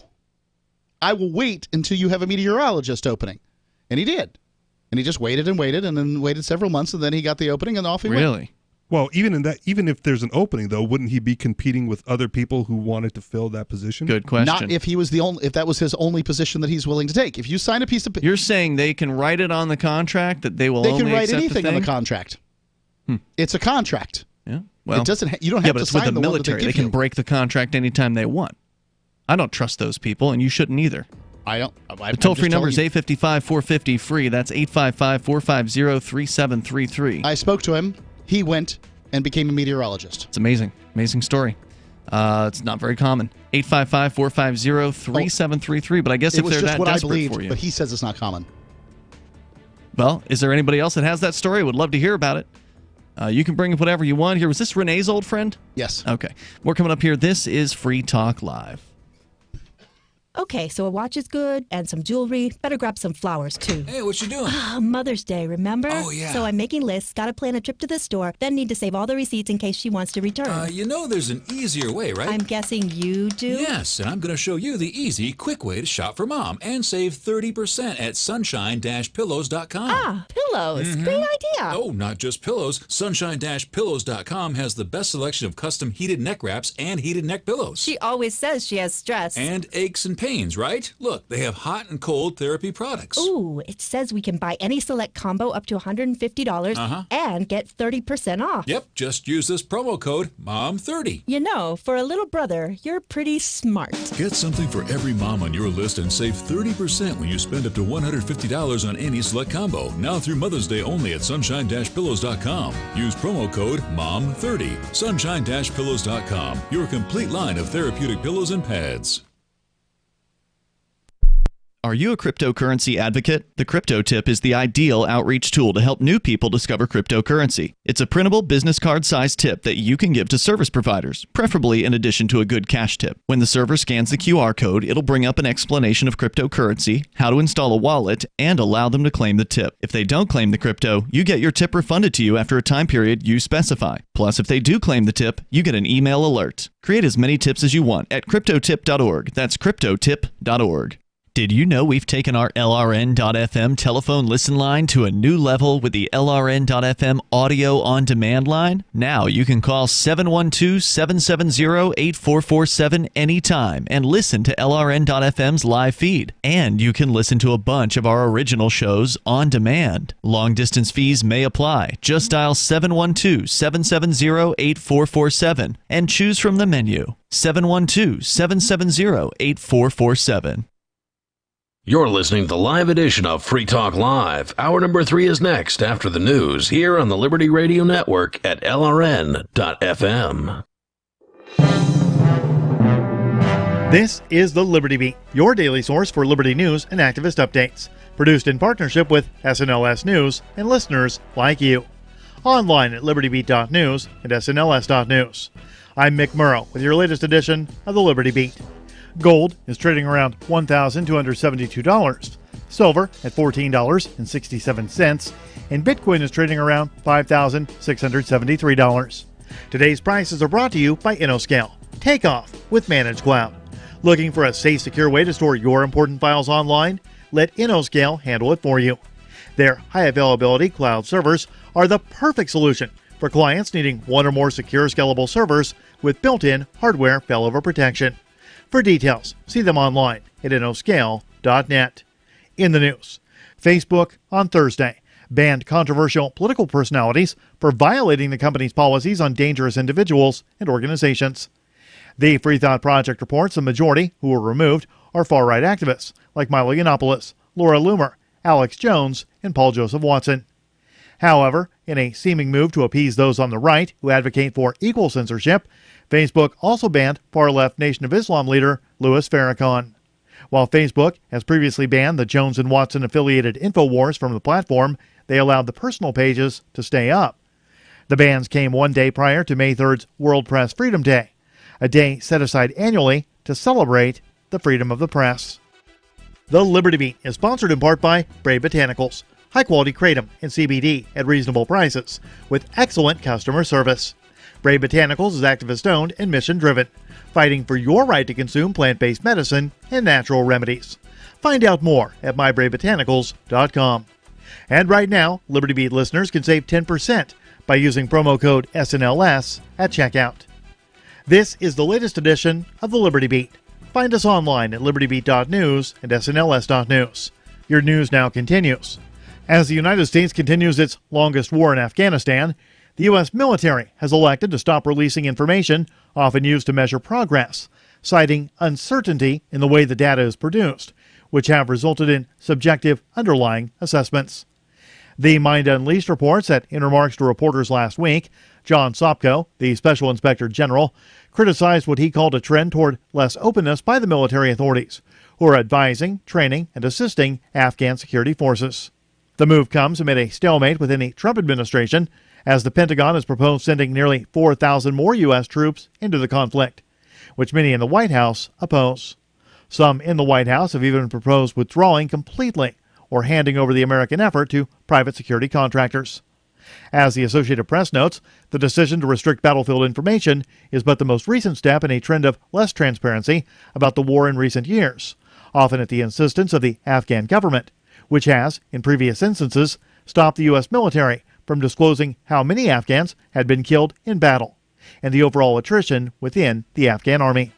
I will wait until you have a meteorologist opening. And he did. And he just waited and waited and then waited several months, and then he got the opening, and off he went. Really? Well, even if there's an opening, though, wouldn't he be competing with other people who wanted to fill that position? Good question. Not if he was if that was his only position that he's willing to take. If you sign a piece of You're saying they can write it on the contract that they will only can write accept anything the on thing? the contract. It's a contract. Yeah. Well, it doesn't you don't have but to it's sign with the one that military. they They give can you. break the contract anytime they want. I don't trust those people, and you shouldn't either. I don't. The toll-free number is 855-450-FREE. That's 855-450-3733. I spoke to him. He went and became a meteorologist. It's amazing. Amazing story. It's not very common. 855-450-3733. But I guess if they're that desperate for you. But he says it's not common. Well, is there anybody else that has that story? Would love to hear about it. You can bring up whatever you want here. Was this Renee's old friend? Yes. Okay. More coming up here. This is Free Talk Live. Okay, so a watch is good, and some jewelry. Better grab some flowers, too. Hey, what you doing? Mother's Day, remember? Oh, yeah. So I'm making lists, gotta plan a trip to the store, then need to save all the receipts in case she wants to return. There's an easier way, right? I'm guessing you do? Yes, and I'm going to show you the easy, quick way to shop for Mom and save 30% at sunshine-pillows.com. Ah, pillows. Great idea. Oh, not just pillows. Sunshine-pillows.com has the best selection of custom heated neck wraps and heated neck pillows. She always says she has stress. And aches and pains, right? Look, they have hot and cold therapy products. Ooh, it says we can buy any select combo up to $150 and get 30% off. Yep, just use this promo code MOM30. You know, for a little brother, you're pretty smart. Get something for every mom on your list and save 30% when you spend up to $150 on any select combo. Now through Mother's Day only at sunshine-pillows.com. Use promo code MOM30. Sunshine-pillows.com. Your complete line of therapeutic pillows and pads. Are you a cryptocurrency advocate? The Crypto Tip is the ideal outreach tool to help new people discover cryptocurrency. It's a printable business card-sized tip that you can give to service providers, preferably in addition to a good cash tip. When the server scans the QR code, it'll bring up an explanation of cryptocurrency, how to install a wallet, and allow them to claim the tip. If they don't claim the crypto, you get your tip refunded to you after a time period you specify. Plus, if they do claim the tip, you get an email alert. Create as many tips as you want at cryptotip.org. That's cryptotip.org. Did you know we've taken our LRN.FM telephone listen line to a new level with the LRN.FM audio on demand line? Now you can call 712-770-8447 anytime and listen to LRN.FM's live feed. And you can listen to a bunch of our original shows on demand. Long distance fees may apply. Just dial 712-770-8447 and choose from the menu. 712-770-8447. You're listening to the live edition of Free Talk Live. Hour number 3 is next after the news here on the Liberty Radio Network at LRN.FM. This is the Liberty Beat, your daily source for Liberty news and activist updates. Produced in partnership with SNLS News and listeners like you. Online at libertybeat.news and snls.news. I'm Mick Murrow with your latest edition of the Liberty Beat. Gold is trading around $1,272, silver at $14.67, and Bitcoin is trading around $5,673. Today's prices are brought to you by InnoScale. Take off with Managed Cloud. Looking for a safe, secure way to store your important files online? Let InnoScale handle it for you. Their high-availability cloud servers are the perfect solution for clients needing one or more secure, scalable servers with built-in hardware failover protection. For details, see them online at innoscale.net. In the news, Facebook on Thursday banned controversial political personalities for violating the company's policies on dangerous individuals and organizations. The Free Thought Project reports the majority who were removed are far-right activists like Milo Yiannopoulos, Laura Loomer, Alex Jones, and Paul Joseph Watson. However, in a seeming move to appease those on the right who advocate for equal censorship, Facebook also banned far-left Nation of Islam leader Louis Farrakhan. While Facebook has previously banned the Jones and Watson-affiliated InfoWars from the platform, they allowed the personal pages to stay up. The bans came one day prior to May 3rd's World Press Freedom Day, a day set aside annually to celebrate the freedom of the press. The Liberty Beat is sponsored in part by Brave Botanicals, high-quality kratom and CBD at reasonable prices with excellent customer service. Brave Botanicals is activist-owned and mission-driven, fighting for your right to consume plant-based medicine and natural remedies. Find out more at mybravebotanicals.com. And right now, Liberty Beat listeners can save 10% by using promo code SNLS at checkout. This is the latest edition of the Liberty Beat. Find us online at libertybeat.news and snls.news. Your news now continues. As the United States continues its longest war in Afghanistan, the U.S. military has elected to stop releasing information often used to measure progress, citing uncertainty in the way the data is produced, which have resulted in subjective underlying assessments. The Mind Unleashed reports that in remarks to reporters last week, John Sopko, the Special Inspector General, criticized what he called a trend toward less openness by the military authorities, who are advising, training, and assisting Afghan security forces. The move comes amid a stalemate within the Trump administration, as the Pentagon has proposed sending nearly 4,000 more U.S. troops into the conflict, which many in the White House oppose. Some in the White House have even proposed withdrawing completely or handing over the American effort to private security contractors. As the Associated Press notes, the decision to restrict battlefield information is but the most recent step in a trend of less transparency about the war in recent years, often at the insistence of the Afghan government, which has, in previous instances, stopped the U.S. military from disclosing how many Afghans had been killed in battle and the overall attrition within the Afghan army.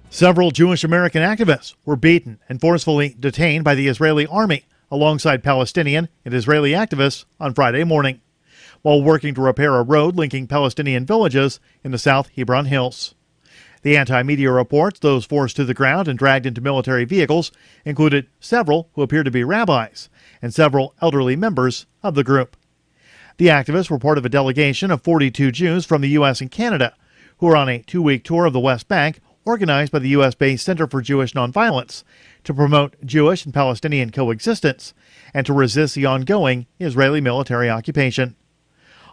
Several Jewish American activists were beaten and forcefully detained by the Israeli army alongside Palestinian and Israeli activists on Friday morning, while working to repair a road linking Palestinian villages in the South Hebron Hills. The anti-media reports those forced to the ground and dragged into military vehicles included several who appear to be rabbis and several elderly members of the group. The activists were part of a delegation of 42 Jews from the U.S. and Canada who were on a 2-week tour of the West Bank organized by the U.S.-based Center for Jewish Nonviolence to promote Jewish and Palestinian coexistence and to resist the ongoing Israeli military occupation.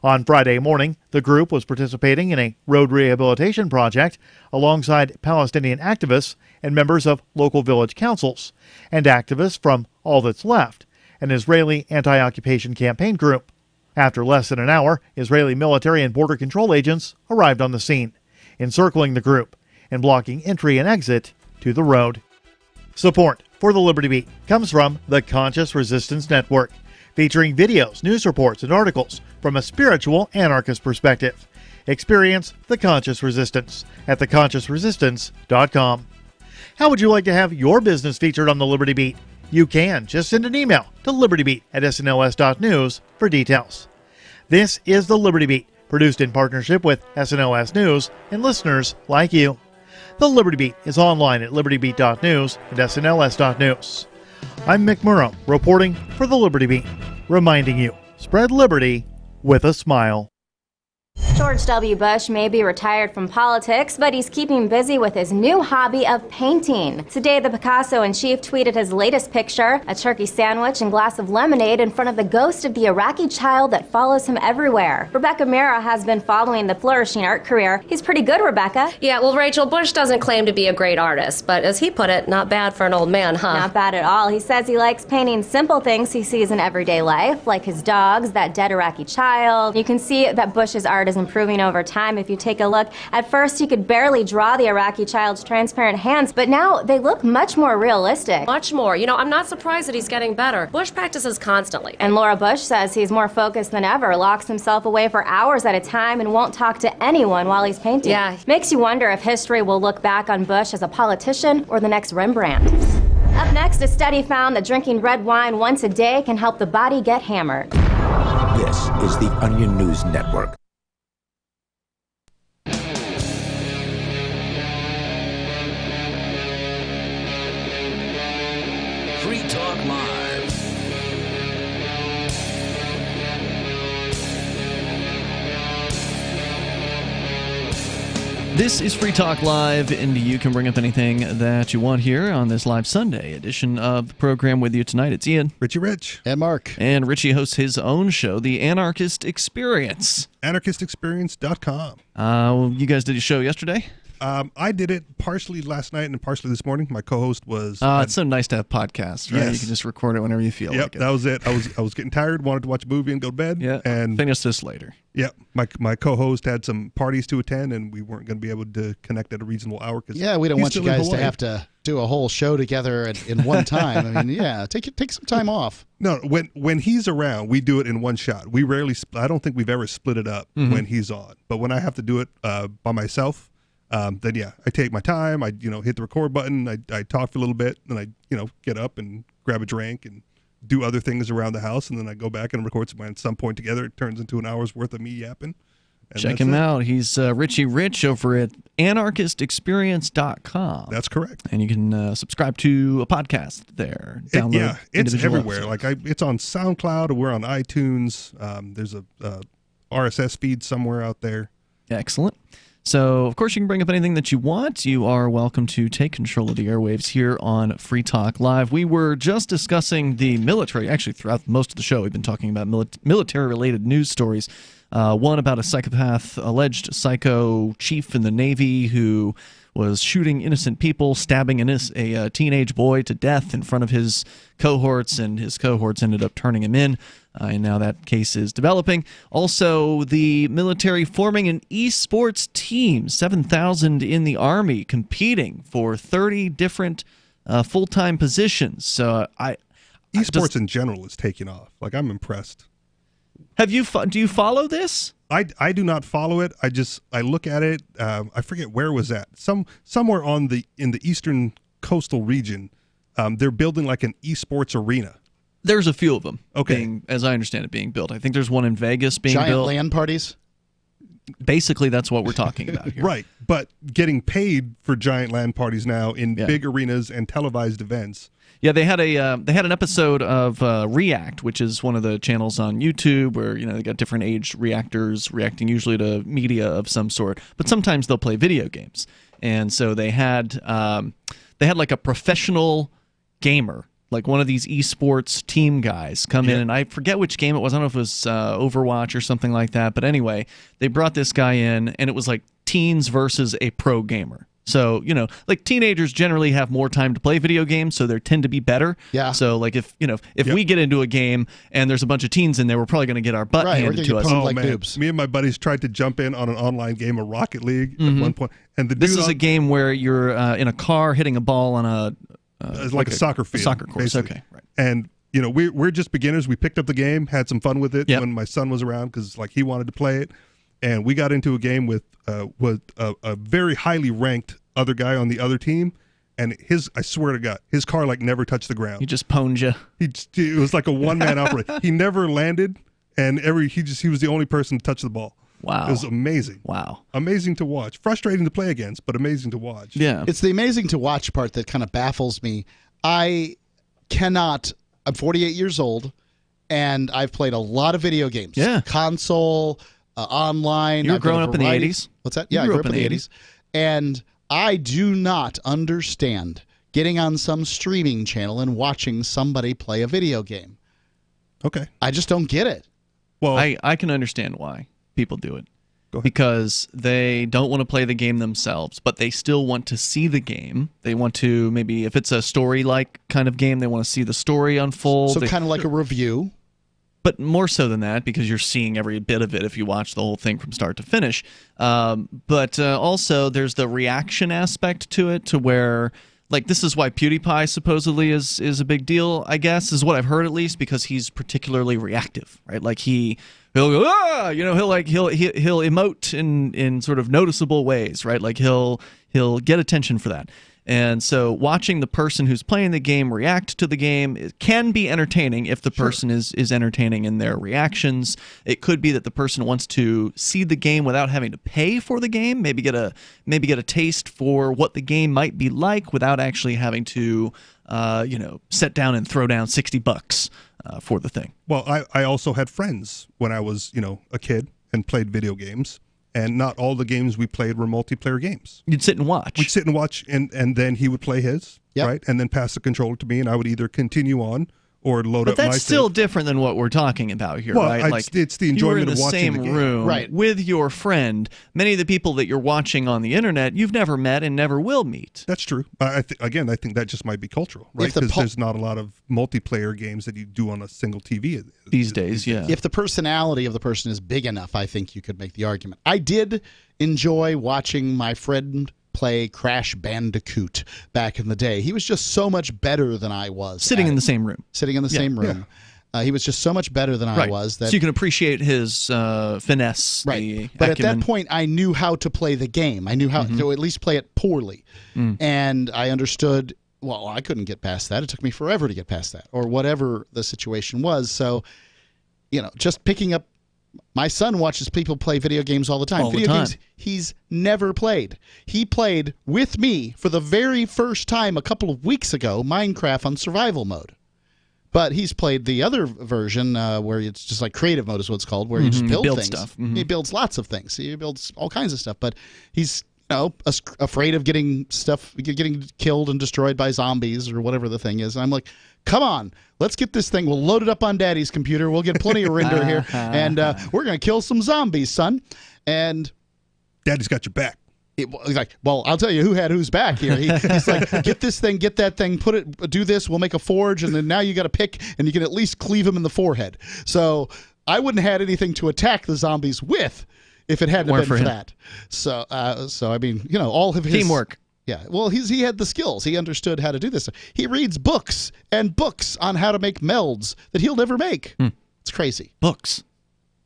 On Friday morning, the group was participating in a road rehabilitation project alongside Palestinian activists and members of local village councils and activists from All That's Left, an Israeli anti-occupation campaign group. After less than an hour, Israeli military and border control agents arrived on the scene, encircling the group and blocking entry and exit to the road. Support for the Liberty Beat comes from the Conscious Resistance Network, featuring videos, news reports, and articles from a spiritual anarchist perspective. Experience the Conscious Resistance at theconsciousresistance.com. How would you like to have your business featured on the Liberty Beat? You can just send an email to libertybeat@snls.news for details. This is the Liberty Beat, produced in partnership with SNLS News and listeners like you. The Liberty Beat is online at libertybeat.news and snls.news. I'm Mick Murrow, reporting for the Liberty Beat, reminding you, spread liberty with a smile. George W. Bush may be retired from politics, but he's keeping busy with his new hobby of painting. Today, the Picasso-in-chief tweeted his latest picture, a turkey sandwich and glass of lemonade in front of the ghost of the Iraqi child that follows him everywhere. Rebecca Mera has been following the flourishing art career. He's pretty good, Rebecca. Yeah, well, Rachel, Bush doesn't claim to be a great artist, but as he put it, not bad for an old man, huh? Not bad at all. He says he likes painting simple things he sees in everyday life, like his dogs, that dead Iraqi child. You can see that Bush's art is improving over time if you take a look. At first, he could barely draw the Iraqi child's transparent hands, but now they look much more realistic. Much more. You know, I'm not surprised that he's getting better. Bush practices constantly. And Laura Bush says he's more focused than ever, locks himself away for hours at a time and won't talk to anyone while he's painting. Yeah. Makes you wonder if history will look back on Bush as a politician or the next Rembrandt. Up next, a study found that drinking red wine once a day can help the body get hammered. This is the Onion News Network. Free Talk Live. This is Free Talk Live, and you can bring up anything that you want here on this live Sunday edition of the program. With you tonight, it's Ian, Richie Rich, and Mark. And Richie hosts his own show, The Anarchist Experience. AnarchistExperience.com. You guys did a show yesterday? I did it partially last night and partially this morning. My co-host was. It's so nice to have podcasts, right? Yes. You can just record it whenever you feel like it. That was it. I was getting tired, wanted to watch a movie and go to bed. Yeah, and finish this later. Yeah, my co-host had some parties to attend, and we weren't going to be able to connect at a reasonable hour. Yeah, we don't want you guys to have to do a whole show together in one time. I mean, yeah, take some time off. No, when he's around, we do it in one shot. We rarely. I don't think we've ever split it up when he's on. But when I have to do it by myself. Then yeah, I take my time. I hit the record button. I talk for a little bit, then I get up and grab a drink and do other things around the house, and then I go back and record some. At some point together, it turns into an hour's worth of me yapping. Check him out. He's Richie Rich over at AnarchistExperience.com. That's correct. And you can subscribe to a podcast there. Download it's everywhere. episodes. It's on SoundCloud. We're on iTunes. There's a RSS feed somewhere out there. Excellent. So, of course, you can bring up anything that you want. You are welcome to take control of the airwaves here on Free Talk Live. We were just discussing the military. Actually, throughout most of the show, we've been talking about military-related news stories. One about a alleged psycho chief in the Navy who was shooting innocent people, stabbing a teenage boy to death in front of his cohorts, and his cohorts ended up turning him in. And now that case is developing. Also, the military forming an esports team, 7,000 in the Army, competing for 30 different full-time positions. So esports in general is taking off. I'm impressed. Do you follow this? I do not follow it. I look at it. I forget where it was at. Somewhere in the eastern coastal region, they're building like an esports arena. There's a few of them. Okay, as I understand it, being built. I think there's one in Vegas being built. Giant LAN parties. Basically, that's what we're talking about here. Right, but getting paid for giant LAN parties now in big arenas and televised events. Yeah, they had an episode of React, which is one of the channels on YouTube where they got different aged reactors reacting usually to media of some sort, but sometimes they'll play video games. And so they had like a professional gamer, like one of these esports team guys come in, and I forget which game it was. I don't know if it was Overwatch or something like that, but anyway, they brought this guy in, and it was like teens versus a pro gamer. So, like teenagers generally have more time to play video games, so they tend to be better. Yeah. So, like if we get into a game and there's a bunch of teens in there, we're probably going to get our butt handed to us. Oh, man. Boobs. Me and my buddies tried to jump in on an online game of Rocket League at one point. And this is a game where you're in a car hitting a ball on a like a soccer field. A soccer course, basically. Okay. Right. And, we're just beginners. We picked up the game, had some fun with it when my son was around because he wanted to play it. And we got into a game with a very highly ranked other guy on the other team, and I swear to God, his car never touched the ground. He just pwned you. It was like a one-man operation. He never landed, and he was the only person to touch the ball. Wow. It was amazing. Wow. Amazing to watch. Frustrating to play against, but amazing to watch. Yeah. It's the amazing to watch part that kind of baffles me. I'm 48 years old, and I've played a lot of video games. Yeah. Console, online. You were growing up in the 80s? What's that? You Yeah, I grew grew up up in the 80s. And I do not understand getting on some streaming channel and watching somebody play a video game. Okay. I just don't get it. Well, I can understand why people do it. Because they don't want to play the game themselves, but they still want to see the game. They want to, maybe if it's a story-like kind of game, they want to see the story unfold. So kind of like a review. But more so than that, because you're seeing every bit of it if you watch the whole thing from start to finish. But also, there's the reaction aspect to it, to where, like, this is why PewDiePie supposedly is a big deal, I guess, is what I've heard at least, because he's particularly reactive, right? Like he'll go, ah, you know, he'll emote in sort of noticeable ways, right? Like he'll get attention for that. And so watching the person who's playing the game react to the game, it can be entertaining if the person is entertaining in their reactions. It could be that the person wants to see the game without having to pay for the game, maybe get a taste for what the game might be like without actually having to sit down and throw down $60 for the thing. Well, I also had friends when I was, a kid and played video games. And not all the games we played were multiplayer games. You'd sit and watch. We'd sit and watch, and then he would play his, right? And then pass the controller to me, and I would either continue on or load up my But that's still different than what we're talking about here, right? Like, it's the enjoyment of watching the game. You were in the same room right, with your friend. Many of the people that you're watching on the internet, you've never met and never will meet. That's true. I think that just might be cultural, right? Because there's not a lot of multiplayer games that you do on a single TV these days, yeah. If the personality of the person is big enough, I think you could make the argument. I did enjoy watching my friend play Crash Bandicoot back in the day. He was just so much better than I was. Sitting in the same room. Sitting in the same room. Yeah. He was just so much better than I was. So you can appreciate his finesse. Right. But acumen. at that point, I knew how to play the game. I knew how to at least play it poorly. And I understood, well, I couldn't get past that. It took me forever to get past that, or whatever the situation was. So, just picking up. My son watches people play video games all the time. Video games he's never played. He played with me for the very first time a couple of weeks ago, Minecraft on survival mode. But he's played the other version where it's just like creative mode is what it's called, where you just build things. Stuff. He builds lots of things. He builds all kinds of stuff. But he's afraid of getting killed and destroyed by zombies or whatever the thing is. And I'm like, come on, let's get this thing. We'll load it up on Daddy's computer. We'll get plenty of render here, and we're going to kill some zombies, son. And Daddy's got your back. He's like, well, I'll tell you who had who's back here. He's like, get this thing, get that thing, do this. We'll make a forge, and then now you got to pick, and you can at least cleave him in the forehead. So I wouldn't have had anything to attack the zombies with if it hadn't been for that. So I mean, all of his teamwork. Yeah, well, he had the skills. He understood how to do this. He reads books and books on how to make melds that he'll never make. It's crazy. Books.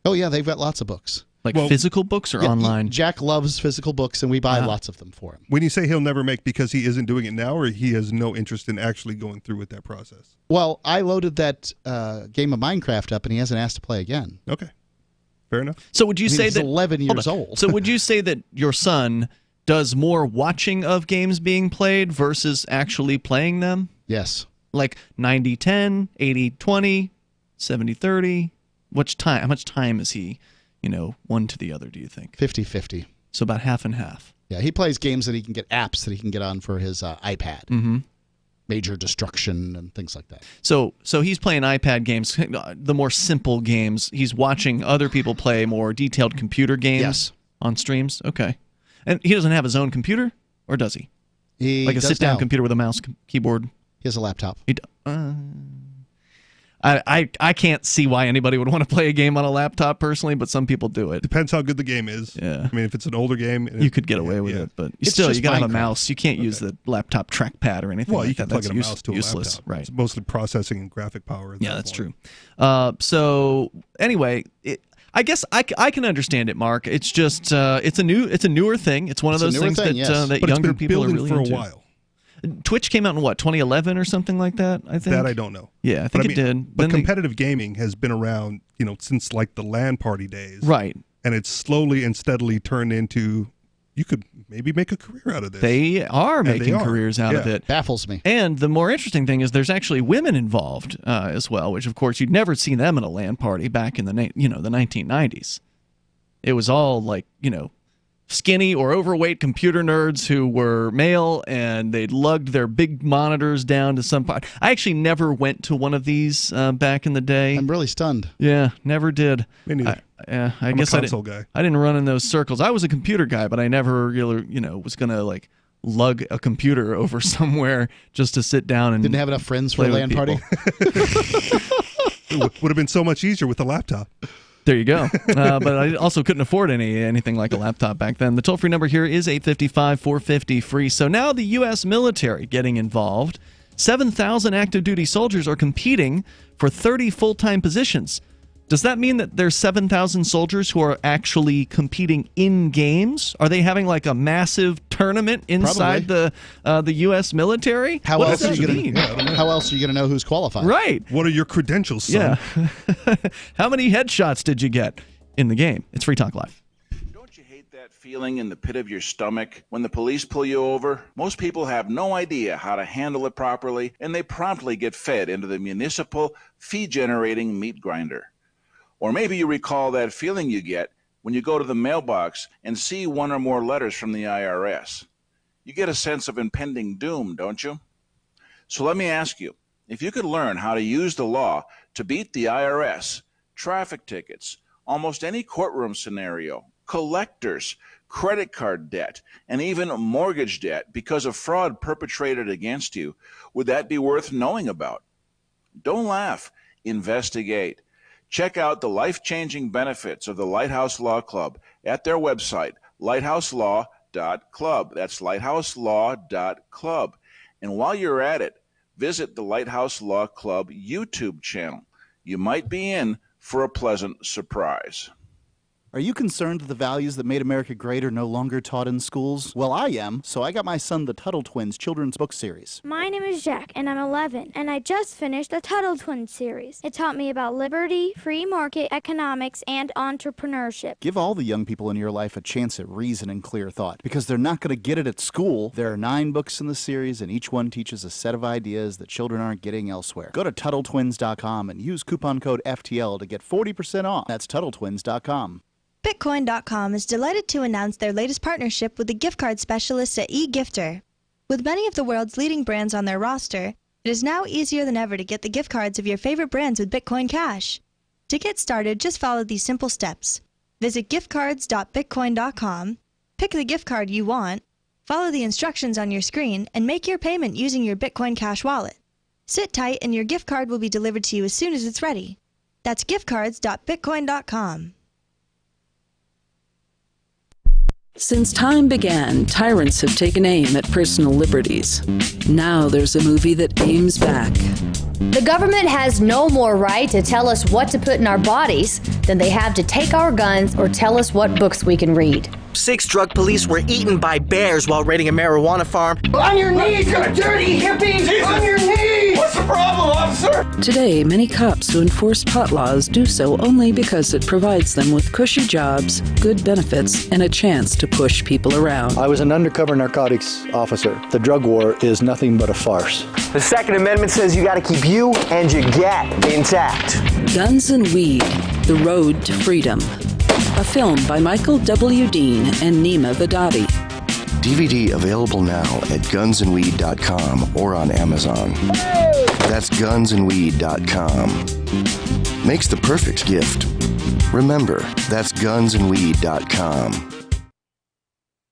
Oh, yeah, they've got lots of books. Like physical books or online? Jack loves physical books, and we buy lots of them for him. When you say he'll never make because he isn't doing it now, or he has no interest in actually going through with that process? Well, I loaded that game of Minecraft up, and he hasn't asked to play again. Okay. Fair enough. So would you say he's that 11 years old? So would you say that your son does more watching of games being played versus actually playing them? Yes. Like 90-10, 80-20, 70-30? How much time is he, one to the other, do you think? 50-50. So about half and half. Yeah, he plays games that he can get, apps that he can get on for his iPad. Mm-hmm. Major Destruction and things like that. So he's playing iPad games, the more simple games. He's watching other people play more detailed computer games on streams? Okay. And he doesn't have his own computer, or does he? Like a sit-down computer with a mouse, keyboard? He has a laptop. I can't see why anybody would want to play a game on a laptop personally, but some people do it. Depends how good the game is. Yeah. I mean, if it's an older game, you could get away with it, but you got to have a mouse. You can't use the laptop trackpad or anything like that. Well, you can plug in a mouse to a useless. laptop. Right. It's mostly processing and graphic power. Yeah, that's true. So anyway, I guess I can understand it, Mark. It's just it's a newer thing. It's one of those things that younger people are really into. But it's been building for a while. Twitch came out in 2011 or something like that, I think? That I don't know. Yeah, I think it did. But competitive gaming has been around, since like the LAN party days. Right. and it's slowly and steadily turned into, you could maybe make a career out of this. They are making careers out of it. Baffles me. And the more interesting thing is there's actually women involved as well, which of course you'd never see them at a LAN party back in the 1990s. It was all like, skinny or overweight computer nerds who were male, and they'd lugged their big monitors down to some part. I actually never went to one of these back in the day. I'm really stunned. Yeah, never did. Me neither. I guess a console guy. I didn't run in those circles. I was a computer guy, but I never really, was going to lug a computer over somewhere just to sit down and didn't have enough friends for a LAN party. It would have been so much easier with a laptop. There you go. But I also couldn't afford anything like a laptop back then. The toll-free number here is 855-450-FREE. So now the U.S. military getting involved. 7,000 active duty soldiers are competing for 30 full-time positions. Does that mean that there's 7,000 soldiers who are actually competing in games? Are they having like a massive tournament inside the U.S. military? How else are you going to know who's qualified? Right. What are your credentials, son? Yeah. How many headshots did you get in the game? It's Free Talk Live. Don't you hate that feeling in the pit of your stomach when the police pull you over? Most people have no idea how to handle it properly, and they promptly get fed into the municipal fee-generating meat grinder. Or maybe you recall that feeling you get when you go to the mailbox and see one or more letters from the IRS. You get a sense of impending doom, don't you? So let me ask you, if you could learn how to use the law to beat the IRS, traffic tickets, almost any courtroom scenario, collectors, credit card debt, and even mortgage debt because of fraud perpetrated against you, would that be worth knowing about? Don't laugh. Investigate. Check out the life-changing benefits of the Lighthouse Law Club at their website, lighthouselaw.club. That's lighthouselaw.club. And while you're at it, visit the Lighthouse Law Club YouTube channel. You might be in for a pleasant surprise. Are you concerned that the values that made America great are no longer taught in schools? Well, I am, so I got my son the Tuttle Twins children's book series. My name is Jack, and I'm 11, and I just finished the Tuttle Twins series. It taught me about liberty, free market economics, and entrepreneurship. Give all the young people in your life a chance at reason and clear thought, because they're not going to get it at school. There are 9 books in the series, and each one teaches a set of ideas that children aren't getting elsewhere. Go to TuttleTwins.com and use coupon code FTL to get 40% off. That's TuttleTwins.com. Bitcoin.com is delighted to announce their latest partnership with the gift card specialists at eGifter. With many of the world's leading brands on their roster, it is now easier than ever to get the gift cards of your favorite brands with Bitcoin Cash. To get started, just follow these simple steps. Visit giftcards.bitcoin.com, pick the gift card you want, follow the instructions on your screen, and make your payment using your Bitcoin Cash wallet. Sit tight and your gift card will be delivered to you as soon as it's ready. That's giftcards.bitcoin.com. Since time began, tyrants have taken aim at personal liberties. Now there's a movie that aims back. The government has no more right to tell us what to put in our bodies than they have to take our guns or tell us what books we can read. 6 drug police were eaten by bears while raiding a marijuana farm. On your knees, you dirty hippies! Jesus. On your knees! What's the problem, officer? Today, many cops who enforce pot laws do so only because it provides them with cushy jobs, good benefits, and a chance to push people around. I was an undercover narcotics officer. The drug war is nothing but a farce. The Second Amendment says you gotta keep you and your gat intact. Guns and Weed, The Road to Freedom. A film by Michael W. Dean and Nima Vadadi. DVD available now at gunsandweed.com or on Amazon. That's gunsandweed.com. Makes the perfect gift. Remember, that's gunsandweed.com.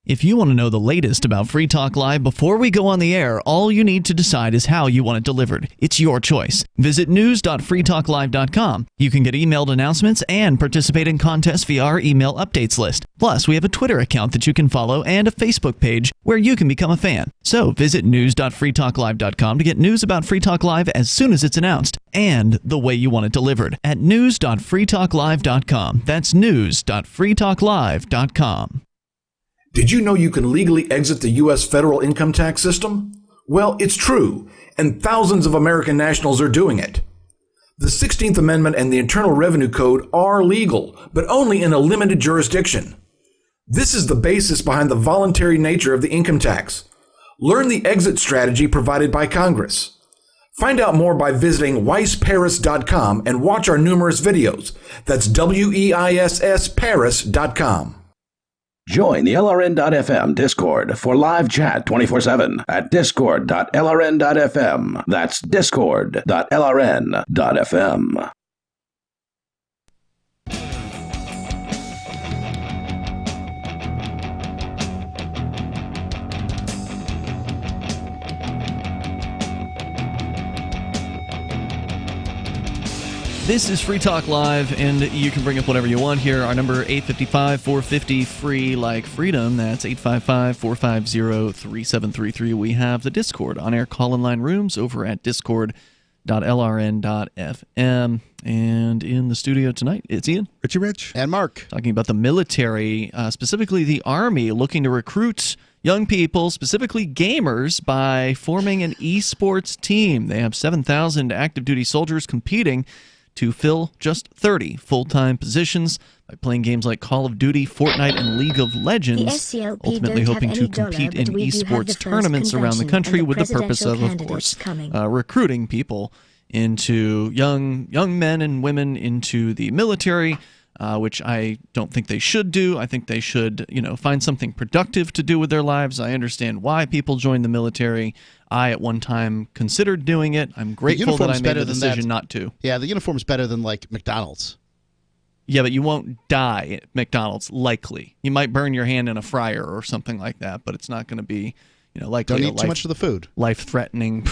If you want to know the latest about Free Talk Live before we go on the air, all you need to decide is how you want it delivered. It's your choice. Visit news.freetalklive.com. You can get emailed announcements and participate in contests via our email updates list. Plus, we have a Twitter account that you can follow and a Facebook page where you can become a fan. So visit news.freetalklive.com to get news about Free Talk Live as soon as it's announced and the way you want it delivered at news.freetalklive.com. That's news.freetalklive.com. Did you know you can legally exit the U.S. federal income tax system? Well, it's true, and thousands of American nationals are doing it. The 16th Amendment and the Internal Revenue Code are legal, but only in a limited jurisdiction. This is the basis behind the voluntary nature of the income tax. Learn the exit strategy provided by Congress. Find out more by visiting weissparis.com and watch our numerous videos. That's WEISS Paris.com. Join the LRN.FM Discord for live chat 24/7 at discord.lrn.fm. That's discord.lrn.fm. This is Free Talk Live, and you can bring up whatever you want here. Our number, 855-450-FREE, like freedom. That's 855-450-3733. We have the Discord on-air call-in line rooms over at discord.lrn.fm. And in the studio tonight, it's Ian. Richie Rich. And Mark. Talking about the military, specifically the Army, looking to recruit young people, specifically gamers, by forming an esports team. They have 7,000 active duty soldiers competing to fill just 30 full-time positions by playing games like Call of Duty, Fortnite, and League of Legends, ultimately hoping to compete in esports tournaments around the country with the purpose of course, recruiting people into young men and women into the military, which I don't think they should do. I think they should, find something productive to do with their lives. I understand why people join the military. I, at one time, considered doing it. I'm grateful that I made the decision not to. Yeah, the uniform's better than, like, McDonald's. Yeah, but you won't die at McDonald's, likely. You might burn your hand in a fryer or something like that, but it's not going to be, likely. Don't eat too much of the food. Life-threatening.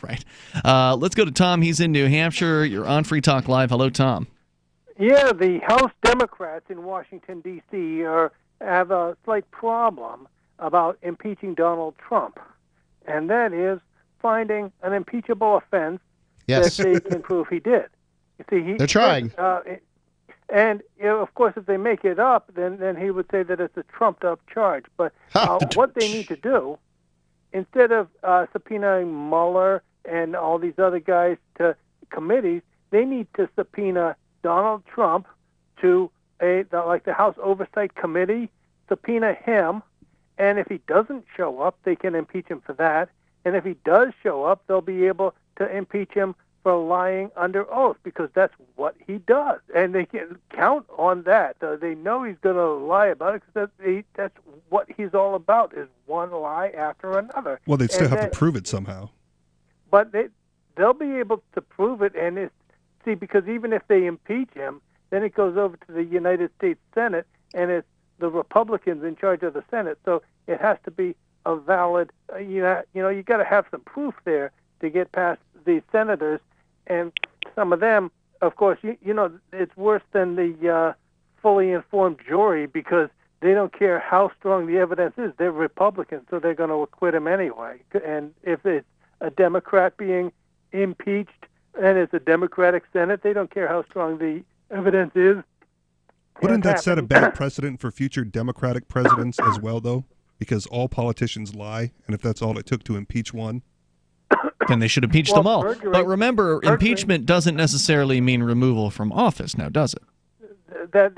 Right. Let's go to Tom. He's in New Hampshire. You're on Free Talk Live. Hello, Tom. Yeah, the House Democrats in Washington, D.C. have a slight problem about impeaching Donald Trump, and that is finding an impeachable offense that they can prove he did. You see, they're trying. And, of course, if they make it up, then he would say that it's a trumped-up charge. But what they need to do, instead of subpoenaing Mueller and all these other guys to committees, they need to subpoena Donald Trump to the House Oversight Committee, subpoena him, and if he doesn't show up, they can impeach him for that. And if he does show up, they'll be able to impeach him for lying under oath, because that's what he does. And they can count on that. They know he's going to lie about it, because that's what he's all about, is one lie after another. Well, they'd still have to prove it somehow. But they'll be able to prove it, and because even if they impeach him, then it goes over to the United States Senate, and it's the Republicans in charge of the Senate. So it has to be a valid, you got to have some proof there to get past the senators. And some of them, of course, it's worse than the fully informed jury, because they don't care how strong the evidence is. They're Republicans, so they're going to acquit him anyway. And if it's a Democrat being impeached, and it's a Democratic Senate, they don't care how strong the evidence is. Wouldn't that set a bad precedent for future Democratic presidents as well, though? Because all politicians lie, and if that's all it took to impeach one, then they should impeach them all. But remember, impeachment doesn't necessarily mean removal from office now, does it? That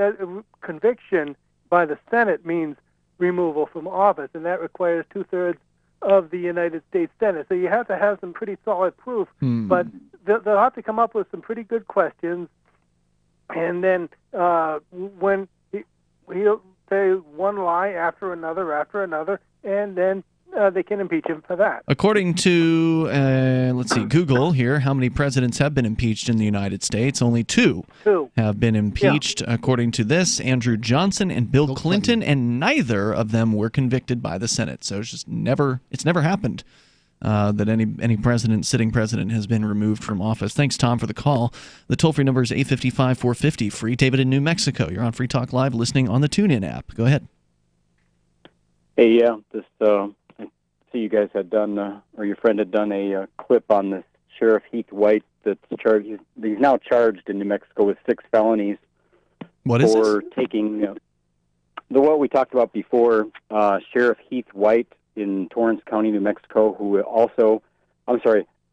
conviction by the Senate means removal from office, and that requires 2/3 of the United States Senate. So you have to have some pretty solid proof, but they'll have to come up with some pretty good questions, and then when he'll say one lie after another, and then they can impeach him for that. According to, Google here, how many presidents have been impeached in the United States? Only two have been impeached, according to this, Andrew Johnson and Bill Clinton, and neither of them were convicted by the Senate. So it's never happened that any sitting president has been removed from office. Thanks, Tom, for the call. The toll-free number is 855-450-FREE. David in New Mexico. You're on Free Talk Live, listening on the TuneIn app. Go ahead. Hey, yeah, I see you guys had done, or your friend had done a clip on this Sheriff Heath White that's charged. He's now charged in New Mexico with 6 felonies. What is for taking what we talked about before. Sheriff Heath White in Torrance County, New Mexico,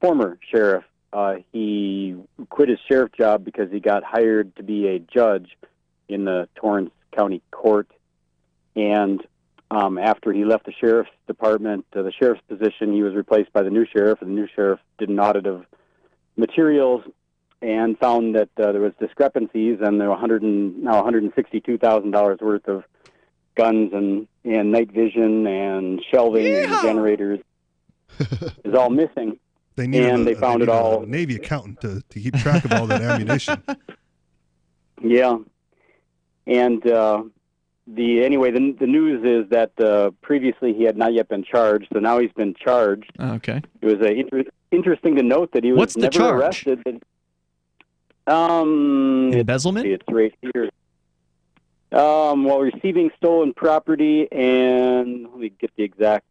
former Sheriff he quit his sheriff job because he got hired to be a judge in the Torrance County Court. And after he left the sheriff's department, the sheriff's position, he was replaced by the new sheriff, and the new sheriff did an audit of materials and found that there was discrepancies, and there were $162,000 worth of guns and night vision and shelving and generators is all missing. They found it all. A Navy accountant to keep track of all that ammunition. Yeah, and the news is that previously he had not yet been charged, so now he's been charged. Okay. It was interesting to note that he was never arrested. Embezzlement? It's right here. While receiving stolen property, and let me get the exact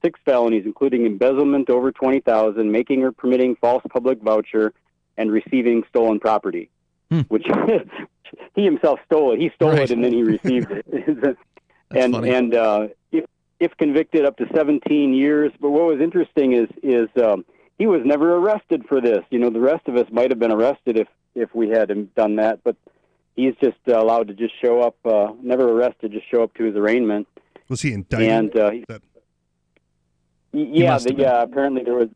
6 felonies, including embezzlement over $20,000, making or permitting false public voucher, and receiving stolen property, which he himself stole it. He stole it and then he received it. If convicted, up to 17 years. But what was interesting is he was never arrested for this. You know, the rest of us might have been arrested if we had done that, but he's just allowed to just show up, never arrested, just show up to his arraignment. Was he indicted? And apparently there was.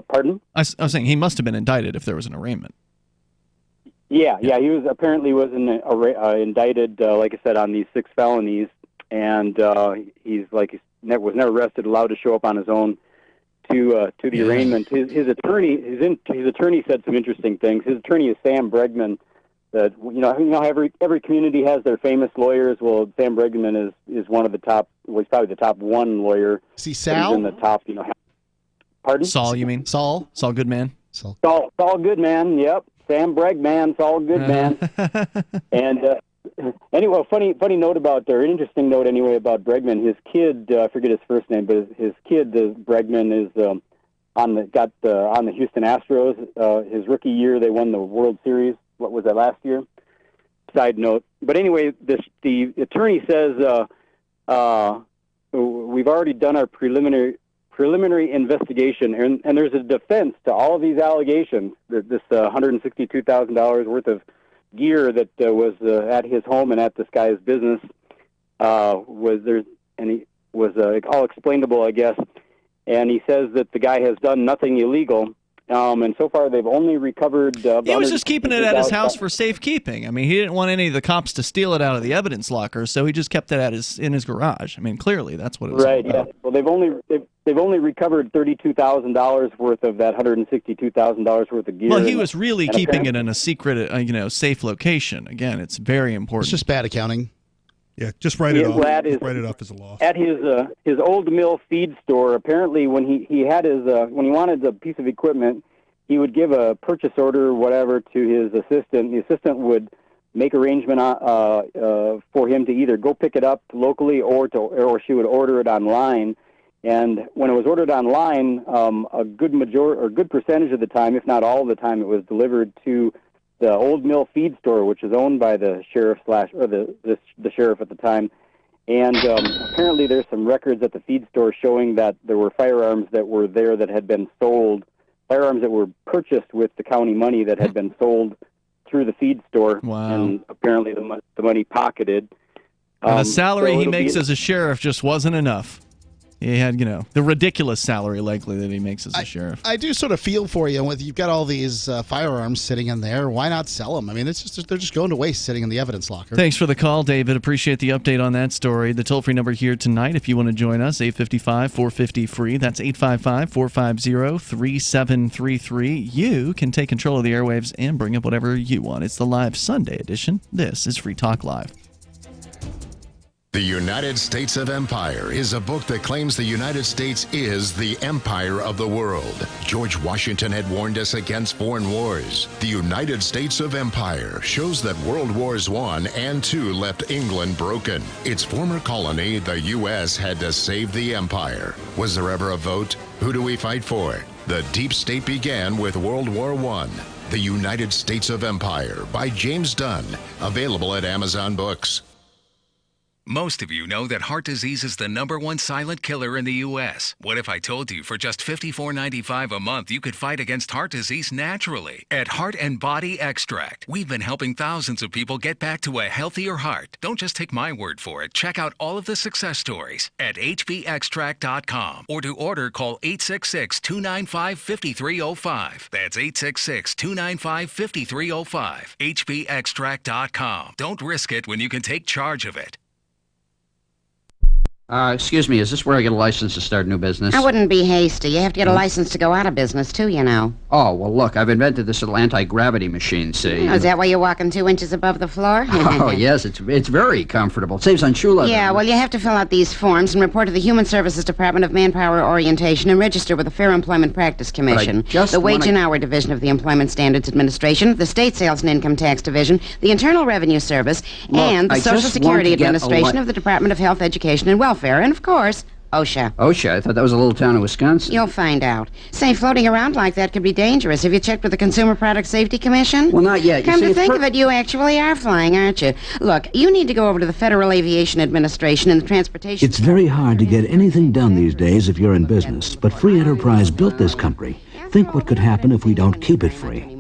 Pardon? I was saying he must have been indicted if there was an arraignment. Yeah, he was indicted, like I said, on these 6 felonies, and he's was never arrested, allowed to show up on his own to the arraignment. His attorney said some interesting things. His attorney is Sam Bregman. That every community has their famous lawyers. Well, Sam Bregman is one of the top. Well, he's probably the top 1 lawyer. Is he Sal? He's in the top. Pardon? Saul, you mean? Saul Goodman. Saul Goodman. Yep. Sam Bregman, Saul Goodman. And anyway, funny note about, or interesting note anyway about Bregman. His kid, I forget his first name, but his kid, Bregman, is on the Houston Astros. His rookie year, they won the World Series. What was that, last year? Side note. But anyway, the attorney says we've already done our preliminary investigation, and there's a defense to all of these allegations. This $162,000 worth of gear that was at his home and at this guy's business was there, and he was all explainable, I guess. And he says that the guy has done nothing illegal. And so far, they've only recovered. He was just keeping it at his house for safekeeping. I mean, he didn't want any of the cops to steal it out of the evidence locker, so he just kept it in his garage. I mean, clearly, that's what it was. Right. Yeah. Well, they've only recovered $32,000 worth of that $162,000 worth of gear. Well, he was really keeping it in a secret, safe location. Again, it's very important. It's just bad accounting. Yeah, just write it off. Write it off as a loss. At his old mill feed store, apparently, when he had when he wanted a piece of equipment, he would give a purchase order or whatever to his assistant. The assistant would make arrangement for him to either go pick it up locally or she would order it online. And when it was ordered online, a good percentage of the time, if not all of the time, it was delivered to the old mill feed store, which is owned by the sheriff the sheriff at the time. And apparently there's some records at the feed store showing that there were firearms that were there that had been sold, firearms that were purchased with the county money that had been sold through the feed store. Wow. And apparently the money pocketed. The salary he makes as a sheriff just wasn't enough. He had, the ridiculous salary likely that he makes as a sheriff. I do sort of feel for you. You've got all these firearms sitting in there. Why not sell them? I mean, they're just going to waste sitting in the evidence locker. Thanks for the call, David. Appreciate the update on that story. The toll-free number here tonight, if you want to join us, 855-450-FREE. That's 855-450-3733. You can take control of the airwaves and bring up whatever you want. It's the live Sunday edition. This is Free Talk Live. The United States of Empire is a book that claims the United States is the empire of the world. George Washington had warned us against foreign wars. The United States of Empire shows that World Wars I and II left England broken. Its former colony, the U.S., had to save the empire. Was there ever a vote? Who do we fight for? The deep state began with World War I. The United States of Empire by James Dunn. Available at Amazon Books. Most of you know that heart disease is the #1 silent killer in the U.S. What if I told you for just $54.95 a month you could fight against heart disease naturally? At Heart and Body Extract, we've been helping thousands of people get back to a healthier heart. Don't just take my word for it. Check out all of the success stories at hbextract.com, or to order, call 866-295-5305. That's 866-295-5305. hbextract.com. Don't risk it when you can take charge of it. Excuse me, is this where I get a license to start a new business? I wouldn't be hasty. You have to get a license to go out of business, too, you know. Oh, well, look, I've invented this little anti-gravity machine, see? Oh, is that why you're walking 2 inches above the floor? Oh, yes, it's very comfortable. It saves on shoe leather. Yeah, well, you have to fill out these forms and report to the Human Services Department of Manpower Orientation and register with the Fair Employment Practice Commission, the Wage and Hour Division of the Employment Standards Administration, the State Sales and Income Tax Division, the Internal Revenue Service, and the Social Security Administration of the Department of Health, Education, and Welfare, and, of course, OSHA. OSHA? I thought that was a little town in Wisconsin. You'll find out. Say, floating around like that could be dangerous. Have you checked with the Consumer Product Safety Commission? Well, not yet. Come to think of it, you actually are flying, aren't you? Look, you need to go over to the Federal Aviation Administration and the Transportation... It's very hard to get anything done these days if you're in business, but free enterprise built this country. Think what could happen if we don't keep it free.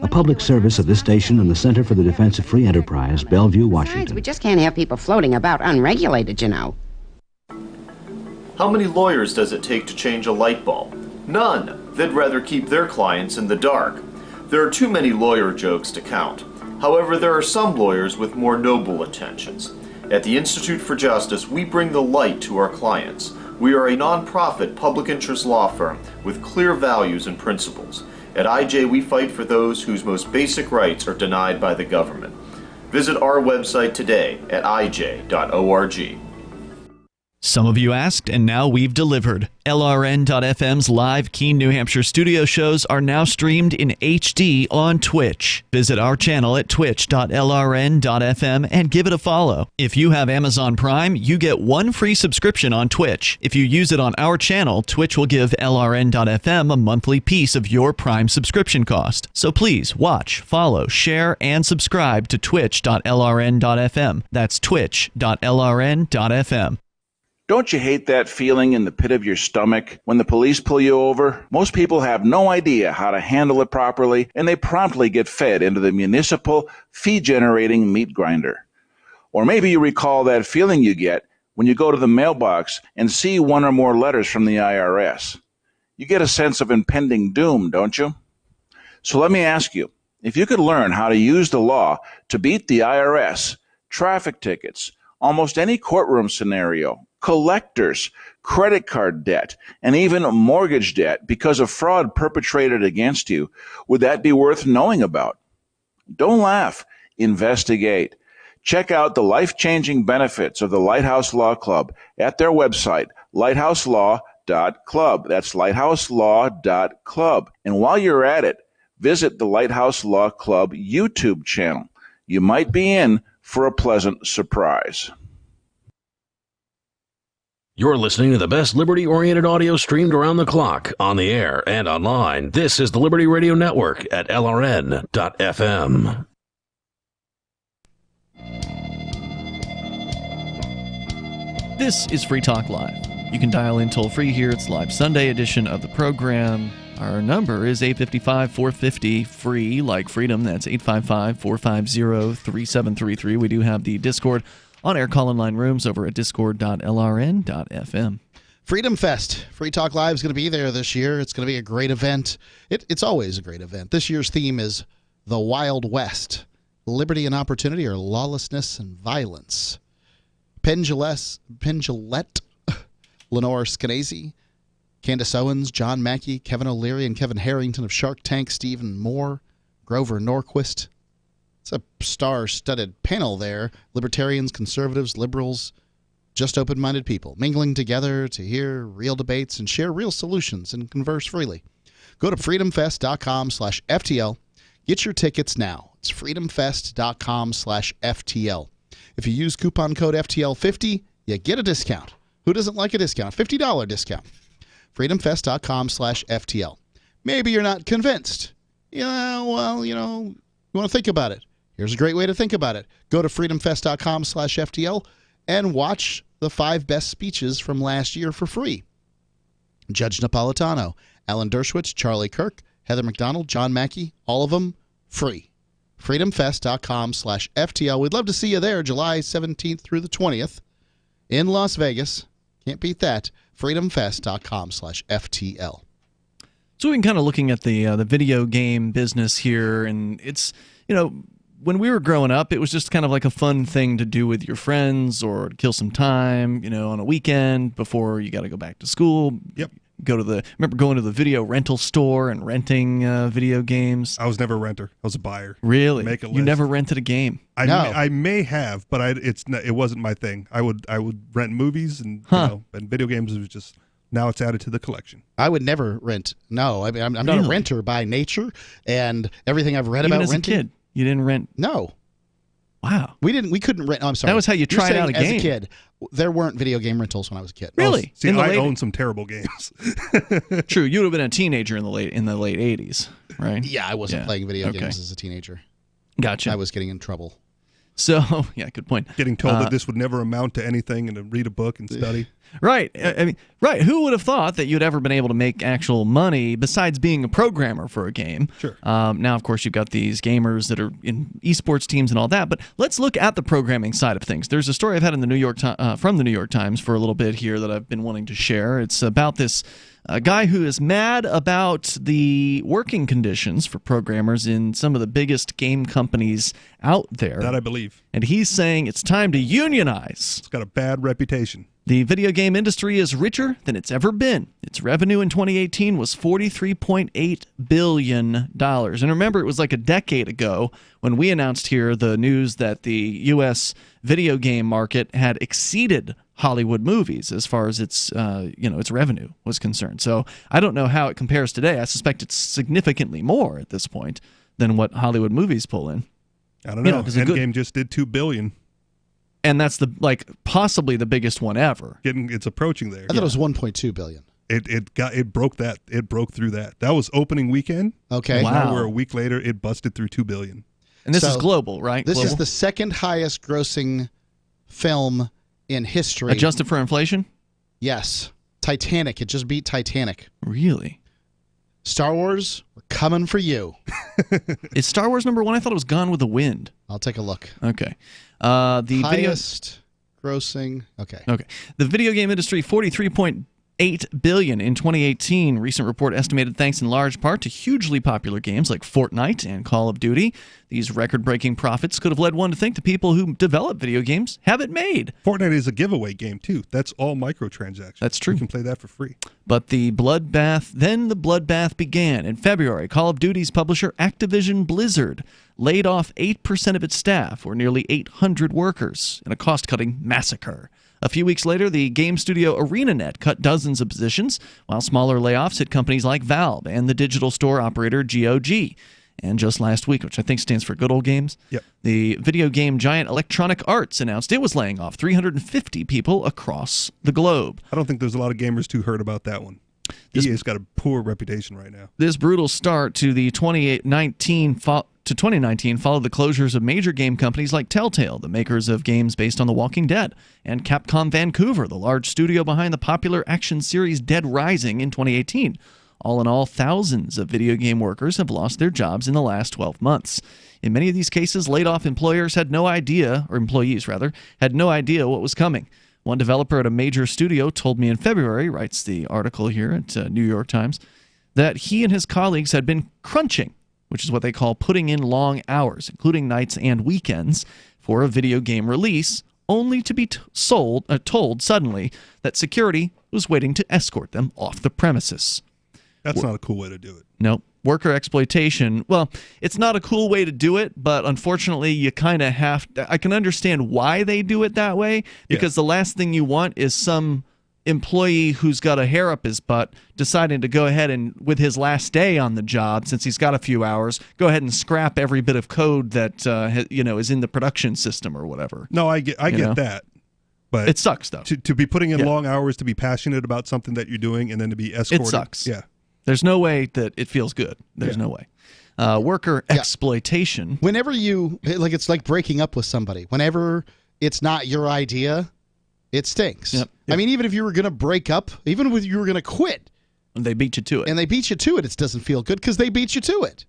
A public service of this station and the Center for the Defense of Free Enterprise, Bellevue, Washington. Besides, we just can't have people floating about unregulated, you know. How many lawyers does it take to change a light bulb? None. They'd rather keep their clients in the dark. There are too many lawyer jokes to count. However, there are some lawyers with more noble intentions. At the Institute for Justice, we bring the light to our clients. We are a non-profit public interest law firm with clear values and principles. At IJ, we fight for those whose most basic rights are denied by the government. Visit our website today at ij.org. Some of you asked, and now we've delivered. LRN.FM's live Keene, New Hampshire studio shows are now streamed in HD on Twitch. Visit our channel at twitch.lrn.fm and give it a follow. If you have Amazon Prime, you get 1 free subscription on Twitch. If you use it on our channel, Twitch will give LRN.FM a monthly piece of your Prime subscription cost. So please watch, follow, share, and subscribe to twitch.lrn.fm. That's twitch.lrn.fm. Don't you hate that feeling in the pit of your stomach when the police pull you over? Most people have no idea how to handle it properly, and they promptly get fed into the municipal fee-generating meat grinder. Or maybe you recall that feeling you get when you go to the mailbox and see 1 or more letters from the IRS. You get a sense of impending doom, don't you? So let me ask you, if you could learn how to use the law to beat the IRS, traffic tickets, almost any courtroom scenario, collectors, credit card debt, and even mortgage debt because of fraud perpetrated against you, would that be worth knowing about? Don't laugh. Investigate. Check out the life-changing benefits of the Lighthouse Law Club at their website, lighthouselaw.club. That's lighthouselaw.club. And while you're at it, visit the Lighthouse Law Club YouTube channel. You might be in for a pleasant surprise. You're listening to the best liberty-oriented audio streamed around the clock, on the air and online. This is the Liberty Radio Network at LRN.FM. This is Free Talk Live. You can dial in toll-free here. It's live Sunday edition of the program. Our number is 855-450-FREE, like freedom. That's 855-450-3733. We do have the Discord on-air call-in line rooms over at discord.lrn.fm. Freedom Fest. Free Talk Live is going to be there this year. It's going to be a great event. It's always a great event. This year's theme is the Wild West. Liberty and opportunity, or lawlessness and violence. Penn Jillette, Lenore Skenazy, Candace Owens, John Mackey, Kevin O'Leary, and Kevin Harrington of Shark Tank, Stephen Moore, Grover Norquist. It's a star-studded panel there. Libertarians, conservatives, liberals, just open-minded people, mingling together to hear real debates and share real solutions and converse freely. Go to freedomfest.com/FTL. Get your tickets now. It's freedomfest.com/FTL. If you use coupon code FTL50, you get a discount. Who doesn't like a discount? $50 discount. freedomfest.com/FTL. Maybe you're not convinced. You want to think about it. Here's a great way to think about it. Go to freedomfest.com/FTL and watch the 5 best speeches from last year for free. Judge Napolitano, Alan Dershowitz, Charlie Kirk, Heather McDonald, John Mackey, all of them free. freedomfest.com/FTL. We'd love to see you there July 17th through the 20th in Las Vegas. Can't beat that. freedomfest.com/FTL. So we've been kind of looking at the video game business here, and it's, when we were growing up, it was just kind of like a fun thing to do with your friends or to kill some time, on a weekend before you got to go back to school. Yep. Remember going to the video rental store and renting video games? I was never a renter. I was a buyer. Really? Make a list. You never rented a game? I may have, but it wasn't my thing. I would rent movies and and video games was just, now it's added to the collection. I would never rent. No, I mean, I'm not a renter by nature, and everything I've read about renting. As a kid, you didn't rent? No. Wow. We couldn't rent. Oh, I'm sorry. That was how you tried out a game. As a kid, there weren't video game rentals when I was a kid. Really? See, I owned some terrible games. True. You would have been a teenager in the late 80s, right? Yeah, I wasn't playing video games as a teenager. Gotcha. I was getting in trouble. So, yeah, good point. Getting told that this would never amount to anything and to read a book and study. Right. I mean, right. Who would have thought that you'd ever been able to make actual money besides being a programmer for a game? Sure. Now, of course, you've got these gamers that are in esports teams and all that. But let's look at the programming side of things. There's a story I've had in the from the New York Times for a little bit here that I've been wanting to share. It's about this guy who is mad about the working conditions for programmers in some of the biggest game companies out there. That I believe. And he's saying it's time to unionize. It's got a bad reputation. The video game industry is richer than it's ever been. Its revenue in 2018 was $43.8 billion. And remember, it was like a decade ago when we announced here the news that the U.S. video game market had exceeded Hollywood movies as far as its revenue was concerned. So I don't know how it compares today. I suspect it's significantly more at this point than what Hollywood movies pull in. I don't know. Endgame just did $2 billion. And that's possibly the biggest one ever. It's approaching there. I thought it was $1.2 billion. It broke that. It broke through that. That was opening weekend. Okay. Wow. Now we're a week later. It busted through $2 billion. And this is global, right? This is the second highest grossing film in history. Adjusted for inflation? Yes. Titanic. It just beat Titanic. Really? Star Wars, we're coming for you. Is Star Wars number 1? I thought it was Gone with the Wind. I'll take a look. Okay. The highest grossing. Okay. The video game industry, $43.8 billion in 2018. Recent report estimated thanks in large part to hugely popular games like Fortnite and Call of Duty. These record-breaking profits could have led one to think the people who develop video games have it made. Fortnite is a giveaway game, too. That's all microtransactions. That's true. You can play that for free. But the bloodbath began. In February, Call of Duty's publisher Activision Blizzard laid off 8% of its staff, or nearly 800 workers, in a cost-cutting massacre. A few weeks later, the game studio ArenaNet cut dozens of positions, while smaller layoffs hit companies like Valve and the digital store operator GOG. And just last week, which I think stands for Good Old Games, the video game giant Electronic Arts announced it was laying off 350 people across the globe. I don't think there's a lot of gamers too hurt about that one. EA's got a poor reputation right now. This brutal start to the 2019 followed the closures of major game companies like Telltale, the makers of games based on The Walking Dead, and Capcom Vancouver, the large studio behind the popular action series Dead Rising in 2018. All in all, thousands of video game workers have lost their jobs in the last 12 months. In many of these cases, laid-off employees had no idea what was coming. One developer at a major studio told me in February, writes the article here at New York Times, that he and his colleagues had been crunching, which is what they call putting in long hours, including nights and weekends, for a video game release, only to be told suddenly that security was waiting to escort them off the premises. That's not a cool way to do it. Nope. Worker exploitation, well, it's not a cool way to do it, but unfortunately you kind of have to. I can understand why they do it that way, because the last thing you want is some employee who's got a hair up his butt deciding to go ahead and, with his last day on the job, since he's got a few hours, go ahead and scrap every bit of code that is in the production system or whatever. No, I get that. But it sucks, though. To be putting in long hours, to be passionate about something that you're doing, and then to be escorted. It sucks. Yeah. There's no way that it feels good. There's no way. Worker exploitation. Whenever it's like breaking up with somebody. Whenever it's not your idea It stinks. Yep. I mean, even if you were going to break up, even if you were going to quit, and they beat you to it, it doesn't feel good because they beat you to it.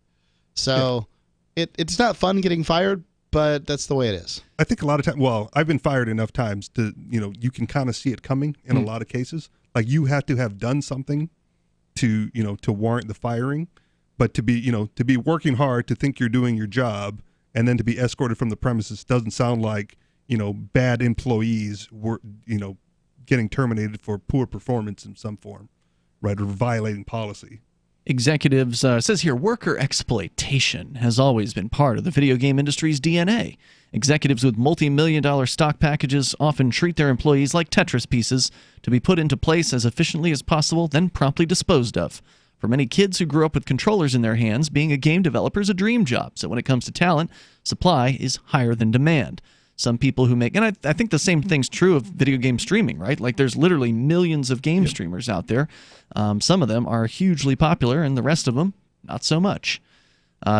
So it's not fun getting fired, but that's the way it is. I think a lot of times, well, I've been fired enough times to, you can kind of see it coming in a lot of cases. Like you have to have done something to warrant the firing, but to be working hard, to think you're doing your job, and then to be escorted from the premises doesn't sound like, bad employees were, getting terminated for poor performance in some form, right, or violating policy. Executives, says here, worker exploitation has always been part of the video game industry's DNA. Executives with multi-million-dollar stock packages often treat their employees like Tetris pieces to be put into place as efficiently as possible, then promptly disposed of. For many kids who grew up with controllers in their hands, being a game developer is a dream job. So when it comes to talent, supply is higher than demand. Some people who make, and I think the same thing's true of video game streaming, right? Like there's literally millions of game streamers out there. Some of them are hugely popular, and the rest of them, not so much.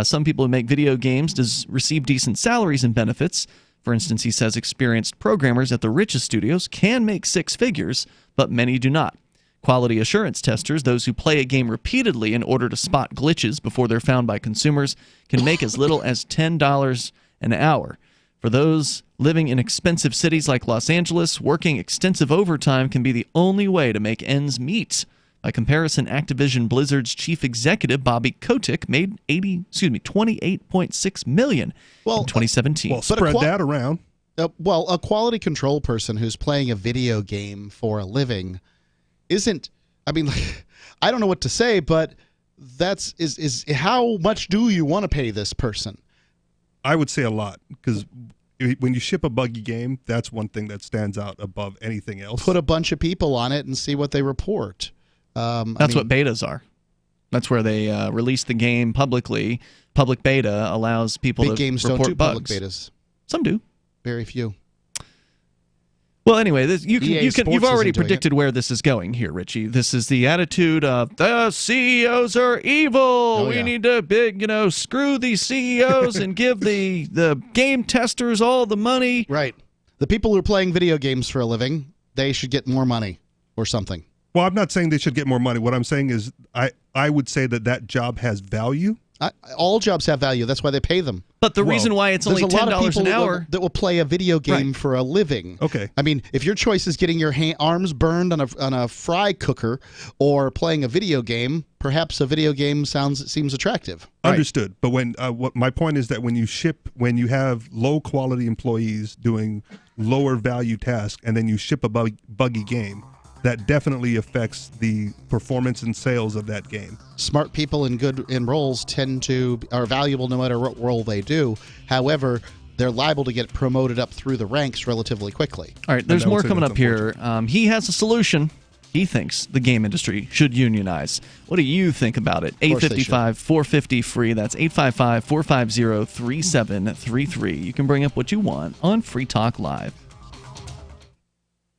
Some people who make video games receive decent salaries and benefits. For instance, he says experienced programmers at the richest studios can make six figures, but many do not. Quality assurance testers, those who play a game repeatedly in order to spot glitches before they're found by consumers, can make as little as $10 an hour. For those living in expensive cities like Los Angeles, working extensive overtime can be the only way to make ends meet. By comparison, Activision Blizzard's chief executive Bobby Kotick made $28.6 million in 2017. Well, spread that around. A quality control person who's playing a video game for a living isn't. I mean, I don't know what to say, but is how much do you want to pay this person? I would say a lot, because when you ship a buggy game, that's one thing that stands out above anything else. Put a bunch of people on it and see what they report. That's what betas are. That's where they release the game publicly. Public beta allows people to games report don't do bugs. public betas. Some do. Very few. Well, anyway, you've already predicted it. Where this is going here, Richie. This is the attitude of the CEOs are evil. We need to screw these CEOs and give the game testers all the money. Right. The people who are playing video games for a living, they should get more money or something. Well, I'm not saying they should get more money. What I'm saying is I would say that job has value. All jobs have value. That's why they pay them. But the reason why it's only $10 an hour that will play a video game for a living. Okay. I mean, if your choice is getting your arms burned on a fry cooker or playing a video game, perhaps a video game seems attractive. Understood. But when my point is that when you have low quality employees doing lower value tasks, and then you ship a buggy game, that definitely affects the performance and sales of that game. Smart people in roles are valuable no matter what role they do. However, they're liable to get promoted up through the ranks relatively quickly. All right, there's more coming up here. He has a solution. He thinks the game industry should unionize. What do you think about it? 855-450-FREE. That's 855-450-3733. You can bring up what you want on Free Talk Live.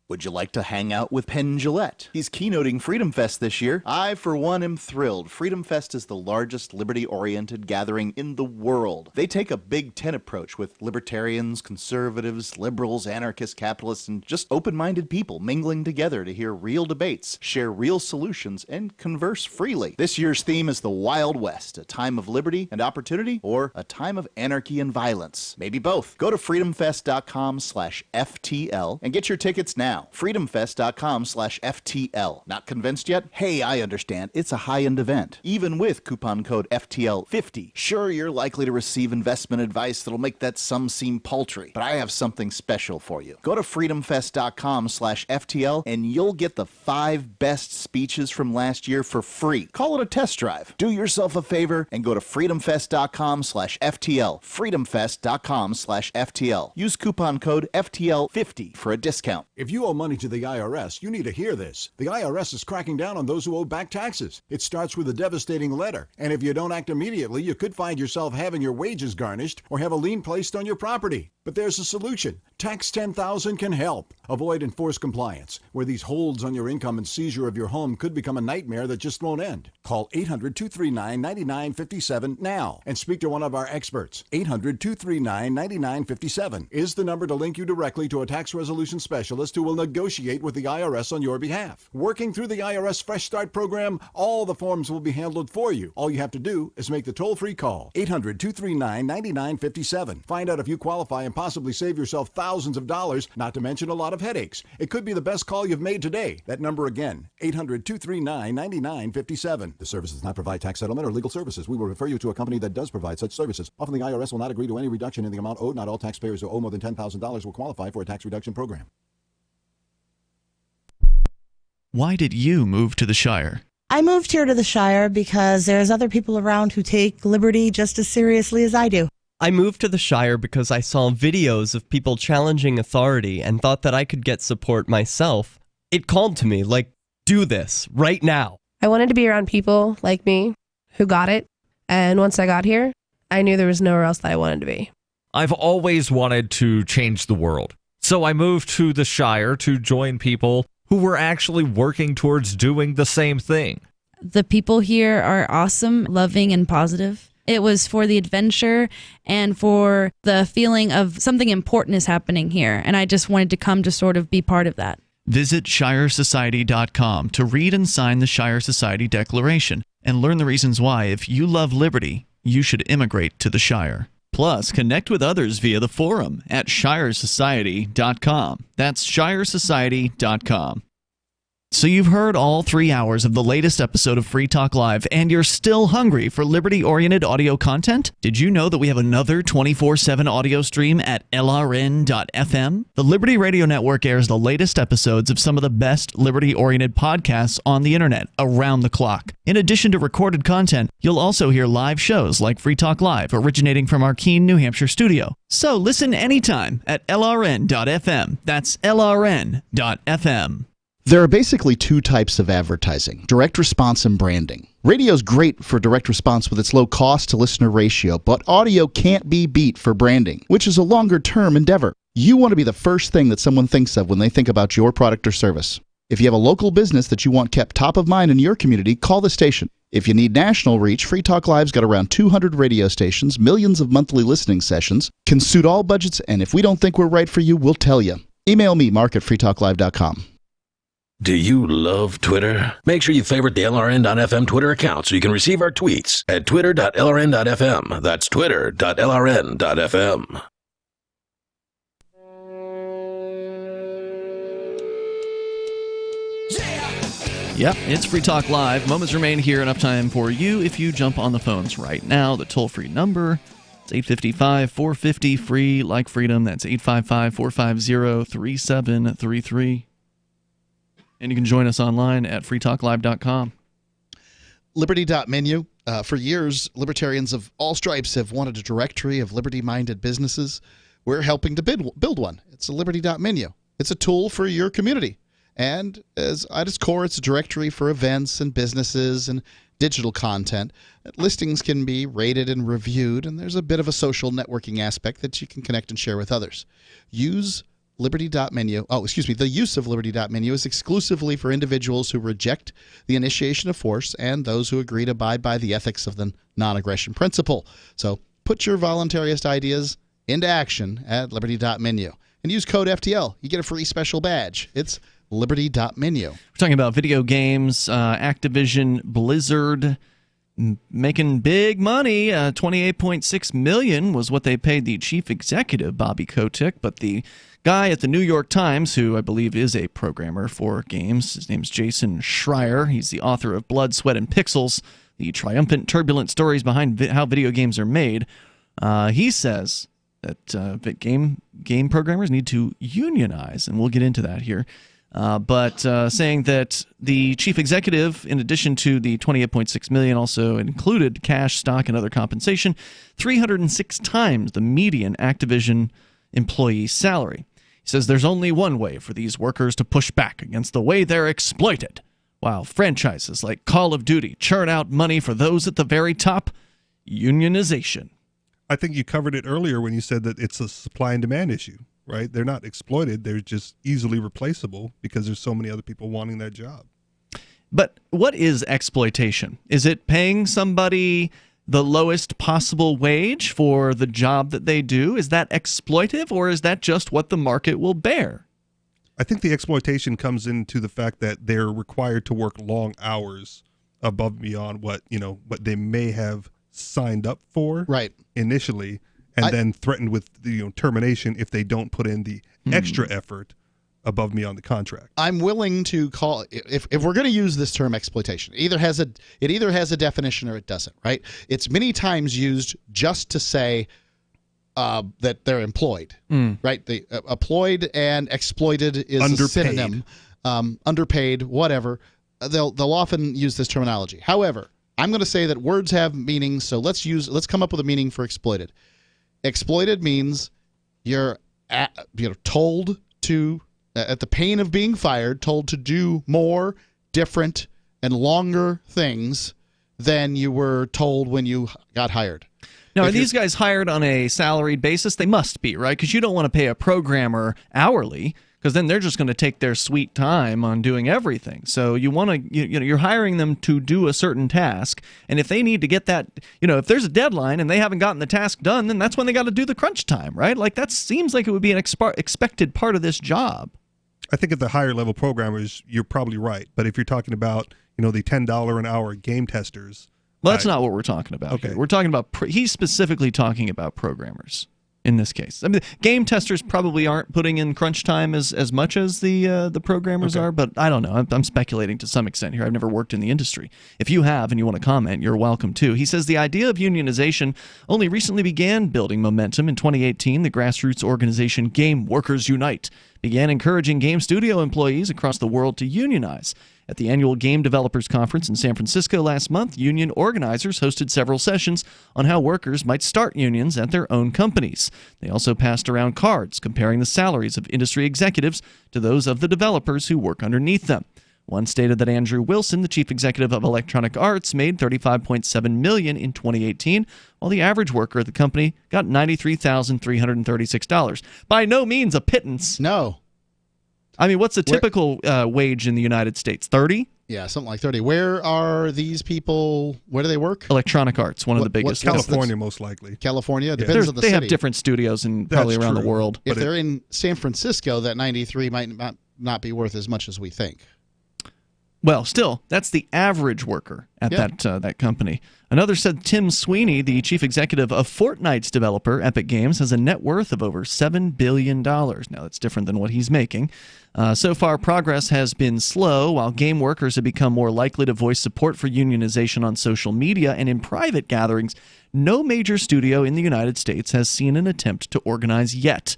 Would you like to hang out with Penn Jillette? He's keynoting Freedom Fest this year. I, for one, am thrilled. Freedom Fest is the largest liberty-oriented gathering in the world. They take a Big Ten approach with libertarians, conservatives, liberals, anarchists, capitalists, and just open-minded people mingling together to hear real debates, share real solutions, and converse freely. This year's theme is the Wild West, a time of liberty and opportunity, or a time of anarchy and violence. Maybe both. Go to freedomfest.com/FTL and get your tickets now. freedomfest.com/FTL. Not convinced yet? Hey, I understand. It's a high-end event. Even with coupon code FTL50. Sure, you're likely to receive investment advice that'll make that sum seem paltry, but I have something special for you. Go to freedomfest.com/FTL and you'll get the 5 best speeches from last year for free. Call it a test drive. Do yourself a favor and go to freedomfest.com/FTL. freedomfest.com/FTL. Use coupon code FTL50 for a discount. If you owe money to the IRS, you need to hear this. The IRS is cracking down on those who owe back taxes. It starts with a devastating letter, and if you don't act immediately, you could find yourself having your wages garnished or have a lien placed on your property. But there's a solution. Tax 10,000 can help. Avoid enforced compliance, where these holds on your income and seizure of your home could become a nightmare that just won't end. Call 800-239-9957 now and speak to one of our experts. 800-239-9957 is the number to link you directly to a tax resolution specialist who will will negotiate with the IRS on your behalf. Working through the IRS Fresh Start program, all the forms will be handled for you. All you have to do is make the toll-free call, 800-239-9957. Find out if you qualify and possibly save yourself thousands of dollars, not to mention a lot of headaches. It could be the best call you've made today. That number again, 800-239-9957. The service does not provide tax settlement or legal services. We will refer you to a company that does provide such services. Often the IRS will not agree to any reduction in the amount owed. Not all taxpayers who owe more than $10,000 will qualify for a tax reduction program. Why did you move to the Shire? I moved here to the Shire because there's other people around who take liberty just as seriously as I do. I moved to the Shire because I saw videos of people challenging authority and thought that I could get support myself. It called to me, like, do this, right now. I wanted to be around people like me who got it, and once I got here, I knew there was nowhere else that I wanted to be. I've always wanted to change the world, so I moved to the Shire to join people who were actually working towards doing the same thing. The people here are awesome, loving, and positive. It was for the adventure and for the feeling of something important is happening here, and I just wanted to come to sort of be part of that. Visit ShireSociety.com to read and sign the Shire Society Declaration and learn the reasons why, if you love liberty, you should immigrate to the Shire. Plus, connect with others via the forum at ShireSociety.com. That's ShireSociety.com. So you've heard all 3 hours of the latest episode of Free Talk Live, and you're still hungry for liberty-oriented audio content? Did you know that we have another 24/7 audio stream at LRN.FM? The Liberty Radio Network airs the latest episodes of some of the best liberty-oriented podcasts on the internet around the clock. In addition to recorded content, you'll also hear live shows like Free Talk Live, originating from our Keene, New Hampshire studio. So listen anytime at LRN.FM. That's LRN.FM. There are basically two types of advertising: direct response and branding. Radio is great for direct response with its low cost to listener ratio, but audio can't be beat for branding, which is a longer term endeavor. You want to be the first thing that someone thinks of when they think about your product or service. If you have a local business that you want kept top of mind in your community, call the station. If you need national reach, Free Talk Live's got around 200 radio stations, millions of monthly listening sessions, can suit all budgets, and if we don't think we're right for you, we'll tell you. Email me, mark@freetalklive.com. Do you love Twitter? Make sure you favorite the LRN.FM Twitter account so you can receive our tweets at twitter.lrn.fm. That's twitter.lrn.fm. Yep, it's Free Talk Live. Moments remain here, enough time for you if you jump on the phones right now. The toll-free number is 855-450-FREE, like freedom. That's 855-450-3733. And you can join us online at freetalklive.com. Liberty.menu. For years, libertarians of all stripes have wanted a directory of liberty-minded businesses. We're helping to build one. It's a Liberty.menu. It's a tool for your community. And at its core, it's a directory for events and businesses and digital content. Listings can be rated and reviewed, and there's a bit of a social networking aspect that you can connect and share with others. The use of Liberty.menu is exclusively for individuals who reject the initiation of force and those who agree to abide by the ethics of the non-aggression principle. So put your voluntarist ideas into action at Liberty.menu and use code FTL. You get a free special badge. It's Liberty.menu. We're talking about video games, Activision, Blizzard, making big money. $28.6 million was what they paid the chief executive, Bobby Kotick, but the guy at the New York Times, who I believe is a programmer for games, his name's Jason Schreier. He's the author of Blood, Sweat, and Pixels, the triumphant, turbulent stories behind how video games are made. He says that game programmers need to unionize, and we'll get into that here. But saying that the chief executive, in addition to the $28.6 million, also included cash, stock, and other compensation, 306 times the median Activision employee salary. He says there's only one way for these workers to push back against the way they're exploited, while franchises like Call of Duty churn out money for those at the very top. Unionization. I think you covered it earlier when you said that it's a supply and demand issue. Right? They're not exploited. They're just easily replaceable because there's so many other people wanting that job. But what is exploitation? Is it paying somebody the lowest possible wage for the job that they do? Is that exploitive, or is that just what the market will bear? I think the exploitation comes into the fact that they're required to work long hours above and beyond what they may have signed up for initially, and then threatened with termination if they don't put in the extra effort above and beyond the contract. I'm willing to call, if we're going to use this term exploitation, it either has a definition or it doesn't, right? It's many times used just to say that they're employed, right? The employed and exploited is underpaid. a synonym. Underpaid, whatever. They'll often use this terminology. However, I'm going to say that words have meanings, so let's come up with a meaning for exploited. Exploited means you're told to, at the pain of being fired, told to do more, different, and longer things than you were told when you got hired. Now, are these guys hired on a salaried basis? They must be, right? Because you don't want to pay a programmer hourly, because then they're just going to take their sweet time on doing everything. So you want to, you're hiring them to do a certain task, and if they need to get that, if there's a deadline and they haven't gotten the task done, then that's when they got to do the crunch time, right? Like that seems like it would be an expected part of this job. I think at the higher level programmers, you're probably right. But if you're talking about, the $10 an hour game testers. Well, that's not what we're talking about here. We're talking about, he's specifically talking about programmers in this case. I mean, game testers probably aren't putting in crunch time as much as the programmers are, but I don't know. I'm speculating to some extent here. I've never worked in the industry. If you have and you want to comment, you're welcome to. He says the idea of unionization only recently began building momentum. In 2018, the grassroots organization Game Workers Unite began encouraging game studio employees across the world to unionize. At the annual Game Developers Conference in San Francisco last month, union organizers hosted several sessions on how workers might start unions at their own companies. They also passed around cards comparing the salaries of industry executives to those of the developers who work underneath them. One stated that Andrew Wilson, the chief executive of Electronic Arts, made $35.7 million in 2018, while the average worker at the company got $93,336. By no means a pittance. No. I mean, what's the typical wage in the United States? 30? Yeah, something like 30. Where are these people? Where do they work? Electronic Arts, one of the biggest. California, most likely. California? Depends on the city. city. They have different studios and probably around the world. If they're in San Francisco, that 93 might not be worth as much as we think. Well, still, that's the average worker at that company. Another said Tim Sweeney, the chief executive of Fortnite's developer, Epic Games, has a net worth of over $7 billion. Now, that's different than what he's making. So far, progress has been slow. While game workers have become more likely to voice support for unionization on social media and in private gatherings, no major studio in the United States has seen an attempt to organize yet.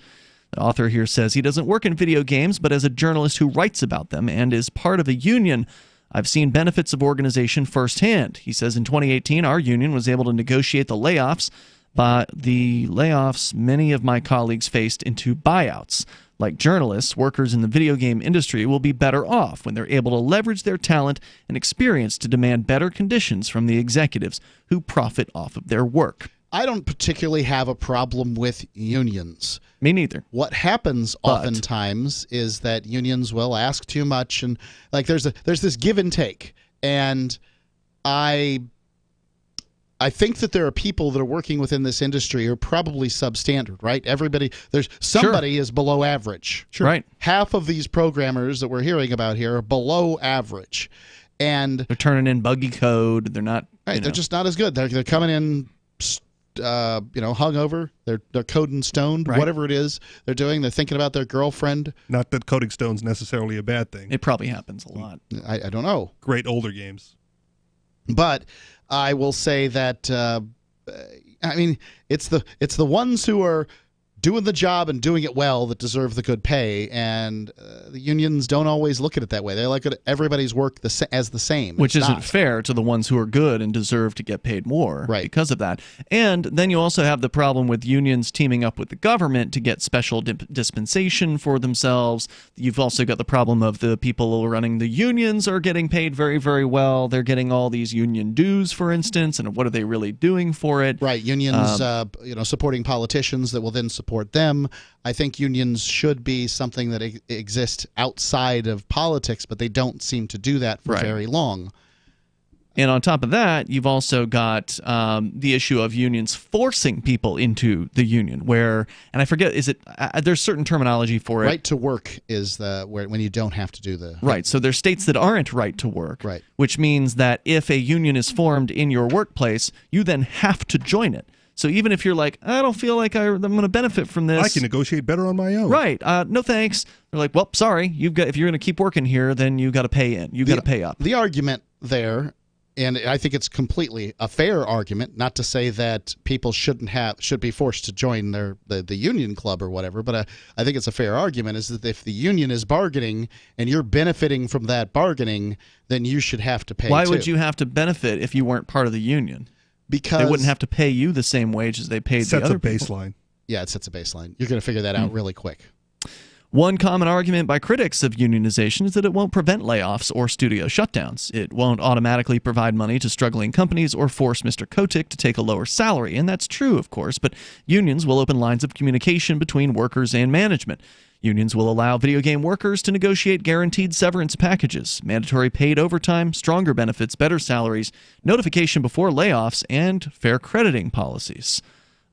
The author here says he doesn't work in video games, but as a journalist who writes about them and is part of a union, I've seen benefits of organization firsthand. He says in 2018, our union was able to negotiate the layoffs, but the layoffs many of my colleagues faced into buyouts. Like journalists, workers in the video game industry will be better off when they're able to leverage their talent and experience to demand better conditions from the executives who profit off of their work. I don't particularly have a problem with unions. Me neither. What happens oftentimes is that unions will ask too much, and like there's this give and take. And I think that there are people that are working within this industry who are probably substandard, right? Somebody is below average. Sure. Right. Half of these programmers that we're hearing about here are below average, and they're turning in buggy code. They're not. Right. They're just not as good. They're coming in. Hungover, they're coding stoned, whatever it is they're doing. They're thinking about their girlfriend. Not that coding stone's necessarily a bad thing. It probably happens a lot. I don't know. Great older games. But I will say that it's the ones who are doing the job and doing it well that deserve the good pay, and the unions don't always look at it that way. They look at everybody's work as the same. Which isn't fair to the ones who are good and deserve to get paid more because of that. And then you also have the problem with unions teaming up with the government to get special dispensation for themselves. You've also got the problem of the people running the unions are getting paid very, very well. They're getting all these union dues, for instance, and what are they really doing for it? Right, unions supporting politicians that will then support them. I think unions should be something that exists outside of politics, but they don't seem to do that for very long. And on top of that, you've also got the issue of unions forcing people into the union, where, and I forget, is it? There's certain terminology for it. Right to work is when you don't have to do the right. So there's states that aren't right to work, right, which means that if a union is formed in your workplace, you then have to join it. So even if you're like, I don't feel like I'm going to benefit from this, I can negotiate better on my own. Right? No thanks. They're like, well, sorry, if you're going to keep working here, then you got to pay in. You got to pay up. The argument there. And I think it's completely a fair argument, not to say that people should be forced to join the union club or whatever, but I think it's a fair argument is that if the union is bargaining and you're benefiting from that bargaining, then you should have to pay. Why would you have to benefit if you weren't part of the union? Because they wouldn't have to pay you the same wage as they paid the other people. Sets a baseline. Yeah, it sets a baseline. You're going to figure that out really quick. One common argument by critics of unionization is that it won't prevent layoffs or studio shutdowns. It won't automatically provide money to struggling companies or force Mr. Kotick to take a lower salary. And that's true, of course, but unions will open lines of communication between workers and management. Unions will allow video game workers to negotiate guaranteed severance packages, mandatory paid overtime, stronger benefits, better salaries, notification before layoffs, and fair crediting policies.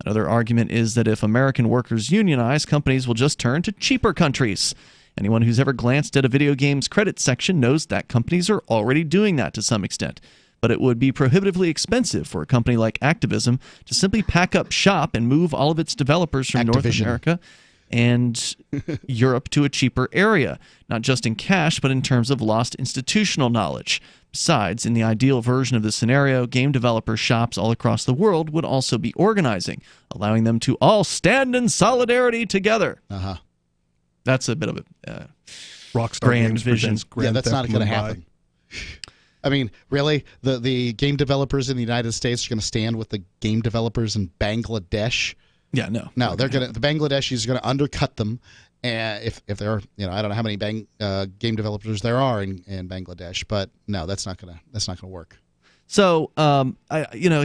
Another argument is that if American workers unionize, companies will just turn to cheaper countries. Anyone who's ever glanced at a video game's credit section knows that companies are already doing that to some extent. But it would be prohibitively expensive for a company like Activision to simply pack up shop and move all of its developers from North America and Europe to a cheaper area, not just in cash, but in terms of lost institutional knowledge. Besides, in the ideal version of the scenario, game developer shops all across the world would also be organizing, allowing them to all stand in solidarity together. Uh-huh. That's a bit of a Rockstar grand Games vision. Yeah, that's not going to happen. I mean, really? The game developers in the United States are going to stand with the game developers in Bangladesh? Yeah, no. No, the Bangladeshis are going to undercut them. If there are, I don't know how many game developers there are in Bangladesh, but no, that's not gonna work. So,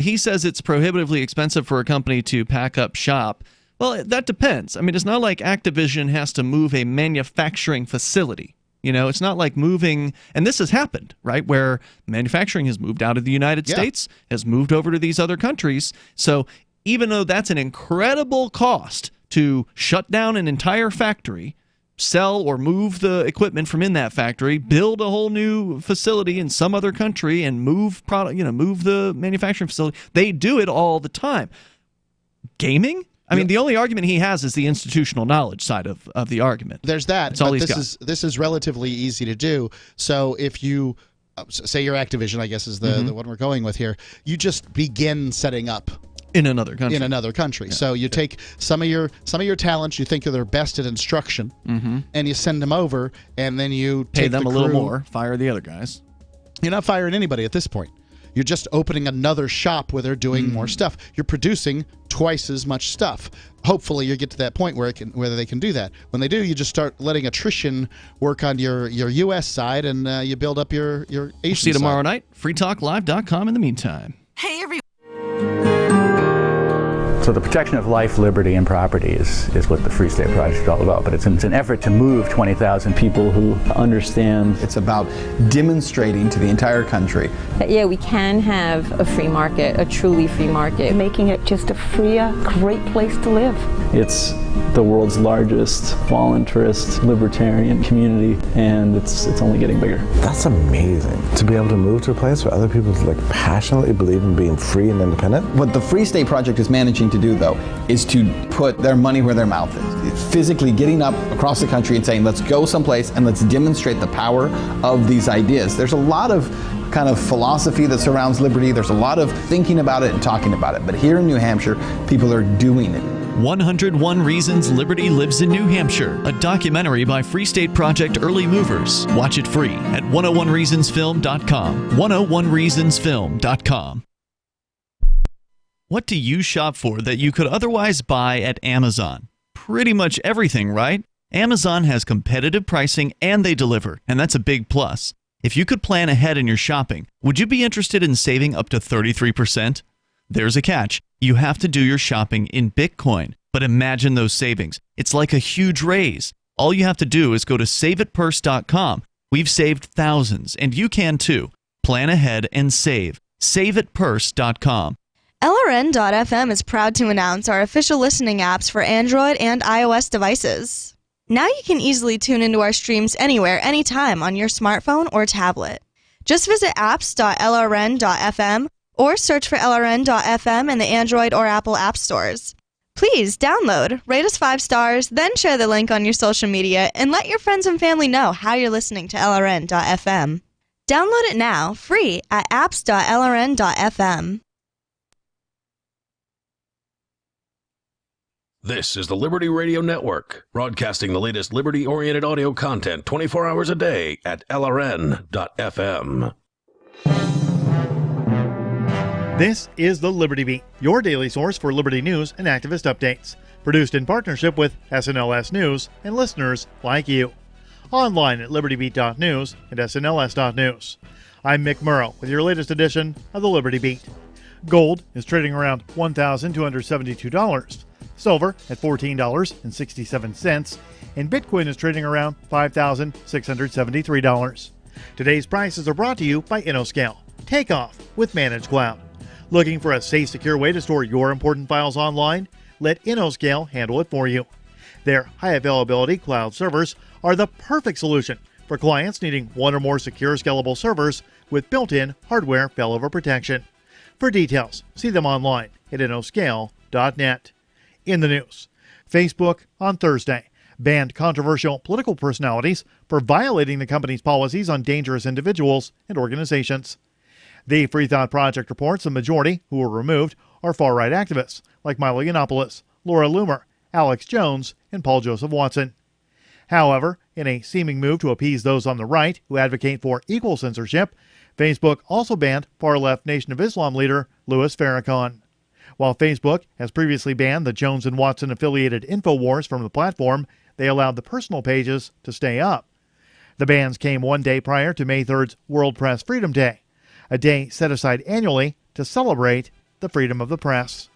he says it's prohibitively expensive for a company to pack up shop. Well, that depends. I mean, it's not like Activision has to move a manufacturing facility. It's not like moving, and this has happened, right, where manufacturing has moved out of the United States, has moved over to these other countries. So, even though that's an incredible cost to shut down an entire factory, sell or move the equipment from in that factory, build a whole new facility in some other country, and move the manufacturing facility. They do it all the time. Gaming? I mean, the only argument he has is the institutional knowledge side of the argument. There's that. That's all he's got. This is relatively easy to do. So if you say your Activision, I guess is the one we're going with here, you just begin setting up in another country. Yeah. So you take some of your talents you think are their best at instruction, and you send them over, and then you pay them a little more, fire the other guys. You're not firing anybody at this point. You're just opening another shop where they're doing more stuff. You're producing twice as much stuff. Hopefully, you get to that point where they can do that. When they do, you just start letting attrition work on your U.S. side, and you build up your Asian side. See you tomorrow night. freetalklive.com in the meantime. Hey, everyone. So the protection of life, liberty, and property is what the Free State Project is all about. But it's an effort to move 20,000 people who understand. It's about demonstrating to the entire country that, yeah, we can have a free market, a truly free market. Making it just a freer, great place to live. It's the world's largest voluntarist libertarian community, and it's only getting bigger. That's amazing, to be able to move to a place where other people passionately believe in being free and independent. What the Free State Project is managing to do, though, is to put their money where their mouth is. Physically getting up across the country and saying, let's go someplace and let's demonstrate the power of these ideas. There's a lot of kind of philosophy that surrounds liberty. There's a lot of thinking about it and talking about it. But here in New Hampshire, people are doing it. 101 Reasons Liberty Lives in New Hampshire, a documentary by Free State Project Early Movers. Watch it free at 101reasonsfilm.com. 101reasonsfilm.com. What do you shop for that you could otherwise buy at Amazon? Pretty much everything, right? Amazon has competitive pricing and they deliver, and that's a big plus. If you could plan ahead in your shopping, would you be interested in saving up to 33%? There's a catch. You have to do your shopping in Bitcoin. But imagine those savings. It's like a huge raise. All you have to do is go to saveitpurse.com. We've saved thousands, and you can too. Plan ahead and save. SaveItPurse.com. LRN.FM is proud to announce our official listening apps for Android and iOS devices. Now you can easily tune into our streams anywhere, anytime on your smartphone or tablet. Just visit apps.lrn.fm or search for LRN.FM in the Android or Apple app stores. Please download, rate us 5 stars, then share the link on your social media and let your friends and family know how you're listening to LRN.FM. Download it now, free at apps.lrn.fm. This is the Liberty Radio Network, broadcasting the latest liberty-oriented audio content 24 hours a day at LRN.FM. This is the Liberty Beat, your daily source for liberty news and activist updates. Produced in partnership with SNLS News and listeners like you. Online at libertybeat.news and snls.news. I'm Mick Murrow with your latest edition of the Liberty Beat. Gold is trading around $1,272. Silver at $14.67. And Bitcoin is trading around $5,673. Today's prices are brought to you by InnoScale. Take off with Managed Cloud. Looking for a safe, secure way to store your important files online? Let InnoScale handle it for you. Their high availability cloud servers are the perfect solution for clients needing one or more secure, scalable servers with built-in hardware failover protection. For details, see them online at innoscale.net. In the news, Facebook on Thursday banned controversial political personalities for violating the company's policies on dangerous individuals and organizations. The Free Thought Project reports the majority who were removed are far-right activists like Milo Yiannopoulos, Laura Loomer, Alex Jones, and Paul Joseph Watson. However, in a seeming move to appease those on the right who advocate for equal censorship, Facebook also banned far-left Nation of Islam leader Louis Farrakhan. While Facebook has previously banned the Jones and Watson-affiliated InfoWars from the platform, they allowed the personal pages to stay up. The bans came one day prior to May 3rd's World Press Freedom Day, a day set aside annually to celebrate the freedom of the press.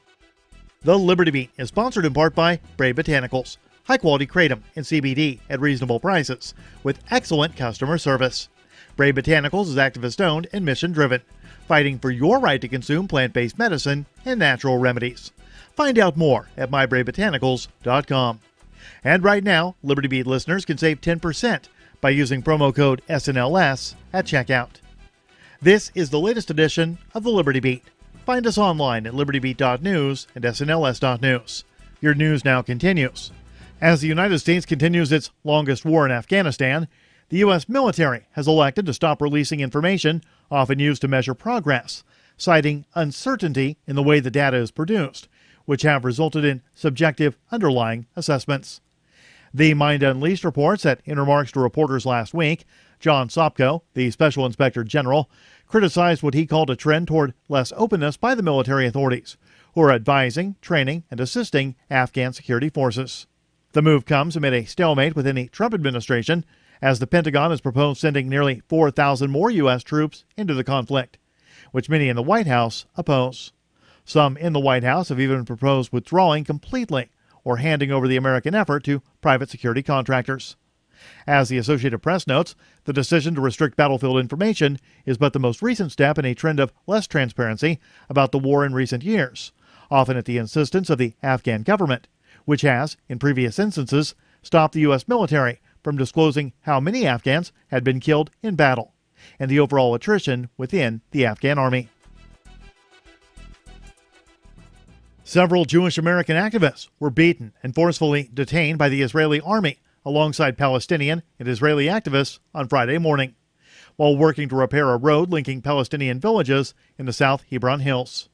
The Liberty Beat is sponsored in part by Brave Botanicals, high-quality kratom and CBD at reasonable prices, with excellent customer service. Brave Botanicals is activist-owned and mission-driven, fighting for your right to consume plant-based medicine and natural remedies. Find out more at mybravebotanicals.com. And right now, Liberty Beat listeners can save 10% by using promo code SNLS at checkout. This is the latest edition of the Liberty Beat. Find us online at libertybeat.news and snls.news. Your news now continues. As the United States continues its longest war in Afghanistan, the U.S. military has elected to stop releasing information often used to measure progress, citing uncertainty in the way the data is produced, which have resulted in subjective underlying assessments. The Mind Unleashed reports that in remarks to reporters last week, John Sopko, the Special Inspector General, criticized what he called a trend toward less openness by the military authorities, who are advising, training, and assisting Afghan security forces. The move comes amid a stalemate within the Trump administration, as the Pentagon has proposed sending nearly 4,000 more U.S. troops into the conflict, which many in the White House oppose. Some in the White House have even proposed withdrawing completely or handing over the American effort to private security contractors. As the Associated Press notes, the decision to restrict battlefield information is but the most recent step in a trend of less transparency about the war in recent years, often at the insistence of the Afghan government, which has, in previous instances, stopped the U.S. military from disclosing how many Afghans had been killed in battle and the overall attrition within the Afghan army. Several Jewish American activists were beaten and forcefully detained by the Israeli army alongside Palestinian and Israeli activists on Friday morning, while working to repair a road linking Palestinian villages in the South Hebron Hills.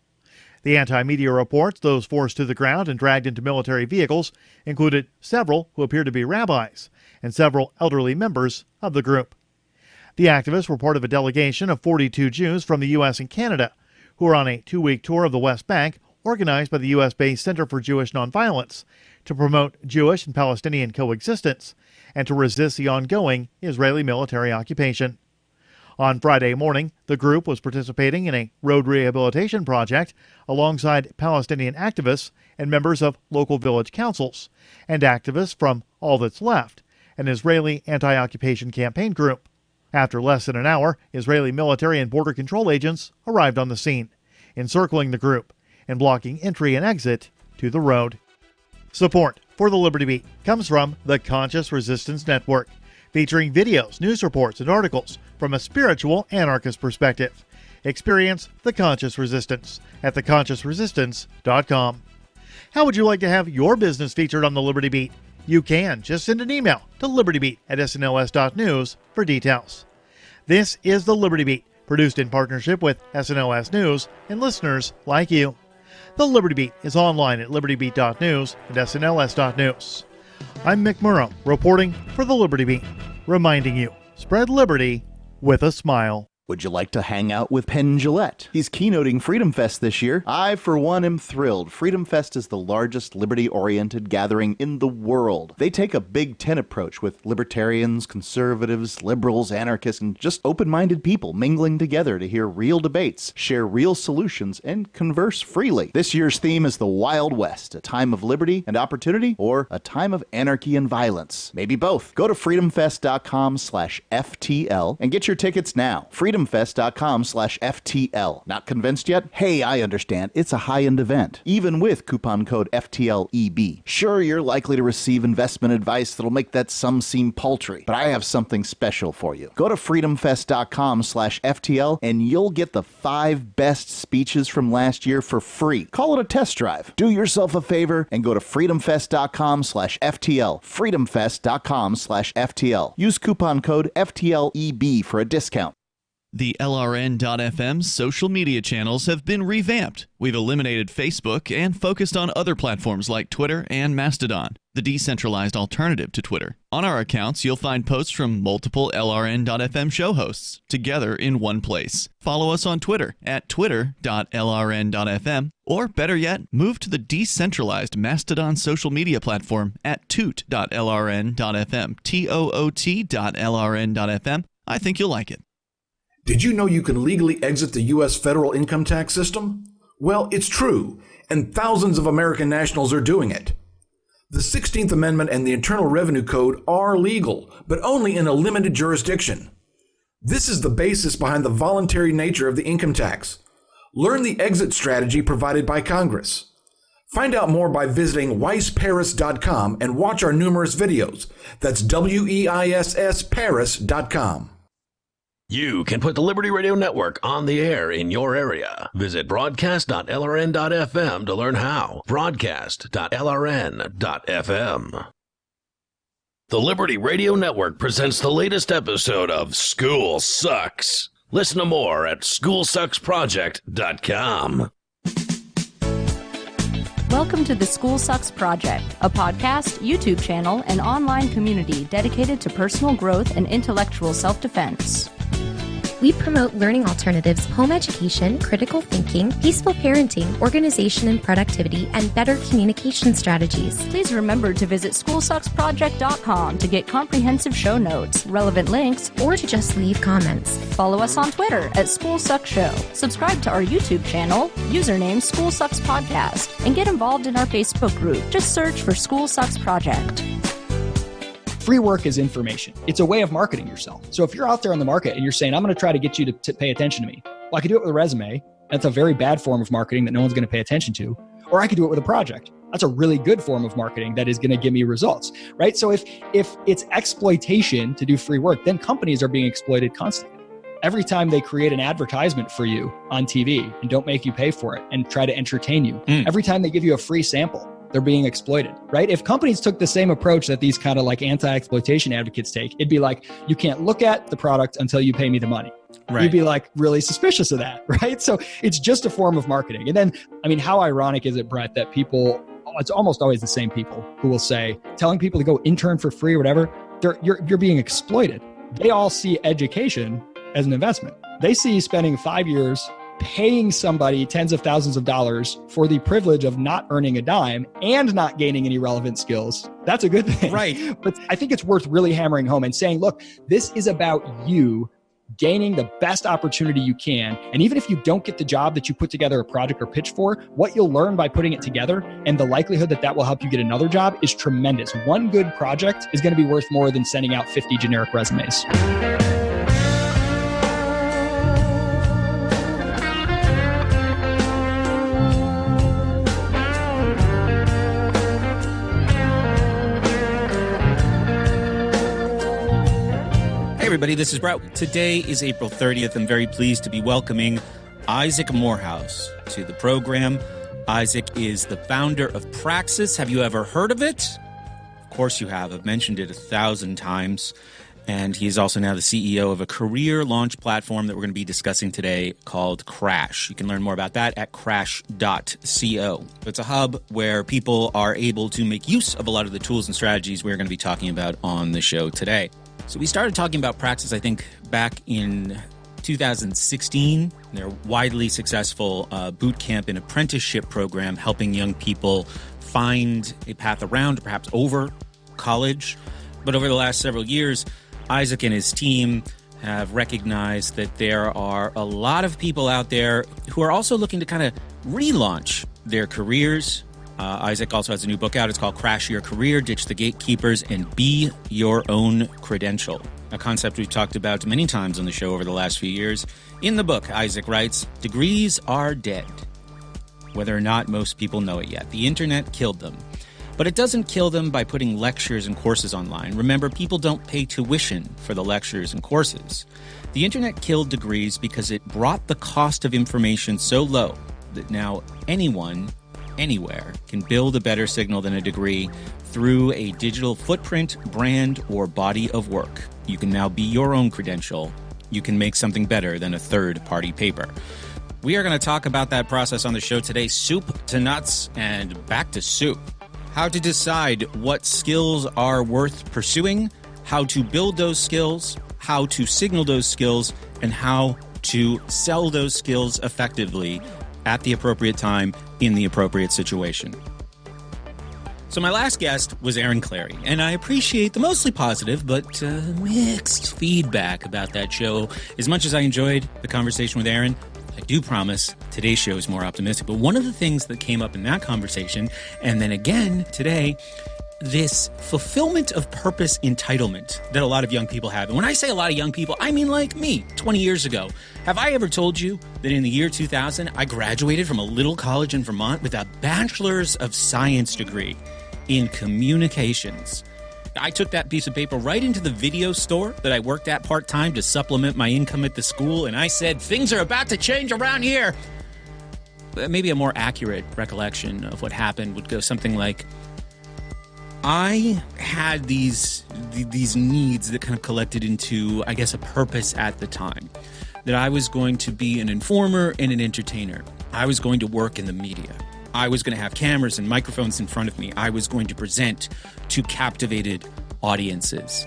The anti-media reports those forced to the ground and dragged into military vehicles included several who appeared to be rabbis and several elderly members of the group. The activists were part of a delegation of 42 Jews from the U.S. and Canada who were on a 2-week tour of the West Bank organized by the U.S.-based Center for Jewish Nonviolence to promote Jewish and Palestinian coexistence and to resist the ongoing Israeli military occupation. On Friday morning, the group was participating in a road rehabilitation project alongside Palestinian activists and members of local village councils and activists from All That's Left, an Israeli anti-occupation campaign group. After less than an hour, Israeli military and border control agents arrived on the scene, encircling the group and blocking entry and exit to the road. Support for the Liberty Beat comes from the Conscious Resistance Network, featuring videos, news reports, and articles from a spiritual anarchist perspective. Experience the Conscious Resistance at theconsciousresistance.com. How would you like to have your business featured on the Liberty Beat? You can. Just send an email to libertybeat@snls.news for details. This is the Liberty Beat, produced in partnership with SNLS News and listeners like you. The Liberty Beat is online at libertybeat.news and snls.news. I'm Mick Murrow, reporting for the Liberty Beat, reminding you, spread liberty with a smile. Would you like to hang out with Penn Jillette? He's keynoting Freedom Fest this year. I, for one, am thrilled. Freedom Fest is the largest liberty-oriented gathering in the world. They take a Big Ten approach with libertarians, conservatives, liberals, anarchists, and just open-minded people mingling together to hear real debates, share real solutions, and converse freely. This year's theme is the Wild West, a time of liberty and opportunity, or a time of anarchy and violence. Maybe both. Go to freedomfest.com/FTL and get your tickets now. freedomfest.com/FTL. Not convinced yet? Hey, I understand. It's a high-end event, even with coupon code FTLEB. Sure, you're likely to receive investment advice that'll make that sum seem paltry, but I have something special for you. Go to freedomfest.com/FTL and you'll get the 5 best speeches from last year for free. Call it a test drive. Do yourself a favor and go to freedomfest.com/FTL. freedomfest.com/FTL. Use coupon code FTLEB for a discount. The LRN.FM social media channels have been revamped. We've eliminated Facebook and focused on other platforms like Twitter and Mastodon, the decentralized alternative to Twitter. On our accounts, you'll find posts from multiple LRN.FM show hosts together in one place. Follow us on Twitter at twitter.lrn.fm, or better yet, move to the decentralized Mastodon social media platform at toot.lrn.fm, toot.lrn.fm. I think you'll like it. Did you know you can legally exit the U.S. federal income tax system? Well, it's true, and thousands of American nationals are doing it. The 16th Amendment and the Internal Revenue Code are legal, but only in a limited jurisdiction. This is the basis behind the voluntary nature of the income tax. Learn the exit strategy provided by Congress. Find out more by visiting weissparis.com and watch our numerous videos. That's WEISSparis.com. You can put the Liberty Radio Network on the air in your area. Visit broadcast.lrn.fm to learn how. Broadcast.lrn.fm. The Liberty Radio Network presents the latest episode of School Sucks. Listen to more at schoolsucksproject.com. Welcome to the School Sucks Project, a podcast, YouTube channel, and online community dedicated to personal growth and intellectual self-defense. We promote learning alternatives, home education, critical thinking, peaceful parenting, organization and productivity, and better communication strategies. Please remember to visit schoolsucksproject.com to get comprehensive show notes, relevant links, or to just leave comments. Follow us on Twitter at SchoolSucksShow. Subscribe to our YouTube channel, username School Sucks Podcast, and get involved in our Facebook group. Just search for School Sucks Project. Free work is information. It's a way of marketing yourself. So if you're out there in the market and you're saying, I'm going to try to get you to pay attention to me. Well, I could do it with a resume. That's a very bad form of marketing that no one's going to pay attention to. Or I could do it with a project. That's a really good form of marketing that is going to give me results, right? So if it's exploitation to do free work, then companies are being exploited constantly. Every time they create an advertisement for you on TV and don't make you pay for it and try to entertain you, every time they give you a free sample, they're being exploited, right? If companies took the same approach that these kind of like anti-exploitation advocates take, it'd be like, you can't look at the product until you pay me the money. Right. You'd be like really suspicious of that, right? So it's just a form of marketing. And then, I mean, how ironic is it, Brett, that people, it's almost always the same people who will say, telling people to go intern for free or whatever, you're being exploited. They all see education as an investment. They see spending 5 years paying somebody tens of thousands of dollars for the privilege of not earning a dime and not gaining any relevant skills. That's a good thing. Right. But I think it's worth really hammering home and saying, look, this is about you gaining the best opportunity you can. And even if you don't get the job that you put together a project or pitch for, what you'll learn by putting it together and the likelihood that that will help you get another job is tremendous. One good project is going to be worth more than sending out 50 generic resumes. everybody. This is Brett. Today is April 30th. I'm very pleased to be welcoming Isaac Morehouse to the program. Isaac is the founder of Praxis. Have you ever heard of it? Of course you have. I've mentioned it 1,000 times. And he is also now the CEO of a career launch platform that we're going to be discussing today called Crash. You can learn more about that at crash.co. It's a hub where people are able to make use of a lot of the tools and strategies we're going to be talking about on the show today. So we started talking about Praxis, I think, back in 2016. Their widely successful boot camp and apprenticeship program helping young people find a path around, perhaps over college. But over the last several years, Isaac and his team have recognized that there are a lot of people out there who are also looking to kind of relaunch their careers. Isaac also has a new book out. It's called Crash Your Career, Ditch the Gatekeepers, and Be Your Own Credential, a concept we've talked about many times on the show over the last few years. In the book, Isaac writes, "Degrees are dead, whether or not most people know it yet. The internet killed them. But it doesn't kill them by putting lectures and courses online. Remember, people don't pay tuition for the lectures and courses. The internet killed degrees because it brought the cost of information so low that now anyone, anywhere, can build a better signal than a degree through a digital footprint, brand, or body of work. You can now be your own credential. You can make something better than a third-party paper." We are going to talk about that process on the show today, soup to nuts and back to soup. How to decide what skills are worth pursuing, how to build those skills, how to signal those skills, and how to sell those skills effectively at the appropriate time in the appropriate situation. So my last guest was Aaron Clary, and I appreciate the mostly positive but mixed feedback about that show. As much as I enjoyed the conversation with Aaron, I do promise today's show is more optimistic. But one of the things that came up in that conversation, and then again today, this fulfillment of purpose entitlement that a lot of young people have. And when I say a lot of young people, I mean like me, 20 years ago. Have I ever told you that in the year 2000, I graduated from a little college in Vermont with a Bachelor's of Science degree in communications? I took that piece of paper right into the video store that I worked at part-time to supplement my income at the school, and I said, things are about to change around here. Maybe a more accurate recollection of what happened would go something like, I had these needs that kind of collected into, I guess, a purpose at the time. That I was going to be an informer and an entertainer. I was going to work in the media. I was going to have cameras and microphones in front of me. I was going to present to captivated audiences.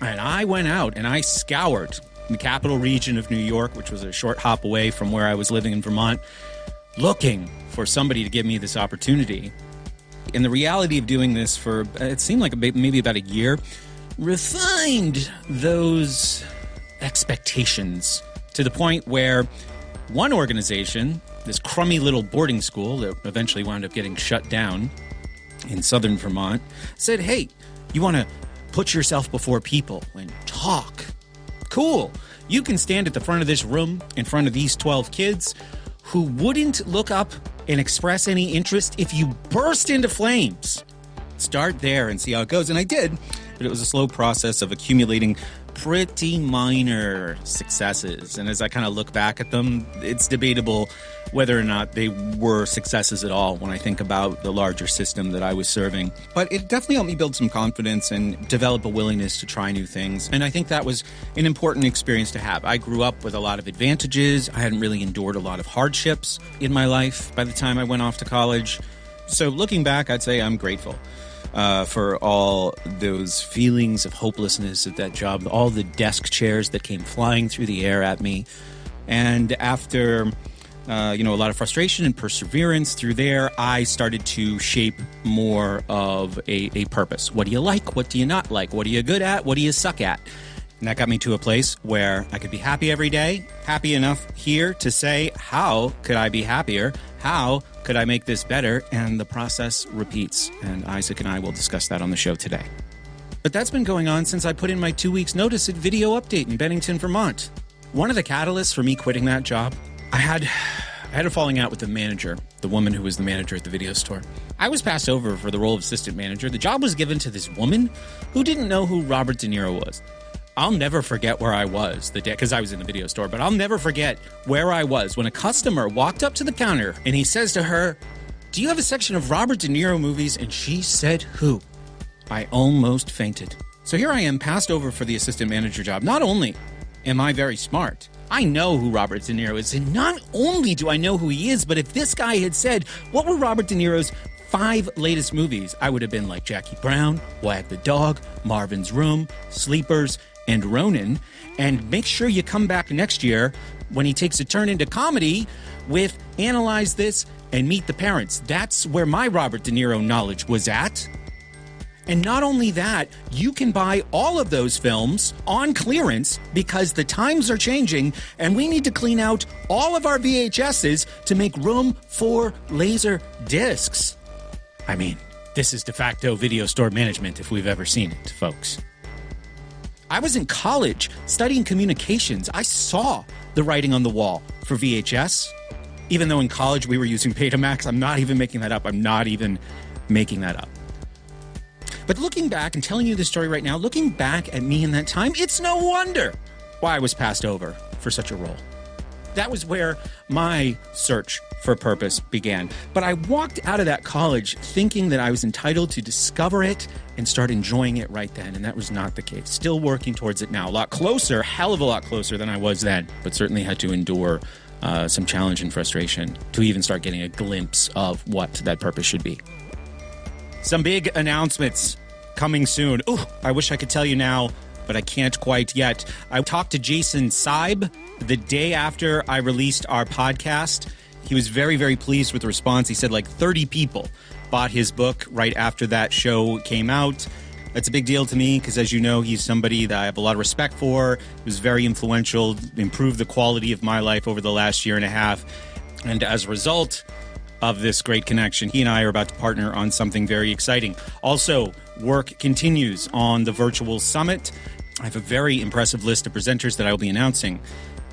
And I went out and I scoured the capital region of New York, which was a short hop away from where I was living in Vermont, looking for somebody to give me this opportunity. And the reality of doing this for, it seemed like maybe about a year, refined those expectations to the point where one organization, this crummy little boarding school that eventually wound up getting shut down in southern Vermont, said, hey, you want to put yourself before people and talk? Cool. You can stand at the front of this room in front of these 12 kids who wouldn't look up and express any interest if you burst into flames. Start there and see how it goes. And I did, but it was a slow process of accumulating pretty minor successes. And as I kind of look back at them, it's debatable whether or not they were successes at all when I think about the larger system that I was serving. But it definitely helped me build some confidence and develop a willingness to try new things. And I think that was an important experience to have. I grew up with a lot of advantages. I hadn't really endured a lot of hardships in my life by the time I went off to college. So looking back, I'd say I'm grateful for all those feelings of hopelessness at that job, all the desk chairs that came flying through the air at me. And after a lot of frustration and perseverance through there, I started to shape more of a purpose. What do you like? What do you not like? What are you good at? What do you suck at? And that got me to a place where I could be happy every day, happy enough here to say, how could I be happier? How could I make this better? And the process repeats. And Isaac and I will discuss that on the show today. But that's been going on since I put in my 2 weeks notice at Video Update in Bennington, Vermont. One of the catalysts for me quitting that job, I had a falling out with the manager, the woman who was the manager at the video store. I was passed over for the role of assistant manager. The job was given to this woman who didn't know who Robert De Niro was. I'll never forget where I was the day, because I was in the video store, but I'll never forget where I was when a customer walked up to the counter and he says to her, "Do you have a section of Robert De Niro movies?" And she said, "Who?" I almost fainted. So here I am, passed over for the assistant manager job. Not only am I very smart, I know who Robert De Niro is. And not only do I know who he is, but if this guy had said, what were Robert De Niro's 5 latest movies, I would have been like Jackie Brown, Wag the Dog, Marvin's Room, Sleepers, and Ronin. And make sure you come back next year when he takes a turn into comedy with Analyze This and Meet the Parents. That's where my Robert De Niro knowledge was at. And not only that, you can buy all of those films on clearance because the times are changing and we need to clean out all of our VHSs to make room for laser discs. I mean, this is de facto video store management if we've ever seen it, folks. I was in college studying communications. I saw the writing on the wall for VHS. Even though in college we were using Betamax, I'm not even making that up. But looking back and telling you this story right now, looking back at me in that time, it's no wonder why I was passed over for such a role. That was where my search for purpose began. But I walked out of that college thinking that I was entitled to discover it and start enjoying it right then, and that was not the case. Still working towards it now. A lot closer, hell of a lot closer than I was then, but certainly had to endure some challenge and frustration to even start getting a glimpse of what that purpose should be. Some big announcements coming soon. Ooh, I wish I could tell you now, but I can't quite yet. I talked to Jason Seib the day after I released our podcast. He was very, very pleased with the response. He said like 30 people bought his book right after that show came out. That's a big deal to me because, as you know, he's somebody that I have a lot of respect for. He was very influential, improved the quality of my life over the last year and a half. And as a result of this great connection, he and I are about to partner on something very exciting. Also, work continues on the virtual summit. I have a very impressive list of presenters that I will be announcing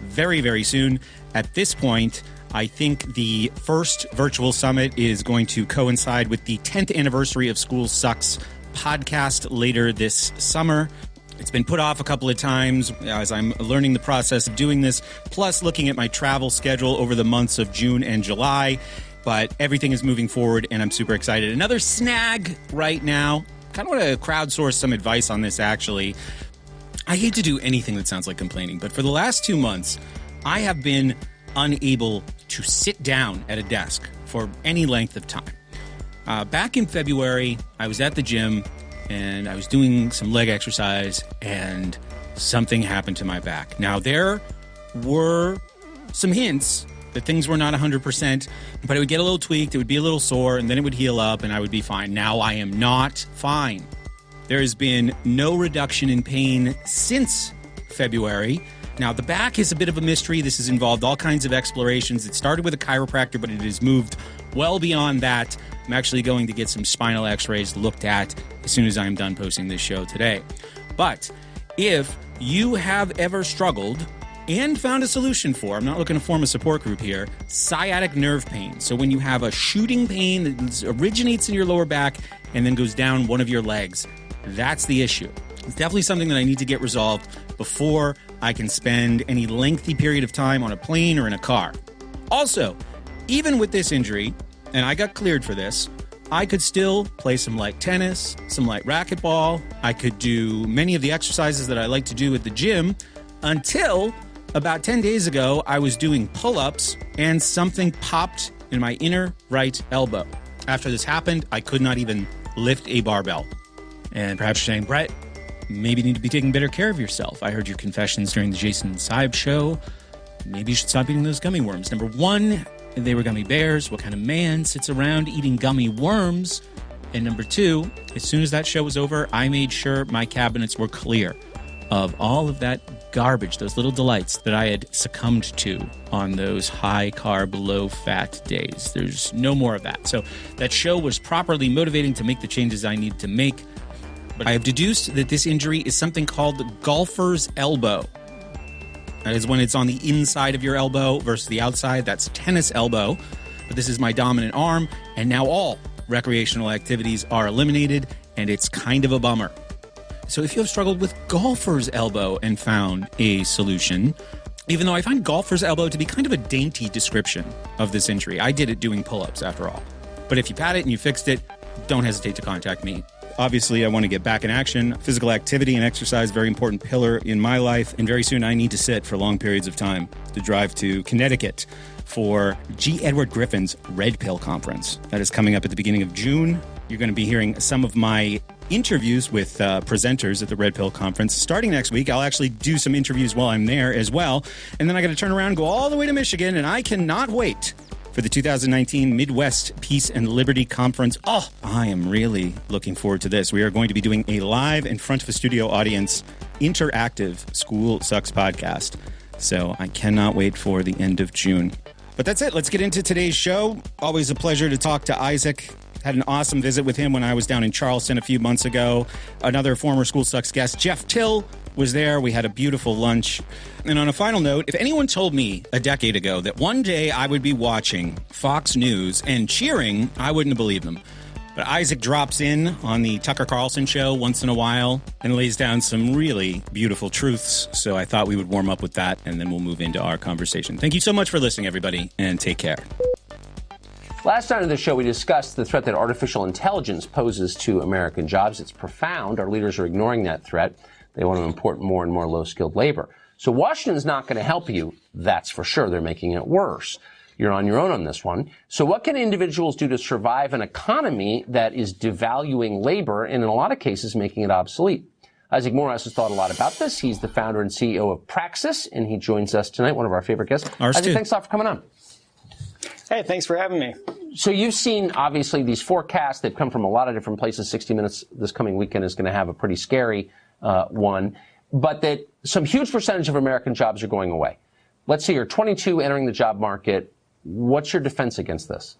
very, very soon. At this point, I think the first virtual summit is going to coincide with the 10th anniversary of School Sucks podcast later this summer. It's been put off a couple of times as I'm learning the process of doing this, plus looking at my travel schedule over the months of June and July. But everything is moving forward, and I'm super excited. Another snag right now. Kind of want to crowdsource some advice on this, actually. I hate to do anything that sounds like complaining, but for the last 2 months, I have been unable to sit down at a desk for any length of time. Back in February, I was at the gym, and I was doing some leg exercise, and something happened to my back. Now, there were some hints that things were not 100%, but it would get a little tweaked, it would be a little sore, and then it would heal up, and I would be fine. Now I am not fine. There has been no reduction in pain since February. Now, the back is a bit of a mystery. This has involved all kinds of explorations. It started with a chiropractor, but it has moved well beyond that. I'm actually going to get some spinal x-rays looked at as soon as I'm done posting this show today. But if you have ever struggled and found a solution for, I'm not looking to form a support group here, sciatic nerve pain. So when you have a shooting pain that originates in your lower back and then goes down one of your legs, that's the issue. It's definitely something that I need to get resolved before I can spend any lengthy period of time on a plane or in a car. Also, even with this injury, and I got cleared for this, I could still play some light tennis, some light racquetball. I could do many of the exercises that I like to do at the gym until about 10 days ago, I was doing pull-ups and something popped in my inner right elbow. After this happened, I could not even lift a barbell. And perhaps you're saying, Brett, maybe you need to be taking better care of yourself. I heard your confessions during the Jason Seib show. Maybe you should stop eating those gummy worms. Number one, they were gummy bears. What kind of man sits around eating gummy worms? And number two, as soon as that show was over, I made sure my cabinets were clear of all of that garbage, those little delights that I had succumbed to on those high-carb, low-fat days. There's no more of that. So that show was properly motivating to make the changes I need to make. But I have deduced that this injury is something called golfer's elbow. That is when it's on the inside of your elbow versus the outside. That's tennis elbow. But this is my dominant arm, and now all recreational activities are eliminated, and it's kind of a bummer. So if you have struggled with golfer's elbow and found a solution, even though I find golfer's elbow to be kind of a dainty description of this injury, I did it doing pull-ups after all. But if you've had it and you fixed it, don't hesitate to contact me. Obviously, I want to get back in action. Physical activity and exercise, very important pillar in my life. And very soon I need to sit for long periods of time to drive to Connecticut for G. Edward Griffin's Red Pill Conference. That is coming up at the beginning of June. You're going to be hearing some of my interviews with presenters at the Red Pill Conference. Starting next week, I'll actually do some interviews while I'm there as well. And then I got to turn around and go all the way to Michigan, and I cannot wait for the 2019 Midwest Peace and Liberty Conference. Oh, I am really looking forward to this. We are going to be doing a live in front of a studio audience, interactive School Sucks podcast. So I cannot wait for the end of June. But that's it. Let's get into today's show. Always a pleasure to talk to Isaac. Had an awesome visit with him when I was down in Charleston a few months ago. Another former School Sucks guest, Jeff Till, was there. We had a beautiful lunch. And on a final note, if anyone told me a decade ago that one day I would be watching Fox News and cheering, I wouldn't have believed them. But Isaac drops in on the Tucker Carlson show once in a while and lays down some really beautiful truths. So I thought we would warm up with that, and then we'll move into our conversation. Thank you so much for listening, everybody, and take care. Last night on the show, we discussed the threat that artificial intelligence poses to American jobs. It's profound. Our leaders are ignoring that threat. They want to import more and more low-skilled labor. So Washington's not going to help you. That's for sure. They're making it worse. You're on your own on this one. So what can individuals do to survive an economy that is devaluing labor and in a lot of cases making it obsolete? Isaac Morehouse has thought a lot about this. He's the founder and CEO of Praxis, and he joins us tonight, one of our favorite guests. Ours Isaac, too. thanks a lot for coming on. Hey, thanks for having me. So you've seen, obviously, these forecasts. They've come from a lot of different places. 60 Minutes this coming weekend is going to have a pretty scary one. But that some huge percentage of American jobs are going away. Let's see, you're 22 entering the job market. What's your defense against this?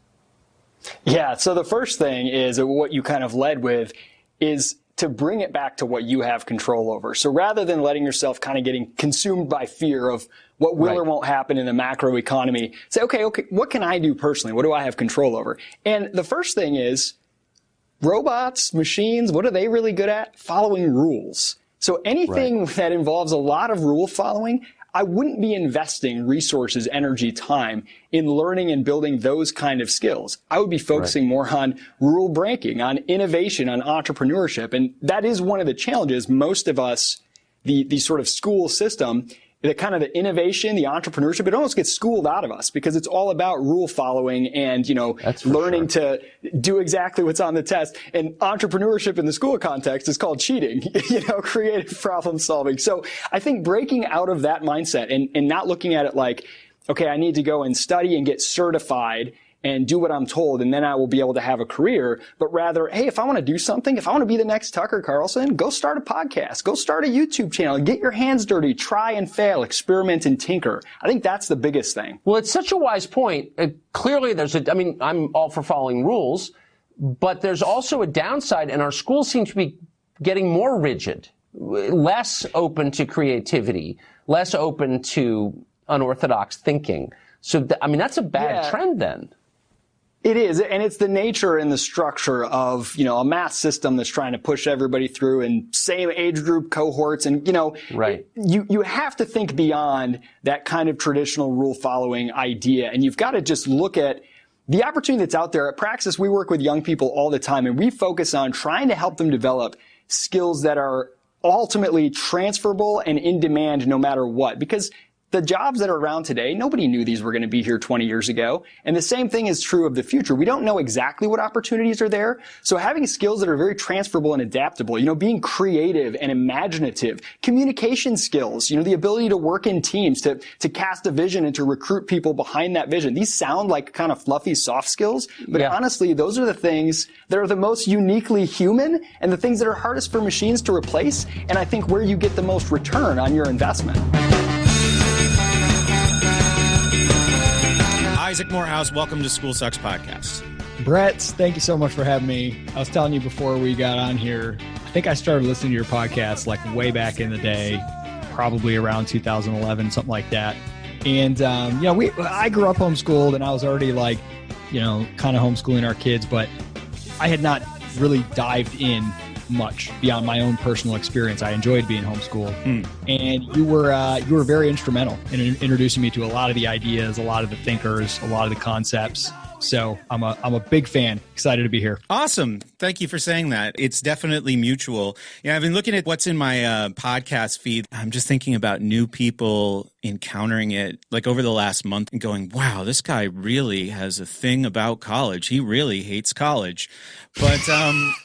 Yeah, so the first thing is what you kind of led with is to bring it back to what you have control over. So rather than letting yourself kind of getting consumed by fear of what will or won't happen in the macro economy, say, okay, what can I do personally? What do I have control over? And the first thing is robots, machines, what are they really good at? Following rules. So anything that involves a lot of rule following, I wouldn't be investing resources, energy, time in learning and building those kind of skills. I would be focusing more on rule breaking, on innovation, on entrepreneurship. And that is one of the challenges. Most of us, the sort of school system, the kind of the innovation, the entrepreneurship, it almost gets schooled out of us because it's all about rule following and, learning to do exactly what's on the test. And entrepreneurship in the school context is called cheating, creative problem solving. So I think breaking out of that mindset and not looking at it like, okay, I need to go and study and get certified and do what I'm told, and then I will be able to have a career. But rather, hey, if I want to do something, if I want to be the next Tucker Carlson, go start a podcast, go start a YouTube channel, get your hands dirty, try and fail, experiment and tinker. I think that's the biggest thing. Well, it's such a wise point. Clearly, I'm all for following rules, but there's also a downside, and our schools seem to be getting more rigid, less open to creativity, less open to unorthodox thinking. So, that's a bad trend then. It is, and it's the nature and the structure of, a math system that's trying to push everybody through and same age group cohorts. And, you have to think beyond that kind of traditional rule following idea. And you've got to just look at the opportunity that's out there. At Praxis, we work with young people all the time, and we focus on trying to help them develop skills that are ultimately transferable and in demand no matter what. Because the jobs that are around today, nobody knew these were going to be here 20 years ago. And the same thing is true of the future. We don't know exactly what opportunities are there. So having skills that are very transferable and adaptable, being creative and imaginative, communication skills, the ability to work in teams, to cast a vision and to recruit people behind that vision. These sound like kind of fluffy soft skills, but honestly, those are the things that are the most uniquely human and the things that are hardest for machines to replace. And I think where you get the most return on your investment. Isaac Morehouse, welcome to School Sucks Podcast. Brett, thank you so much for having me. I was telling you before we got on here, I think I started listening to your podcast like way back in the day, probably around 2011, something like that. And, I grew up homeschooled and I was already like, kind of homeschooling our kids, but I had not really dived in much beyond my own personal experience. I enjoyed being homeschooled, and you were very instrumental in introducing me to a lot of the ideas, a lot of the thinkers, a lot of the concepts. So I'm a big fan. Excited to be here. Awesome. Thank you for saying that. It's definitely mutual. Yeah, I've been looking at what's in my podcast feed. I'm just thinking about new people encountering it like over the last month and going, wow, this guy really has a thing about college. He really hates college. But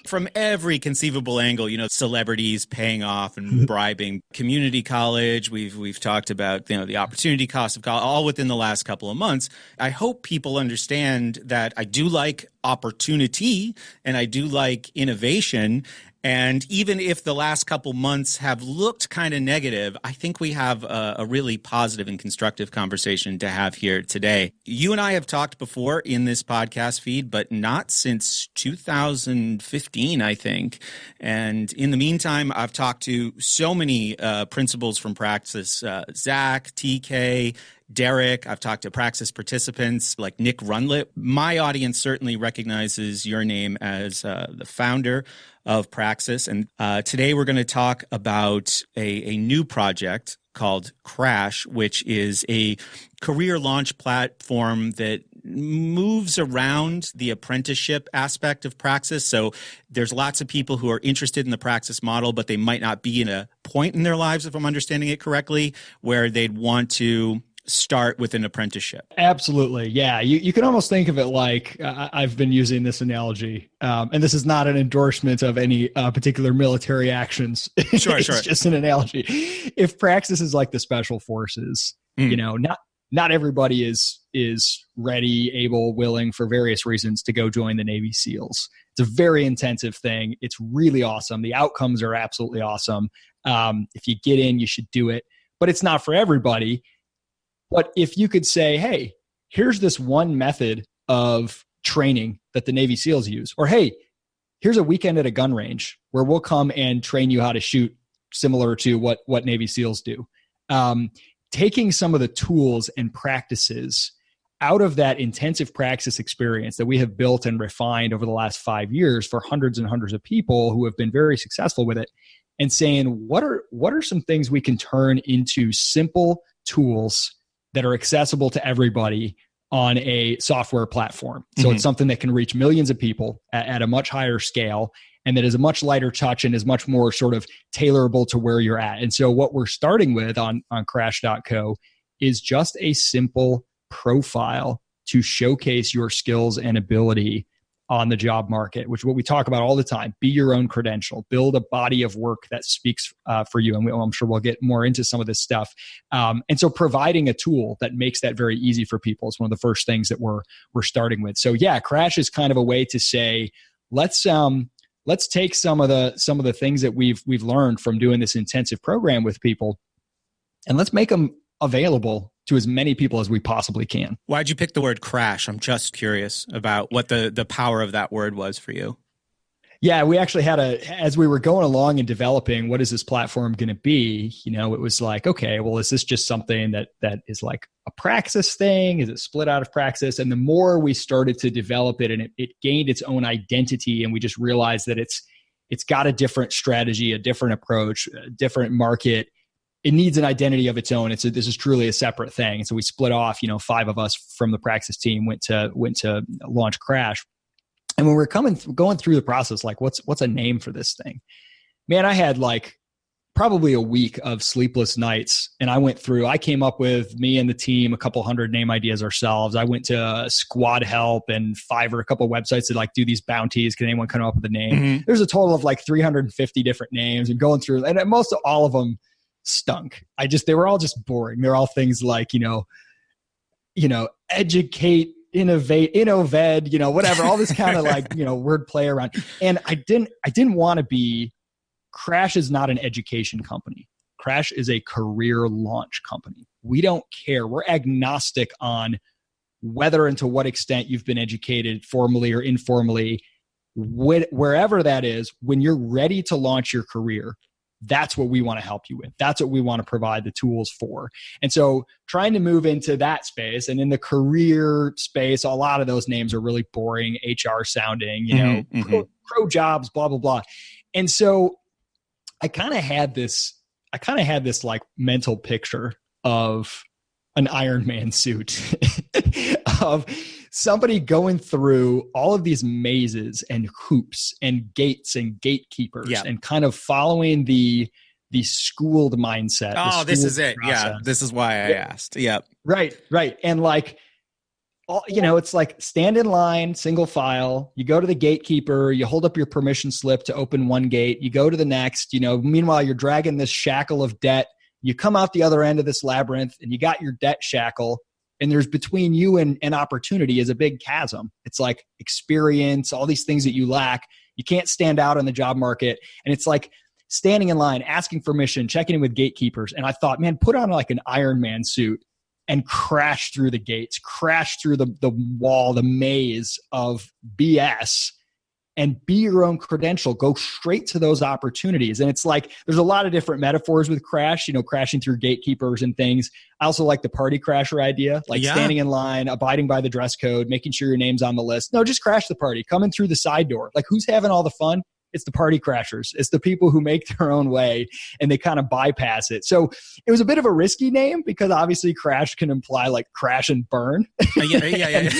from every conceivable angle, celebrities paying off and bribing, community college. We've talked about, the opportunity cost of college, all within the last couple of months. I hope people understand that I do like opportunity and I do like innovation. And even if the last couple months have looked kind of negative, I think we have a really positive and constructive conversation to have here today. You and I have talked before in this podcast feed, but not since 2015, I think. And in the meantime, I've talked to so many principals from Praxis, Zach, TK, Derek. I've talked to Praxis participants like Nick Runlet. My audience certainly recognizes your name as the founder of Praxis. And today we're going to talk about a new project called Crash, which is a career launch platform that moves around the apprenticeship aspect of Praxis. So there's lots of people who are interested in the Praxis model, but they might not be in a point in their lives, if I'm understanding it correctly, where they'd want to start with an apprenticeship. Absolutely. Yeah. You can almost think of it like I've been using this analogy, and this is not an endorsement of any particular military actions. Sure. It's just an analogy. If Praxis is like the special forces, not everybody is ready, able, willing for various reasons to go join the Navy SEALs. It's a very intensive thing. It's really awesome. The outcomes are absolutely awesome. If you get in, you should do it, but it's not for everybody. But if you could say, hey, here's this one method of training that the Navy SEALs use, or hey, here's a weekend at a gun range where we'll come and train you how to shoot similar to what Navy SEALs do. Taking some of the tools and practices out of that intensive Praxis experience that we have built and refined over the last 5 years for hundreds and hundreds of people who have been very successful with it, and saying, what are some things we can turn into simple tools that are accessible to everybody on a software platform. So it's something that can reach millions of people at a much higher scale, and that is a much lighter touch and is much more sort of tailorable to where you're at. And so what we're starting with on Crash.co is just a simple profile to showcase your skills and ability on the job market, which is what we talk about all the time. Be your own credential, build a body of work that speaks for you. And I'm sure we'll get more into some of this stuff. And so providing a tool that makes that very easy for people is one of the first things that we're starting with. So yeah, Crash is kind of a way to say, let's take some of the things that we've learned from doing this intensive program with people, and let's make them available to as many people as we possibly can. Why'd you pick the word crash? I'm just curious about what the power of that word was for you. Yeah, we actually had as we were going along and developing, what is this platform going to be? It was like, okay, well, is this just something that is like a Praxis thing? Is it split out of Praxis? And the more we started to develop it, and it gained its own identity, and we just realized that it's got a different strategy, a different approach, a different market. It needs an identity of its own. This is truly a separate thing. And so we split off, 5 of us from the Praxis team went to launch Crash. And when we're going through the process, like what's a name for this thing? Man, I had like probably a week of sleepless nights. And I came up with, me and the team, a couple hundred name ideas ourselves. I went to Squad Help and Fiverr, a couple of websites that like do these bounties. Can anyone come up with a name? Mm-hmm. There's a total of like 350 different names, and going through, and most of all of them stunk. They were all just boring. They're all things like, educate, innovate, innoved, whatever, all this kind of like, word play around. And I didn't want to be. Crash is not an education company. Crash is a career launch company. We don't care. We're agnostic on whether and to what extent you've been educated formally or informally, wherever that is. When you're ready to launch your career, that's what we want to help you with. That's what we want to provide the tools for. And so trying to move into that space, and in the career space, a lot of those names are really boring, HR sounding, pro jobs, blah, blah, blah. And so I kind of had this like mental picture of an Iron Man suit of somebody going through all of these mazes and hoops and gates and gatekeepers and kind of following the schooled mindset. Oh, this is it. Process. Yeah. This is why I asked. Yep. Right. And like, it's like stand in line, single file. You go to the gatekeeper, you hold up your permission slip to open one gate. You go to the next, meanwhile, you're dragging this shackle of debt. You come out the other end of this labyrinth and you got your debt shackle, and there's between you and opportunity is a big chasm. It's like experience, all these things that you lack. You can't stand out in the job market. And it's like standing in line, asking permission, checking in with gatekeepers. And I thought, man, put on like an Iron Man suit and crash through the gates, crash through the wall, the maze of BS, and be your own credential. Go straight to those opportunities. And it's like, there's a lot of different metaphors with crash, crashing through gatekeepers and things. I also like the party crasher idea, like standing in line, abiding by the dress code, making sure your name's on the list. No, just crash the party, come in through the side door. Like, who's having all the fun? It's the party crashers. It's the people who make their own way and they kind of bypass it. So it was a bit of a risky name because obviously crash can imply like crash and burn. Yeah.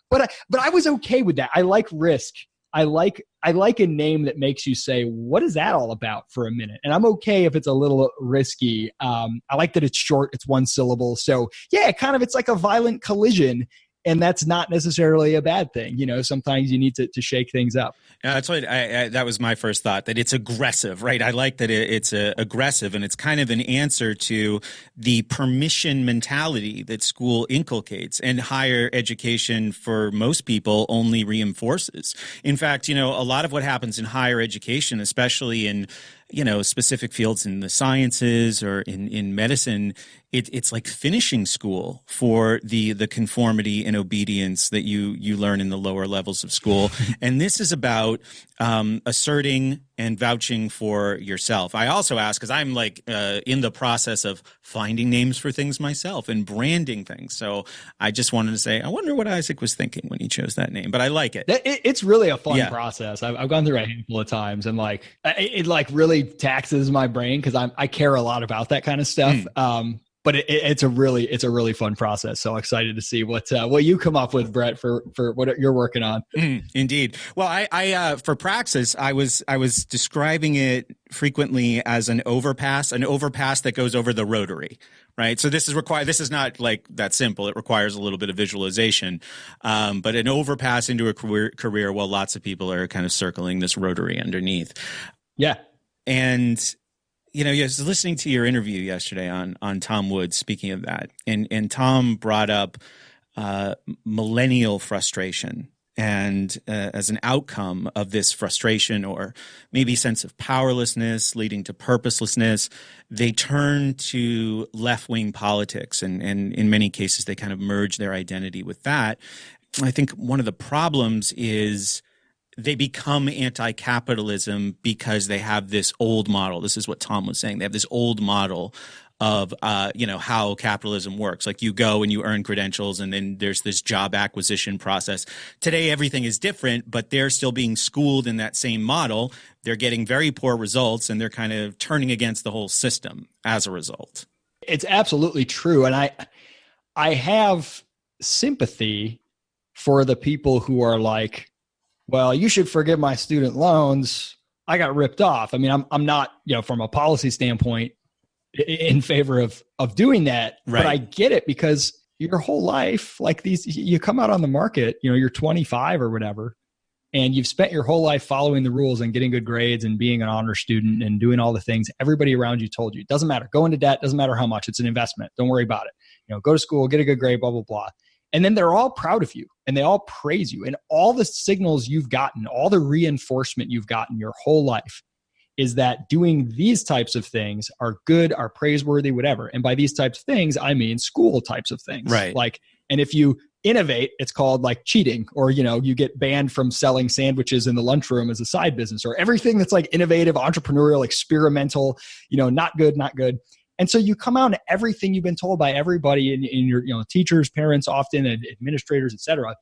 But I was okay with that. I like risk. I like a name that makes you say, what is that all about for a minute? And I'm okay if it's a little risky. I like that it's short. It's one syllable. So yeah, it's like a violent collision. And that's not necessarily a bad thing. Sometimes you need to shake things up. That's what that was my first thought, that it's aggressive, right? I like that it's aggressive, and it's kind of an answer to the permission mentality that school inculcates, and higher education for most people only reinforces. In fact, a lot of what happens in higher education, especially in specific fields in the sciences or in medicine, it's like finishing school for the conformity and obedience that you learn in the lower levels of school. And this is about asserting and vouching for yourself. I also ask, because I'm like in the process of finding names for things myself and branding things. So I just wanted to say, I wonder what Isaac was thinking when he chose that name, but I like it. It's really a fun process. I've gone through a handful of times, and like it like really taxes my brain because I care a lot about that kind of stuff. But it's a really fun process. So excited to see what you come up with, Brett, for what you're working on. Indeed. Well, I for Praxis, I was describing it frequently as an overpass that goes over the rotary, right? So this is not like that simple. It requires a little bit of visualization, but an overpass into a career while lots of people are kind of circling this rotary underneath. Yeah. And I was listening to your interview yesterday on Tom Woods, speaking of that, and Tom brought up millennial frustration, and as an outcome of this frustration, or maybe sense of powerlessness leading to purposelessness, they turn to left-wing politics, and in many cases they kind of merge their identity with that. I think one of the problems is they become anti-capitalism because they have this old model. This is what Tom was saying. They have this old model of, how capitalism works. Like, you go and you earn credentials, and then there's this job acquisition process. Today, everything is different, but they're still being schooled in that same model. They're getting very poor results, and they're kind of turning against the whole system as a result. It's absolutely true. And I have sympathy for the people who are like, well, you should forgive my student loans. I got ripped off. I mean, I'm not, from a policy standpoint in favor of doing that, right. But I get it because your whole life, like you come out on the market, you're 25 or whatever, and you've spent your whole life following the rules and getting good grades and being an honor student and doing all the things everybody around you told you. It doesn't matter. Go into debt. Doesn't matter how much. It's an investment. Don't worry about it. Go to school, get a good grade, blah, blah, blah. And then they're all proud of you and they all praise you. And all the signals you've gotten, all the reinforcement you've gotten your whole life is that doing these types of things are good, are praiseworthy, whatever. And by these types of things, I mean school types of things. Right. Like, and if you innovate, it's called like cheating, or, you get banned from selling sandwiches in the lunchroom as a side business, or everything that's like innovative, entrepreneurial, experimental, not good, not good. And so you come out and everything you've been told by everybody in your, teachers, parents, often, and administrators, et cetera,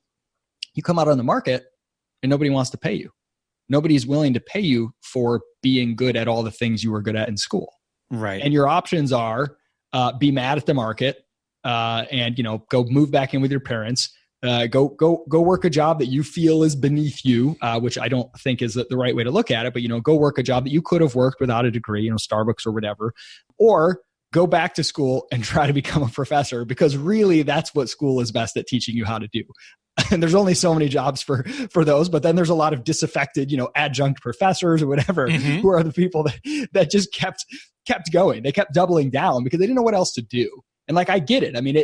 you come out on the market and nobody wants to pay you. nobody's willing to pay you for being good at all the things you were good at in school. Right. And your options are be mad at the market and, go move back in with your parents. Go work a job that you feel is beneath you, which I don't think is the right way to look at it. But, go work a job that you could have worked without a degree, Starbucks or whatever, or go back to school and try to become a professor, because really that's what school is best at teaching you how to do. And there's only so many jobs for those, but then there's a lot of disaffected, adjunct professors or whatever, who are the people that just kept going. They kept doubling down because they didn't know what else to do. And I get it. I mean,